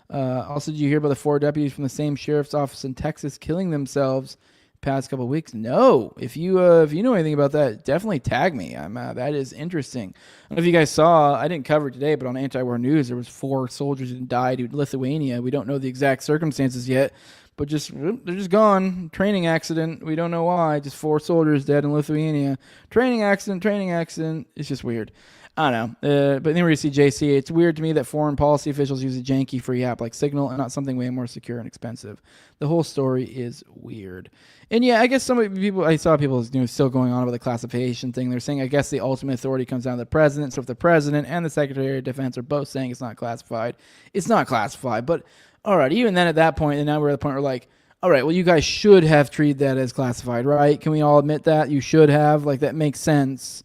Also, did you hear about the 4 deputies from the same sheriff's office in Texas killing themselves past couple of weeks? No. If you know anything about that, definitely tag me. That is interesting. I don't know if you guys saw. I didn't cover it today, but on Anti-War News, there was 4 soldiers who died in Lithuania. We don't know the exact circumstances yet, but they're just gone. Training accident. We don't know why. Just 4 soldiers dead in Lithuania. Training accident. It's just weird. I don't know. But then we see JC. It's weird to me that foreign policy officials use a janky free app like Signal and not something way more secure and expensive. The whole story is weird. And yeah, I guess I saw people still going on about the classification thing. They're saying, I guess the ultimate authority comes down to the president. So if the president and the Secretary of Defense are both saying it's not classified, it's not classified. But all right, even then at that point, and now we're at the point where like, all right, well, you guys should have treated that as classified, right? Can we all admit that? You should have. Like, that makes sense.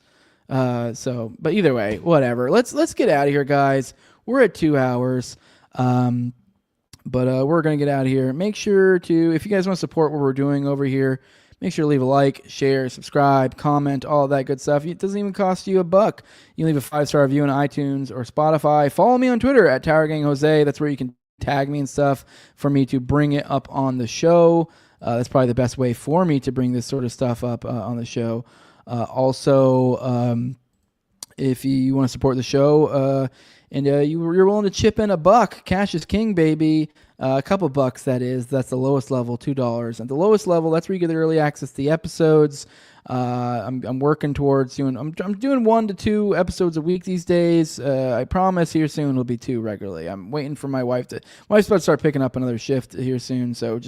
But either way, whatever. Let's get out of here, guys. We're at 2 hours. But we're going to get out of here. Make sure to, if you guys want to support what we're doing over here, make sure to leave a like, share, subscribe, comment, all that good stuff. It doesn't even cost you $1. You leave a 5-star review on iTunes or Spotify. Follow me on Twitter at TowerGangJose. That's where you can tag me and stuff for me to bring it up on the show. That's probably the best way for me to bring this sort of stuff up on the show. Also, if you want to support the show and you're willing to chip in $1, cash is king, baby. A couple bucks, that is. That's the lowest level, $2. And the lowest level, that's where you get the early access to the episodes. I'm working towards doing. I'm doing 1 to 2 episodes a week these days. I promise here soon will be 2 regularly. I'm waiting for my wife to. My wife's about to start picking up another shift here soon, so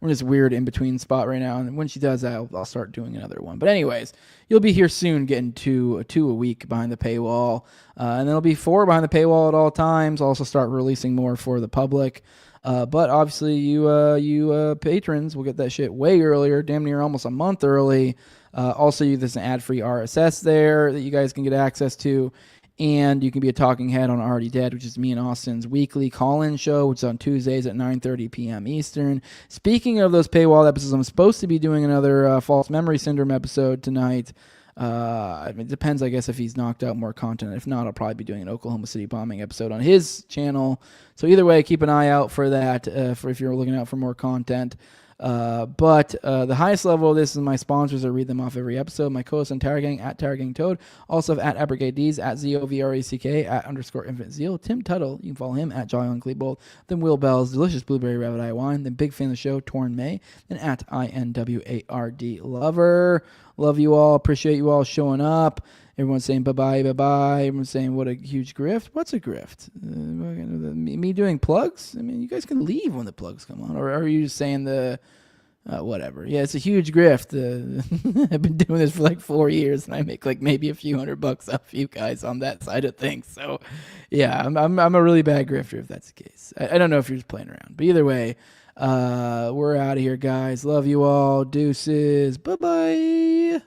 we're in this weird in between spot right now. And when she does that, I'll start doing another one. But anyways, you'll be here soon, getting 2 a week behind the paywall, and then it'll be 4 behind the paywall at all times. I'll also start releasing more for the public. But obviously, you patrons will get that shit way earlier, damn near almost a month early. Also, there's an ad-free RSS there that you guys can get access to. And you can be a talking head on Already Dead, which is me and Austin's weekly call-in show, which is on Tuesdays at 9:30 p.m. Eastern. Speaking of those paywall episodes, I'm supposed to be doing another False Memory Syndrome episode tonight. It depends, I guess, if he's knocked out more content. If not, I'll probably be doing an Oklahoma City bombing episode on his channel. So either way, keep an eye out for that if you're looking out for more content. But the highest level of this is my sponsors. I read them off every episode. My co-host on Tower Gang at Tower Gang Toad. Also at @BrigadeDs, at ZOVRECK, at _Infinite Zeal. Tim Tuttle, you can follow him at Jolly on Klebold. Then Will Bell's Delicious Blueberry Rabbit Eye Wine. Then big fan of the show, Torn May. Then at INWARD Lover. Love you all. Appreciate you all showing up. Everyone's saying bye-bye, bye-bye. Everyone's saying what a huge grift. What's a grift? Me doing plugs? I mean, you guys can leave when the plugs come on. Or are you just saying whatever? Yeah, it's a huge grift. I've been doing this for like 4 years, and I make like maybe a few $100 off you guys on that side of things. So, yeah, I'm a really bad grifter if that's the case. I don't know if you're just playing around. But either way, we're out of here, guys. Love you all. Deuces. Bye-bye.